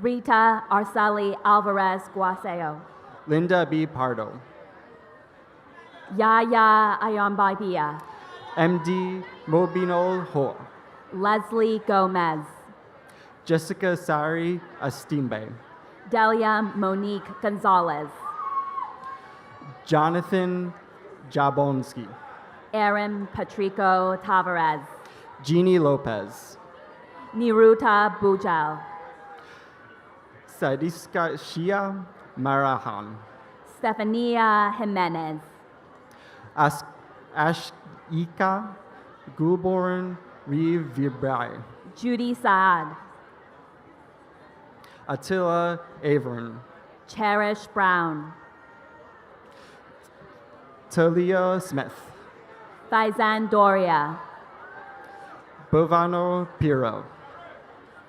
Rita Arceli Alvarez Guaseo, Linda B. Pardo, Yaya Ayambaibia, MD Mobinol Ho, Leslie Gomez, Jessica Sari Astimbe, Delia Monique Gonzalez, Jonathan Jabonski, Aaron Patrico Tavares, Jeannie Lopez, Niruta Bujal, Sadiska Shia Marahan, Stefania Jimenez, Ashika Gulborn Rivibrai, Judy Saad, Attila Avern, Cherish Brown, Talia Smith, Faizan Doria, Bovano Piro,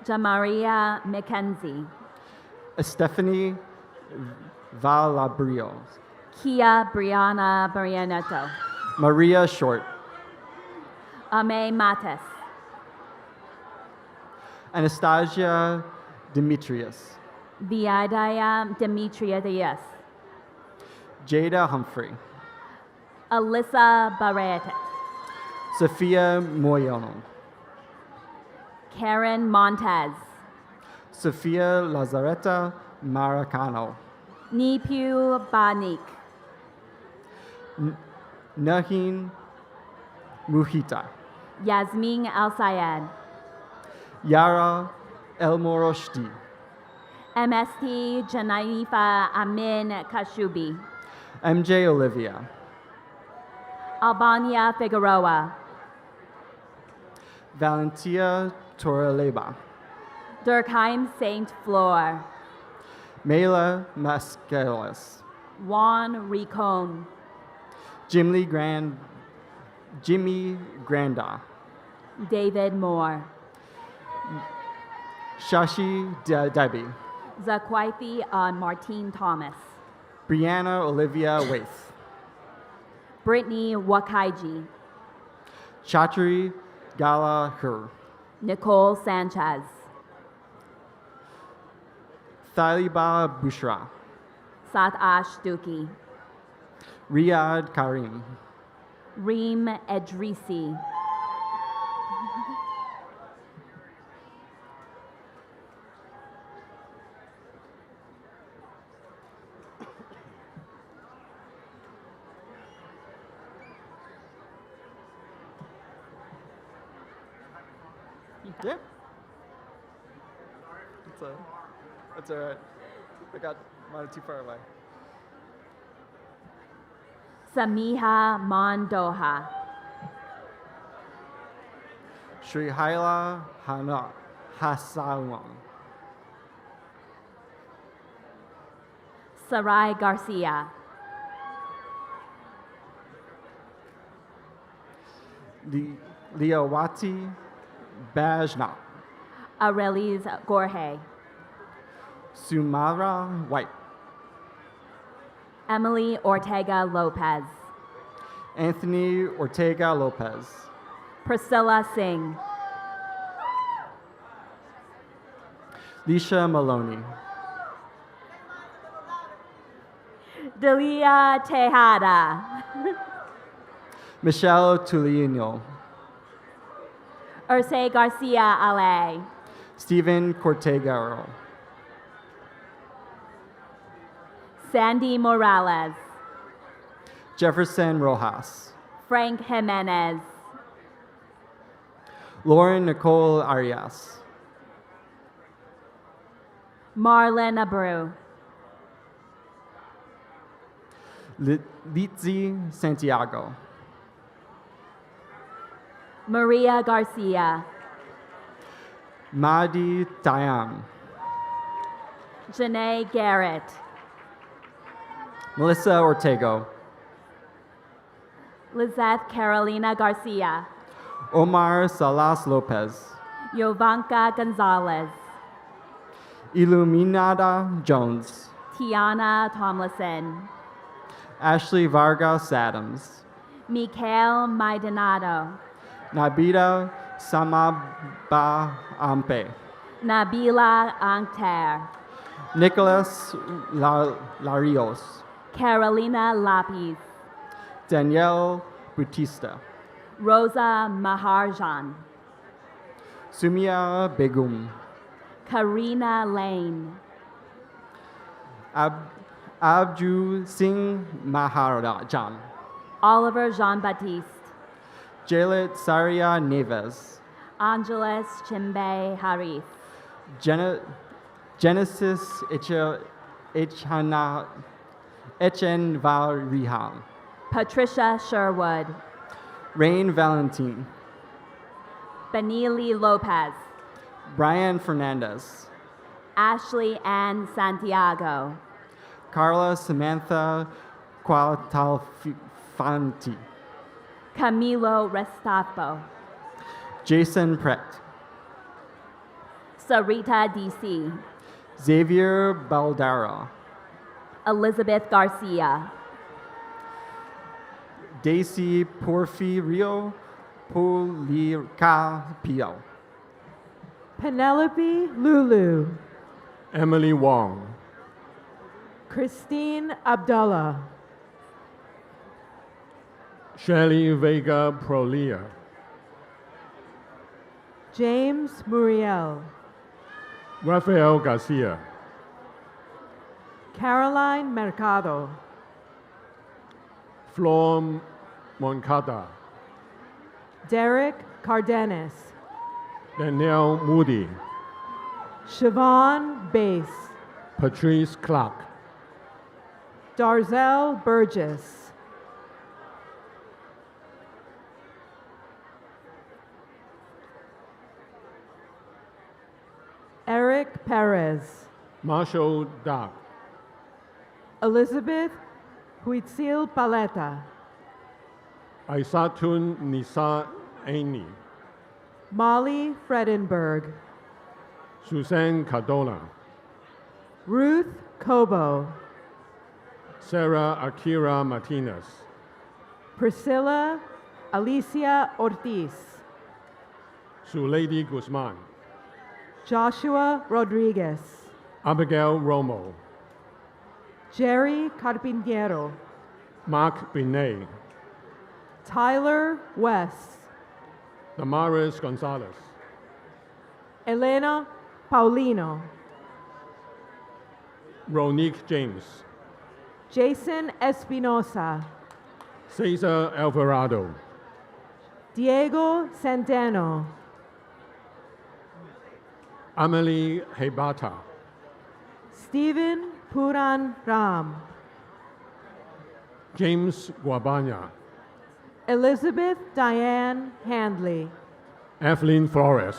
Jamaria McKenzie, Stephanie Valabrio, Kia Brianna Barrienetto, Maria Short, Ame Matis, Anastasia Demetrius, Viadaya Demetriadis, Jada Humphrey, Alyssa Barrett, Sophia Moyono, Karen Montez, Sophia Lazareta Maracano, Nipu Banik, Nahin Muhita, Yasmin Al Sayed, Yara Elmoroshdi, MST Janaifa Amin Kashubi, MJ Olivia, Albania Figueroa, Valentia Torreleba, Durkheim Saint Flor, Mela Mascalis, Juan Ricon, Jimmy Granda, David Moore, Shashi Debbie, Zakwaifi Martine Thomas, Brianna Olivia Waith, Brittany Wakaiji, Chatri Gallagher, Nicole Sanchez, Thaliba Bushra, Sat Ash Duki, Riyad Karim, Reem Edrisi, Yeah. That's all right. I got mine too far away. Samiha Mondoha, Sri Haila Hana Hasawang, Sarai Garcia, Leowati Bajna, Arelis Gorhe, Sumara White, Emily Ortega Lopez, Anthony Ortega Lopez, Priscilla Singh, Lisha Maloney, Delia Tejada, Michelle Tulino, Urse Garcia Ale, Stephen Cortegaro, Sandy Morales, Jefferson Rojas, Frank Jimenez, Lauren Nicole Arias, Marlon Abreu, Litzi Santiago, Maria Garcia, Mahdi Tayam, Janae Garrett, Melissa Ortego, Lizeth Carolina Garcia, Omar Salas Lopez, Yovanka Gonzalez, Illuminada Jones, Tiana Tomlinson, Ashley Vargas Adams, Mikhail Maidanado, Nabita Samaba Ampe, Nabila Ankter, Nicholas Larios, Carolina Lapis, Danielle Bautista, Rosa Maharjan, Sumia Begum, Karina Lane, Abju Singh Maharajan, Oliver Jean-Baptiste, Jalet Saria Neves, Angeles Chimbe Harif, Genesis Echenvariham, Patricia Sherwood, Rain Valentine, Benili Lopez, Brian Fernandez, Ashley Ann Santiago, Carla Samantha Quatalfanti, Camilo Restafo, Jason Prett, Sarita DC, Xavier Baldara, Elizabeth Garcia, Daisy Porfirio Policapio, Penelope Lulu, Emily Wong, Christine Abdullah, Shelley Vega Prolia, James Muriel, Rafael Garcia, Caroline Mercado, Flor Moncada, Derek Cardenas, Danielle Moody, Siobhan Bass, Patrice Clark, Darzell Burgess, Eric Perez, Marshall Dark, Elizabeth Huitzil Paleta, Aisatun Nisa Aini, Molly Fredenberg, Suzanne Cardona, Ruth Cobo, Sarah Akira Martinez, Priscilla Alicia Ortiz, Zulady Guzman, Joshua Rodriguez, Abigail Romo, Jerry Carpinteiro, Mark Binet, Tyler West, Damaris Gonzalez, Elena Paulino, Ronique James, Jason Espinosa, Cesar Alvarado, Diego Centeno, Amelie Hebata, Stephen Puran Ram, James Guabana, Elizabeth Diane Handley, Evelyn Flores,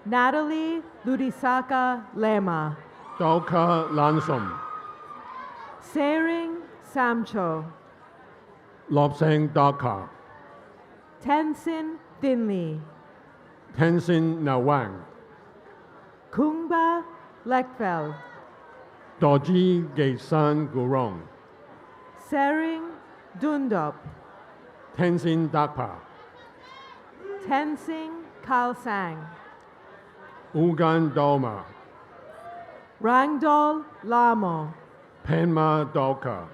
Natalie Ludisaka Lema, Dauka Lansom, Sering Samcho, Lobsang Dhaka, Tenzin Dinley, Tenzin Nawang, Kungba Lekfel, Dorji Gaysan Gurong, Sering Dundop, Tenzin Dakpa, Tenzing Kalsang, Ugan Dolma, Rangdol Lamo, Penma Dolka,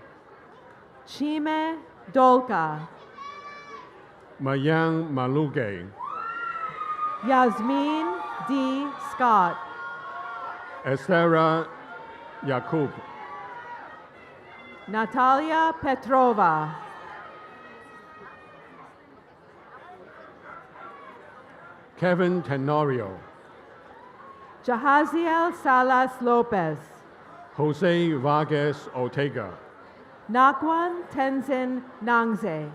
Chime Dolka, Mayang Maluge, Yasmin D. Scott, Estera Yakub, Natalia Petrova, Kevin Tenorio, Jahaziel Salas Lopez, Jose Vargas Ortega, Nakwan Tenzin Nangze,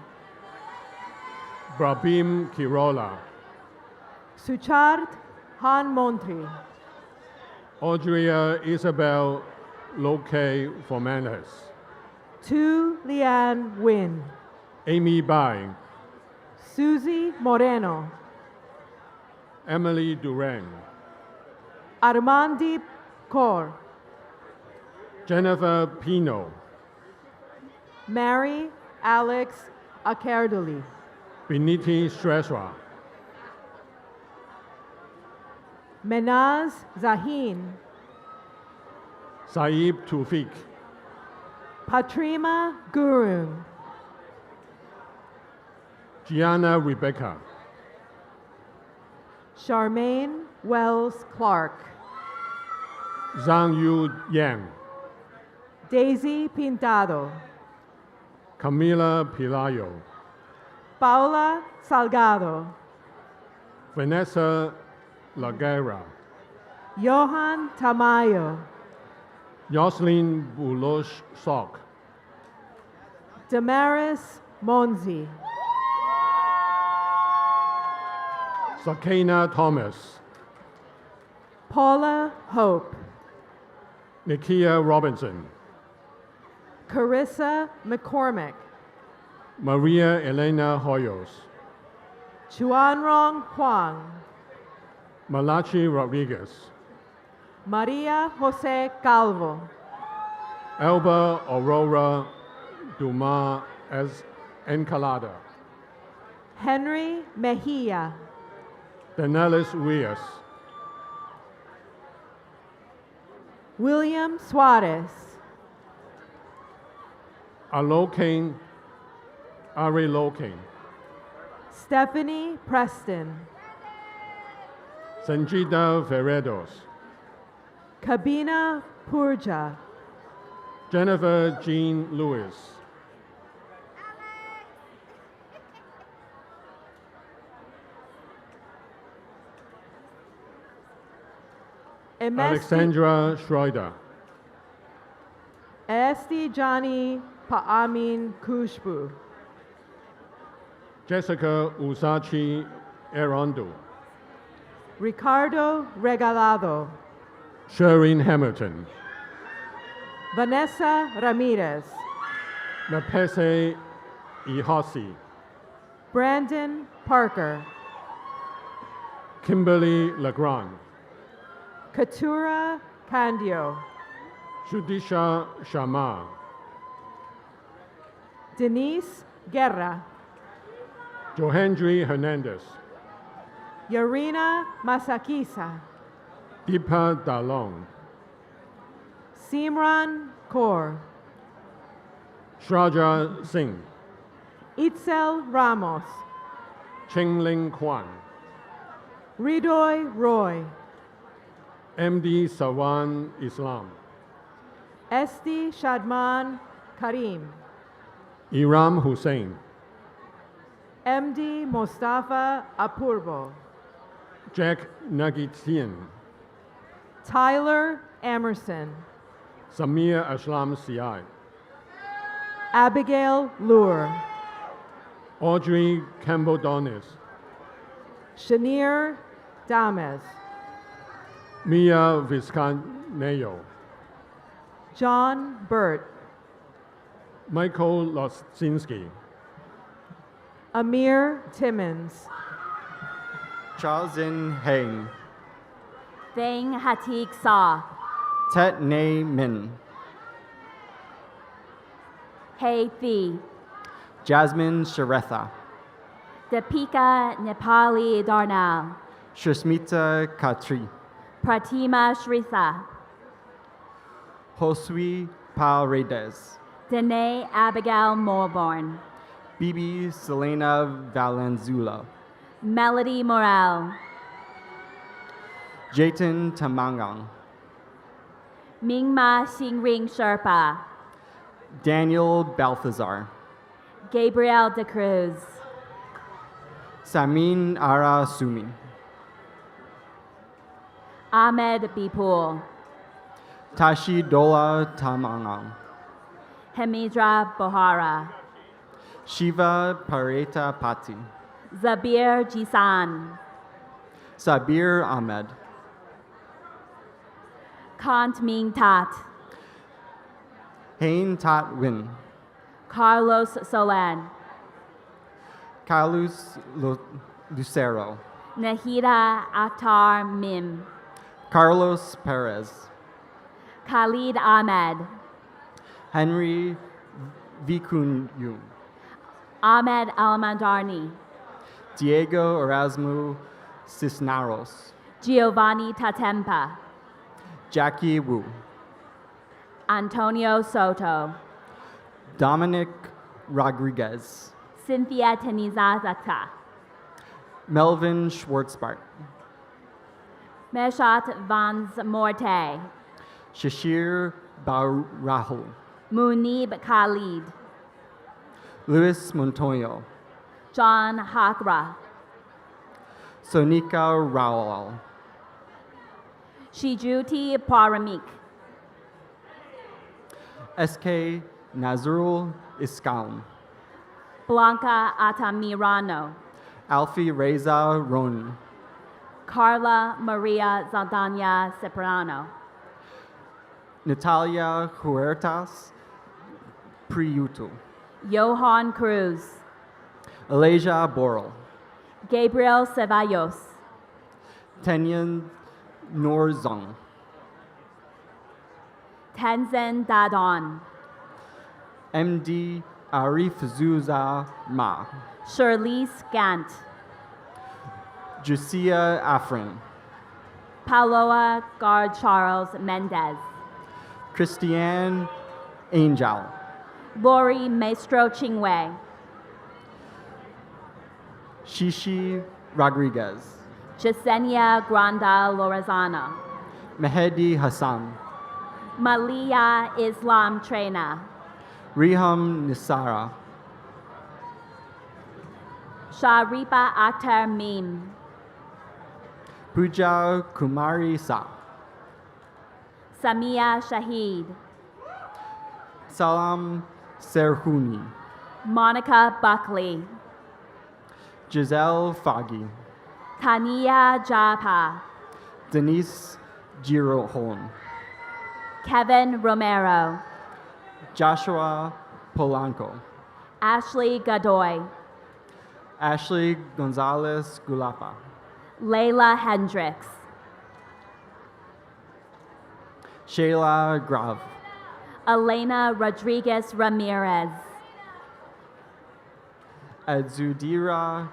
Brabim Kirola, Suchard Han Montri, Audrea Isabel Loque Formanes, Tu Lian Win, Amy Bai, Susie Moreno, Emily Duran, Armandip Kaur, Jennifer Pino, Mary Alex Akerdoli, Beniti Streswa, Menaz Zahin, Saib Tufik, Patrima Gurung, Gianna Rebecca, Charmaine Wells Clark, Zhang Yu Yang, Daisy Pintado, Camila Pilayo, Paula Salgado, Vanessa Laguerra, Johan Tamayo, Jocelyn Bouloche Sok, Damaris Monzi, Sakina Thomas, Paula Hope, Nikia Robinson, Carissa McCormick, Maria Elena Hoyos, Chuanrong Huang, Malachi Rodriguez, Maria Jose Calvo, Elba Aurora Dumas as Encalada, Henry Mejia, Danelis Rios, William Suarez, Alokain, Ari Lokain, Stephanie Preston, Sanjita Veredos, Kabina Purja, Jennifer Jean Lewis, Alexandra Schroeder, Esti Johnny Paamin Kushbu, Jessica Usachi Erondo, Ricardo Regalado, Shereen Hamilton, Vanessa Ramirez, Mapese Ihosi, Brandon Parker, Kimberly Legrand, Katura Candio, Judisha Sharma, Denise Guerra, Johandri Hernandez, Yarina Masakisa, Deepa Dalong, Simran Kaur, Shraja Singh, Itzel Ramos, Chingling Kwan, Ridoy Roy, MD Sawan Islam, Esti Shadman Karim, Iram Hussein, MD Mostafa Apurbo, Jack Nagitian, Tyler Emerson, Samir Ashlam Siai, Abigail Lure, Audrey Campbell Donis, Shanir Dames, Mia Vizcanejo, John Burt, Michael Losinski, Amir Timmons, Chazin Heng, Thing Hatik Saw, Tet Ne Min, Hey Thi, Jasmine Sharetha, Deepika Nepali Darnal, Shasmita Khatri, Pratima Shritha, Hoswi Paredes, Danae Abigail Morborn, Bibi Selena Valenzuela, Melody Morel, Jayton Tamangang, Mingma Xingring Sherpa, Daniel Balthazar, Gabriel De Cruz, Samin Ara Sumi, Ahmed Bipul, Tashi Dola Tamangang, Hemidra Bohara, Shiva Pareta Pati, Zabir Jisan, Sabir Ahmed, Kant Ming Tat, Hain Tat Win, Carlos Solan, Carlos Lucero, Nahida Akhtar Mim, Carlos Perez, Khalid Ahmed, Henry Vikunyu, Ahmed Almandarni, Diego Erasmo Cisneros, Giovanni Tatempa, Jackie Wu, Antonio Soto, Dominic Rodriguez, Cynthia Tenizazata, Melvin Schwartzbart, Meshat Vans Morte, Shashir Barahul, Munib Khalid, Luis Montoyo, John Hakra, Sonika Rawal, Shijuti Paramik, SK Nazrul Iskalm, Blanca Atamirano, Alfie Reza Roni, Carla Maria Zaldana Cipriano, Natalia Huertas Priyutu, Johan Cruz, Alasia Boral, Gabriel Ceballos, Tenyan Norzong, Tenzin Dadon, MD Arif Zuza Ma, Shirley Gant, Jusia Afrin, Paola Gar Charles Mendez, Christiane Angel, Lori Maestro Chingwei, Shishi Rodriguez, Jasenia Granda Lorenzana, Mehdi Hassan, Malia Islam Traina, Riham Nisara, Sharipa Akhtar Mim, Pooja Kumari Sa, Samia Shahid, Salam Serhuni, Monica Buckley, Giselle Foggy, Tania Japa, Denise Giroholm, Kevin Romero, Joshua Polanco, Ashley Godoy, Ashley Gonzalez Gulapa, Layla Hendricks, Shayla Grav, Elena Rodriguez Ramirez, Azudira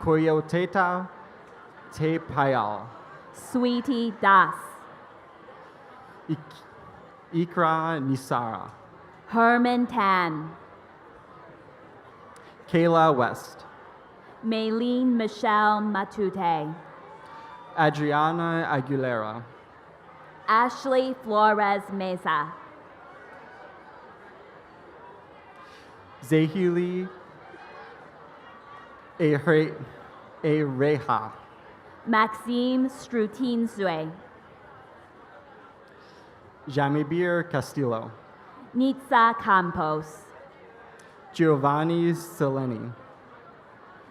Koyoteta Te Payal, Sweetie Das, Ikra Nisara, Herman Tan, Kayla West, Maylene Michelle Matute, Adriana Aguilera, Ashley Flores Mesa, Zahili Ereha, Maxime Strutinzue, Jamibir Castillo, Nitza Campos, Giovanni Seleni,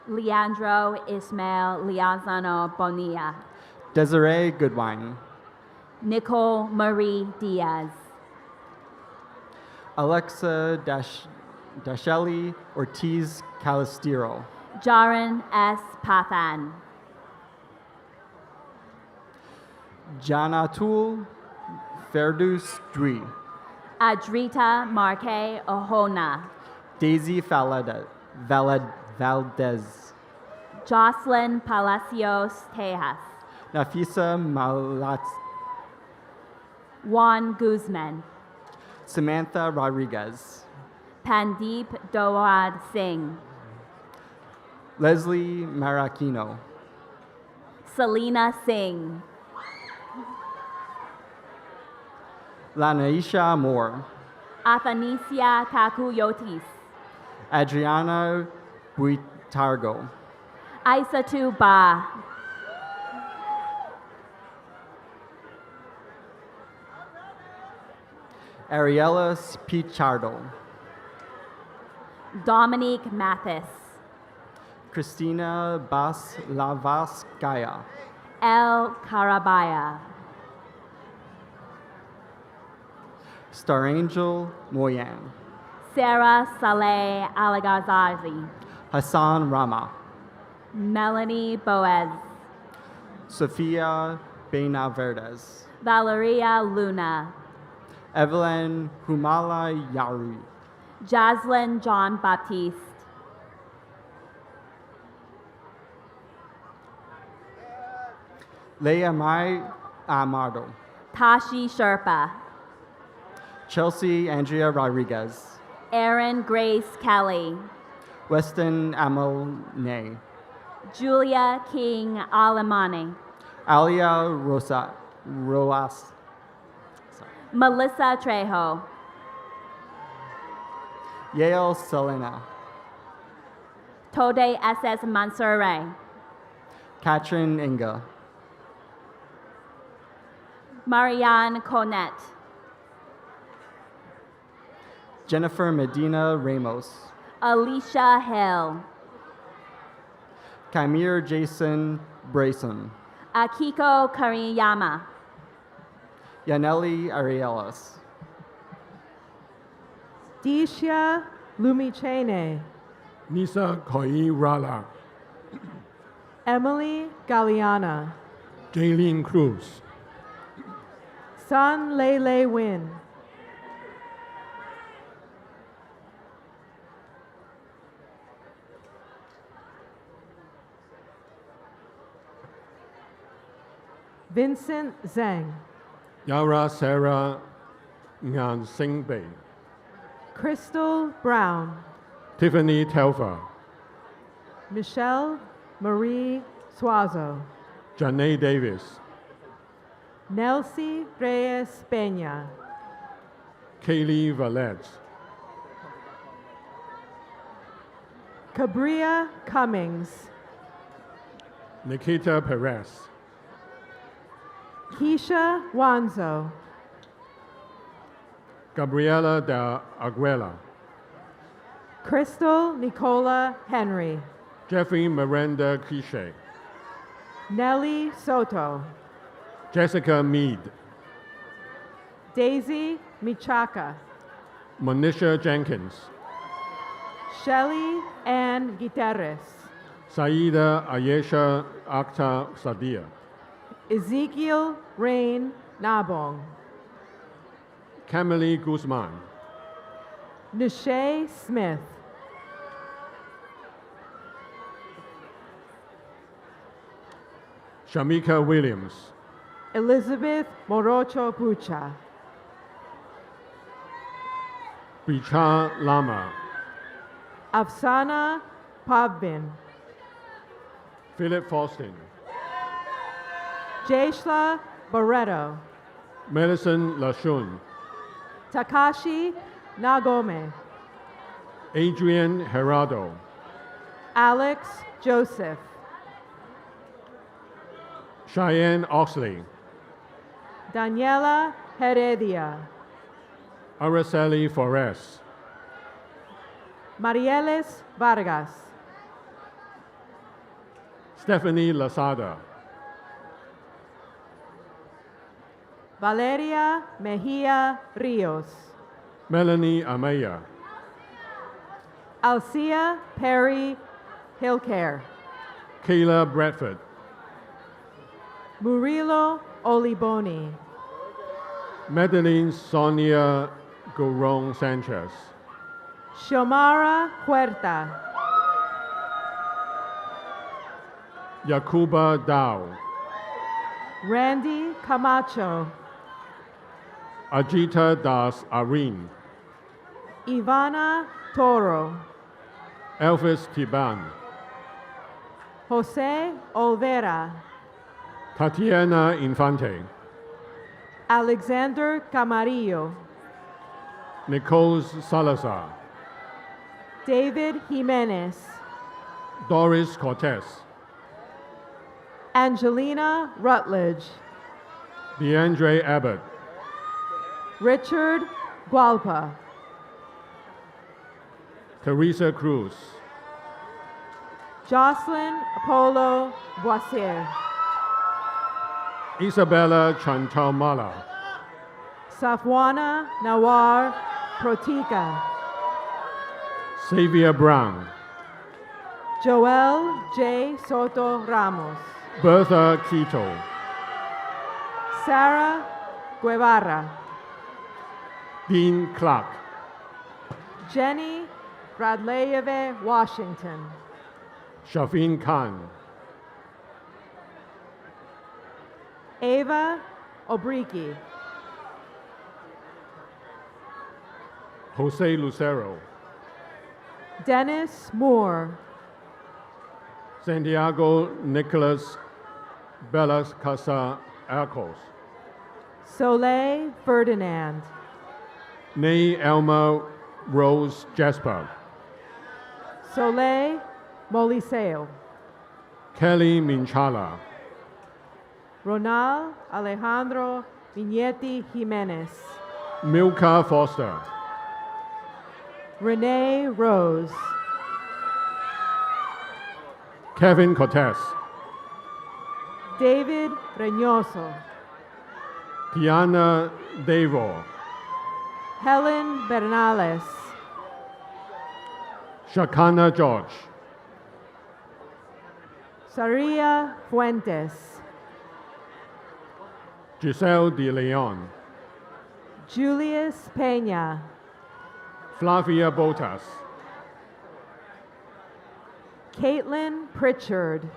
Leandro Ismael Liazano Bonilla, Desiree Goodwine, Nicole Marie Diaz, Alexa Dasheli Ortiz Calistero, Jaron S. Pathan, Janatul Ferdus Dri, Adrita Marque Ohona, Daisy Valdez, Jocelyn Palacios Tejas, Nafisa Malat, Juan Guzman, Samantha Rodriguez, Pandip Dowad Singh, Leslie Maracino, Selena Singh, Lanaisha Moore, Athanasia Kakuyotis, Adriana Buitargo, Aisatu Ba, Ariela Pichardo, Dominique Mathis, Christina Bas Lavaskaya, El Karabaya, Star Angel Moyan, Sarah Saleh Alagazazi, Hassan Rama, Melanie Boaz, Sofia Benaverdes, Valeria Luna, Evelyn Humala Yari, Jaslyn John Baptiste, Leia Mai Amado, Tashi Sherpa, Chelsea Andrea Rodriguez, Erin Grace Kelly, Weston Amelne, Julia King Alemani, Alia Roas, Melissa Trejo, Yale Selena, Tode SS Mansoure, Katrin Inga, Marianne Conette, Jennifer Medina Ramos, Alicia Hill, Kamir Jason Brayson, Akiko Kariyama, Yaneli Arielas, Disha Lumichene, Nisa Koi Rala, Emily Galliana, Jaylene Cruz, Sun Lele Win, Vincent Zhang, Yara Sarah Ngan Singbei, Crystal Brown, Tiffany Telfer, Michelle Marie Suazo, Janae Davis, Nelsie Reyes Peña, Kaylee Valette, Cabria Cummings, Nikita Perez, Keisha Wanzo, Gabriela de Aguela, Crystal Nicola Henry, Jeffrey Miranda Quiche, Nellie Soto, Jessica Mead, Daisy Michaka, Monisha Jenkins, Shelly Ann Guterres, Saida Ayesha Akhtar Sadia, Ezekiel Rain Nabong, Camille Guzman, Nishay Smith, Shamika Williams, Elizabeth Morocho Pucha, Bicha Lama, Afsana Pavbin, Philip Faustin, Jeshla Barreto, Medicine Lashun, Takashi Nagome, Adrian Gerardo, Alex Joseph, Cheyenne Oxley, Daniela Heredia, Araceli Forres, Marieles Vargas, Stephanie Lasada, Valeria Mejia Rios, Melanie Amaya, Alcia Perry Hilcare, Kayla Bradford, Murilo Oliboni, Madeline Sonia Goron Sanchez, Xiomara Huerta, Yakuba Dao, Randy Camacho, Ajita Das Arin, Ivana Toro, Elvis Tiban, Jose Olvera, Tatiana Infante, Alexander Camarillo, Nicole Salazar, David Jimenez, Doris Cortez, Angelina Rutledge, DeAndre Abbott, Richard Gualpa, Teresa Cruz, Jocelyn Apollo Boissier, Isabella Chantalmala, Safwana Nawar Protika, Xavier Brown, Joel J. Soto Ramos, Bertha Quito, Sarah Guevara, Dean Clark, Jenny Radleyeve Washington, Shafin Khan, Ava Obriki, Jose Lucero, Dennis Moore, Santiago Nicholas Bellas Casa Arcos, Soleil Ferdinand, Nay Elma Rose Jasper, Soleil Moliseo, Kelly Minchala, Ronald Alejandro Vignetti Jimenez, Milka Foster, Renee Rose, Kevin Cortez, David Reynoso, Tiana Devor, Helen Bernales, Shakana George, Saria Fuentes, Giselle De Leon, Julius Peña, Flavia Botas, Caitlin Pritchard,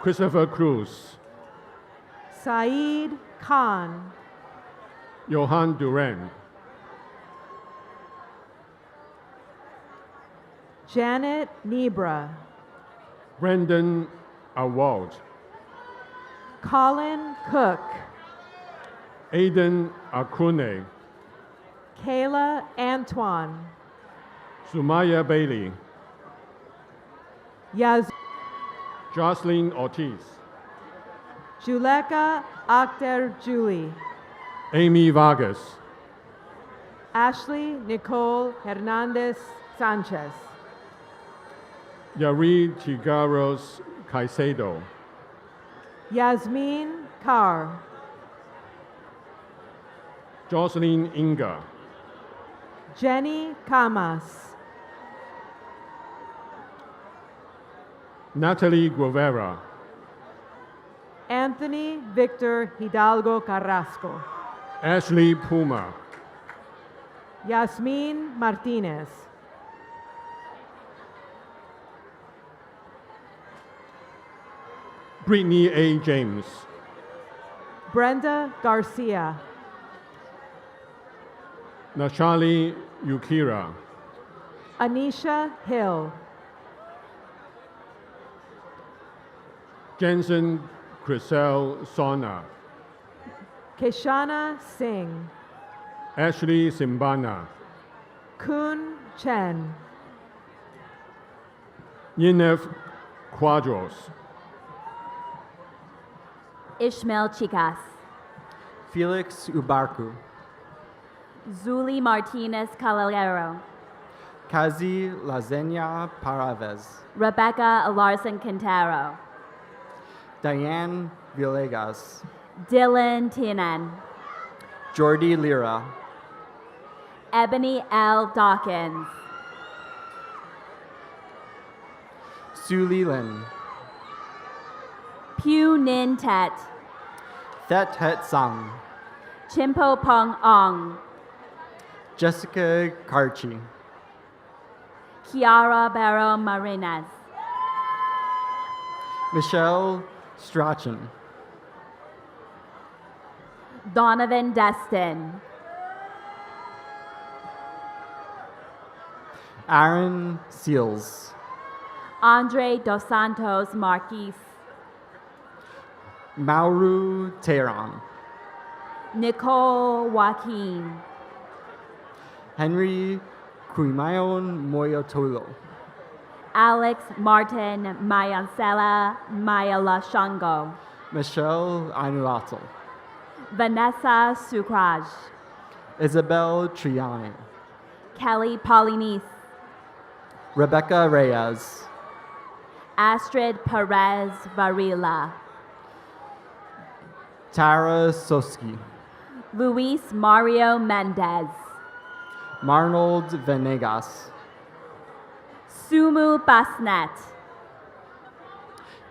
Christopher Cruz, Saeed Khan, Johan Duran, Janet Nebra, Brendan Awald, Colin Cook, Aidan Akune, Kayla Antoine, Sumaya Bailey, Yaz Jocelyn Ortiz, Juleka Akhter Julie, Amy Vargas, Ashley Nicole Hernandez Sanchez, Yari Chigaros Caicedo, Yasmin Carr, Jocelyn Inga, Jenny Camas, Natalie Guevara, Anthony Victor Hidalgo Carrasco, Ashley Puma, Yasmin Martinez, Brittany A. James, Brenda Garcia, Nashali Yukira, Anisha Hill, Jensen Crisel Sona, Keshana Singh, Ashley Simbana, Kun Chen, Yenef Quadros, Ishmael Chicas, Felix Ubarku, Zuli Martinez Caballero, Kazi Lazenia Paraves, Rebecca Larson Quintero, Diane Villegas, Dylan Tinan, Jordi Lira, Ebony L. Dawkins, Suli Lin, Pew Nin Tet, Thet Het Sang, Chimpo Pong Ong, Jessica Karchi, Kiara Barrow Marinez, Michelle Strachan, Donovan Destin, Aaron Seals, Andre Dos Santos Marquis, Mauru Tehran, Nicole Joaquin, Henry Kuimayon Moyotolo, Alex Martin Mayancela Mayalashongo, Michelle Anuato, Vanessa Sucraj, Isabel Triani, Kelly Polynice, Rebecca Reyes, Astrid Perez Varela, Tara Soski, Luis Mario Mendez, Marnold Venegas, Sumu Basnet,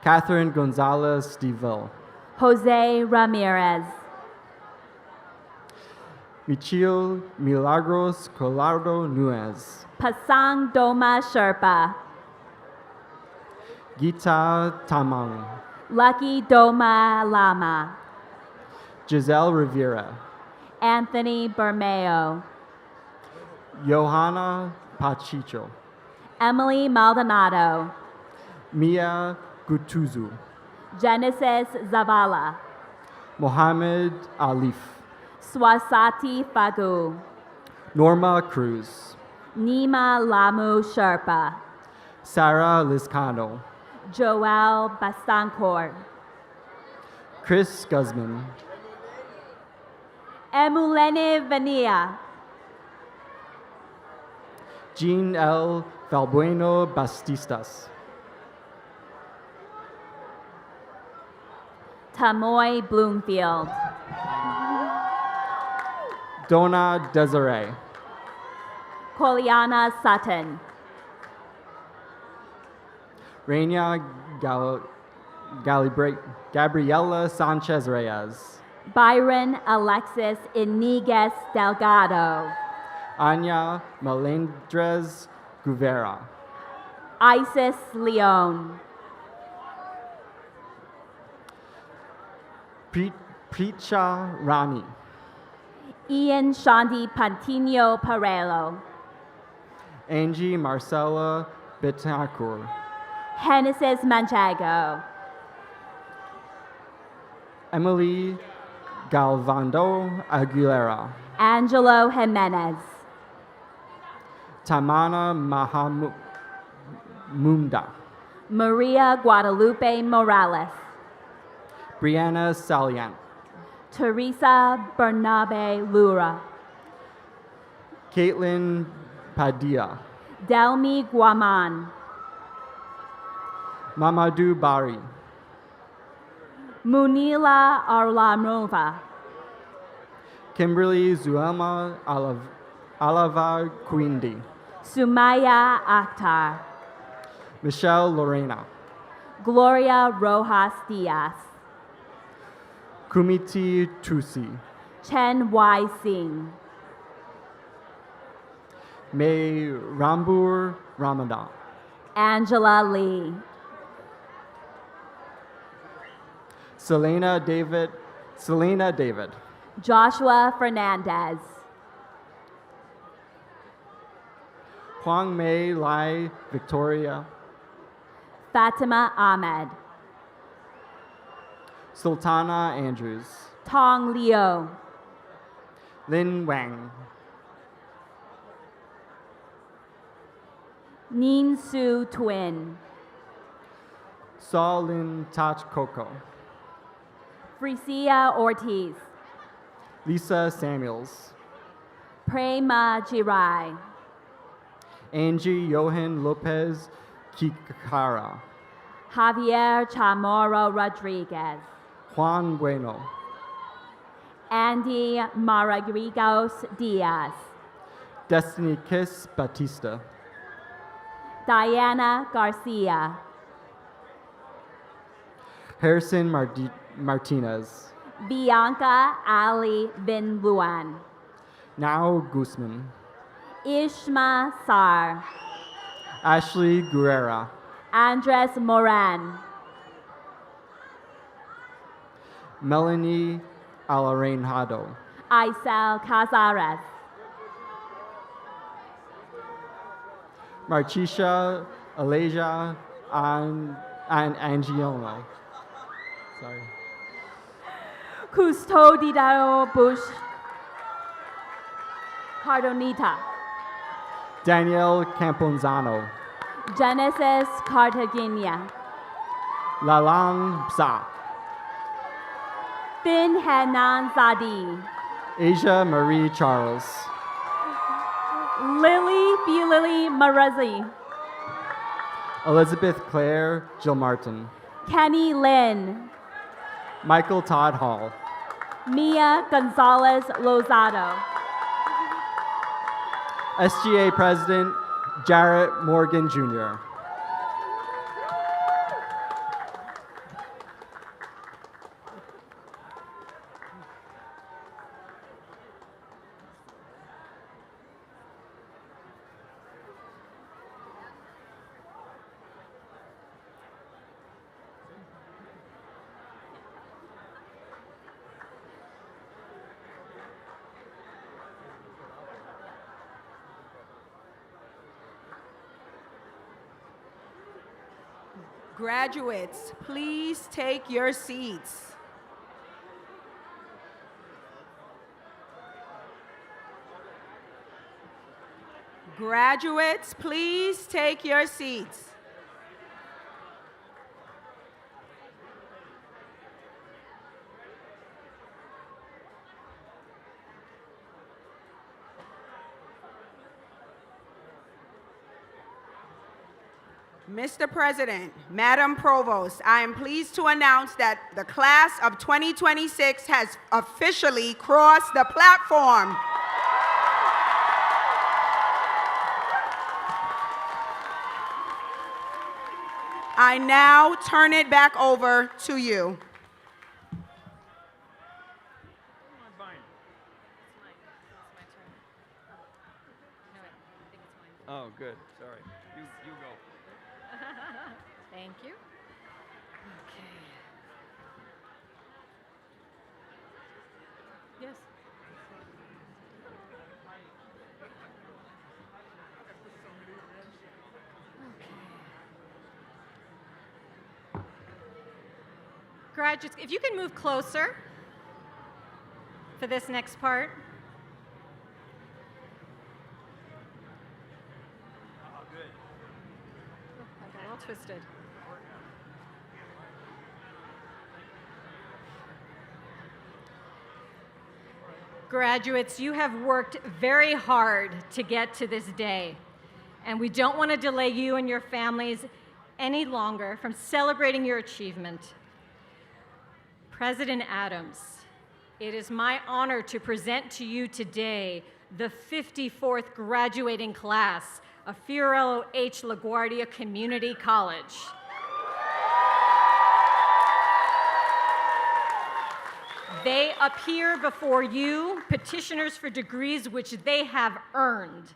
Catherine Gonzalez DeVille, Jose Ramirez, Michio Milagros Colorado Nuez, Pasang Doma Sherpa, Gita Tamang, Lucky Doma Lama, Giselle Rivera, Anthony Bermeo, Johanna Pachicho, Emily Maldonado, Mia Gutuzu, Genesis Zavala, Mohammed Alif, Swasati Fagu, Norma Cruz, Nima Lamu Sherpa, Sarah Liscano, Joel Bastancourt, Chris Guzman, Emulene Vania, Jean L. Valbueno Bastistas, Tamoy Bloomfield, Donna Desiree, Koliana Sutton, Raina Gabriela Sanchez Reyes, Byron Alexis Iniguez Delgado, Anya Melendrez Guvera, Isis Leon, Preecha Rani, Ian Shandi Pantino Parello, Angie Marcela Betancourt, Genesis Manchego, Emily Galvando Aguilera, Angelo Jimenez, Tamana Mahamunda, Maria Guadalupe Morales, Brianna Saliant, Teresa Bernabe Lura, Caitlin Padilla, Delmi Guaman, Mamadou Bari, Munila Arlamova, Kimberly Zuelma Alava Quindi, Sumaya Akhtar, Michelle Lorena, Gloria Rojas Diaz, Kumiti Tusi, Chen Y. Singh, May Rambur Ramadan, Angela Lee, Selena David, Joshua Fernandez, Huang Mei Lai Victoria, Fatima Ahmed, Sultana Andrews, Tong Liu, Lin Wang, Nin Su Twin, Saw Lin Tach Coco, Frisia Ortiz, Lisa Samuels, Prema Jirai, Angie Johan Lopez Kikara, Javier Chamorro Rodriguez, Juan Bueno, Andy Maragrigos Diaz, Destiny Kiss Batista, Diana Garcia, Harrison Martinez, Bianca Ali Bin Luan, Now Guzman, Ishma Sar, Ashley Guerrera, Andres Moran, Melanie Alarenjado, Isel Cazares, Marchisha Alasia and Angiolo. Sorry. Custodidao Bush, Cardonita, Danielle Camponzano, Genesis Cartagena, Lalang Psa, Fin Henan Zadi, Asia Marie Charles, Lily Filili Marazi, Elizabeth Claire Jill Martin, Kenny Lynn, Michael Todd Hall, Mia Gonzalez Lozado, SGA President Jarrett Morgan Jr., Graduates, please take your seats. Graduates, please take your seats. Mr. President, Madam Provost, I am pleased to announce that the class of 2026 has officially crossed the platform. I now turn it back over to you. Oh, good. Sorry. You go. Thank you. Yes. Graduates, if you can move closer for this next part. Oh, good. I got all twisted. Graduates, you have worked very hard to get to this day, and we don't want to delay you and your families any longer from celebrating your achievement. President Adams, it is my honor to present to you today the 54th graduating class of Fiorello H. LaGuardia Community College. They appear before you, petitioners for degrees which they have earned.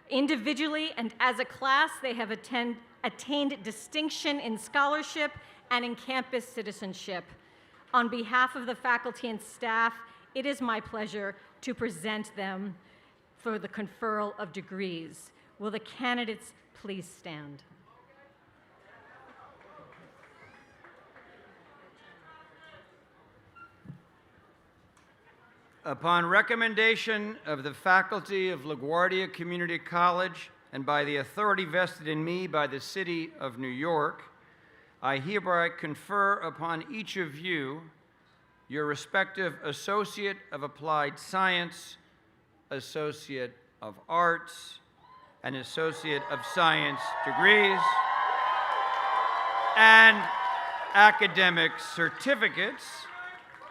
Individually and as a class, they have attained distinction in scholarship and in campus citizenship. On behalf of the faculty and staff, it is my pleasure to present them for the conferral of degrees. Will the candidates please stand? Upon recommendation of the faculty of LaGuardia Community College and by the authority vested in me by the City of New York, I hereby confer upon each of you your respective Associate of Applied Science, Associate of Arts, and Associate of Science degrees, and academic certificates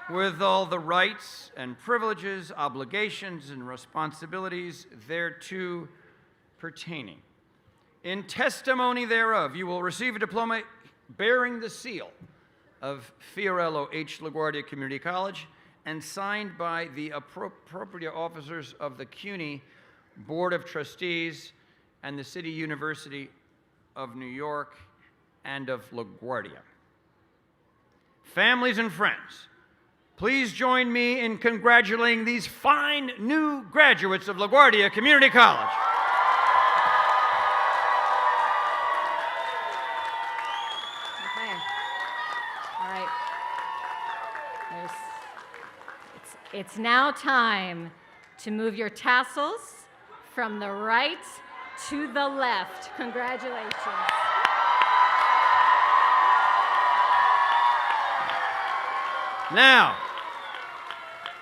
with all the rights and privileges, obligations, and responsibilities thereto pertaining. In testimony thereof, you will receive a diploma bearing the seal of Fiorello H. LaGuardia Community College and signed by the appropriate officers of the CUNY Board of Trustees and the City University of New York and of LaGuardia. Families and friends, please join me in congratulating these fine new graduates of LaGuardia Community College. Okay. All right. It's now time to move your tassels from the right to the left. Congratulations. Now,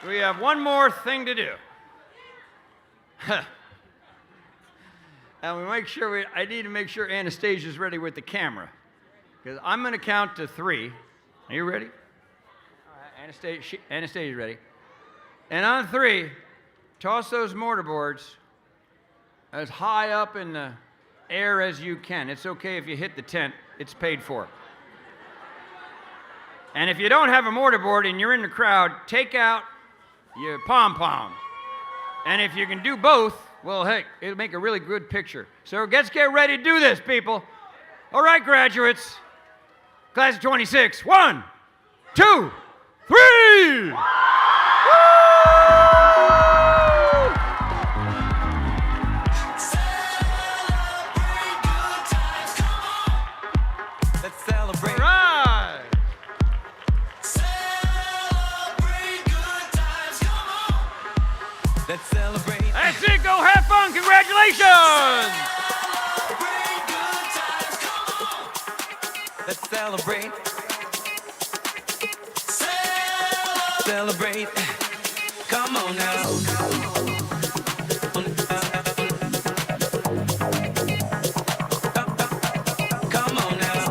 we have one more thing to do. And I need to make sure Anastasia's ready with the camera. Because I'm going to count to 3. Are you ready? All right, Anastasia's ready. And on 3, toss those mortarboards as high up in the air as you can. It's okay if you hit the tent. It's paid for. And if you don't have a mortarboard and you're in the crowd, take out your pom-poms. And if you can do both, well, hey, it'll make a really good picture. So let's get ready to do this, people. All right, graduates. Class of 26. 1, 2, 3! Woo! Let's celebrate. All right. Let's celebrate. That's it. Go have fun. Congratulations. Let's celebrate. Celebrate. Come on now. Come on now.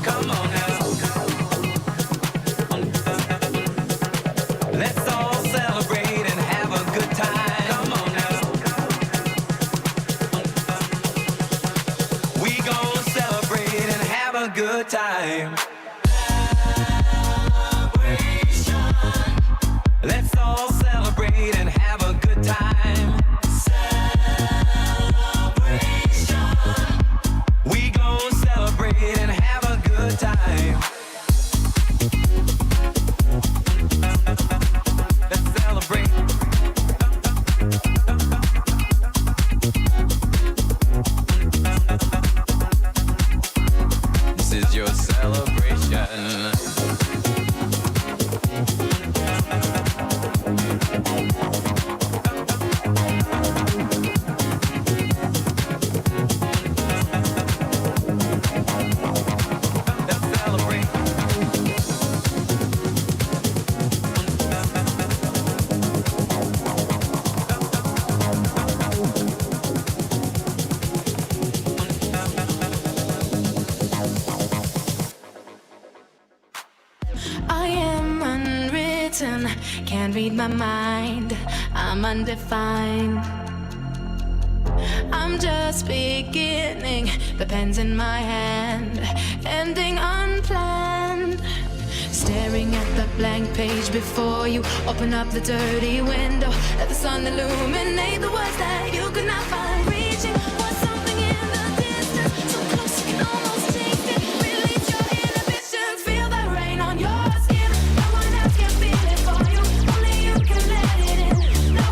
Come on now. Let's all celebrate and have a good time. Come on now. We gon' celebrate and have a good time. Let's all celebrate and have a good time. We gon' celebrate and have a made my mind, I'm undefined. I'm just beginning, the pen's in my hand, ending unplanned. Staring at the blank page before you, open up the dirty window, let the sun illuminate the words that you could not find. Reaching for something in the distance, so close you can almost taste it. Release your inhibitions, feel the rain on your skin. No one else can feel it for you, only you can let it in. No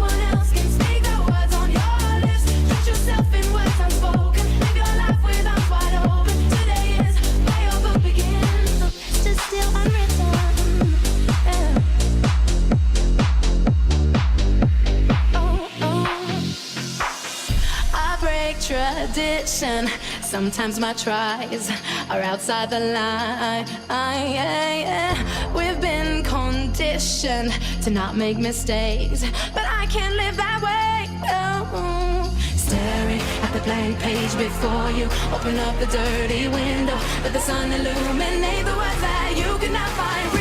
one else can speak the words on your lips. Put yourself in words unspoken, live your life with arms wide open. Today is where your book begins, just still unwritten. Yeah. I break tradition. Sometimes my tries are outside the line. We've been conditioned to not make mistakes, but I can't live that way. Oh. Staring at the blank page before you, open up the dirty window, let the sun illuminate the words that you could not find.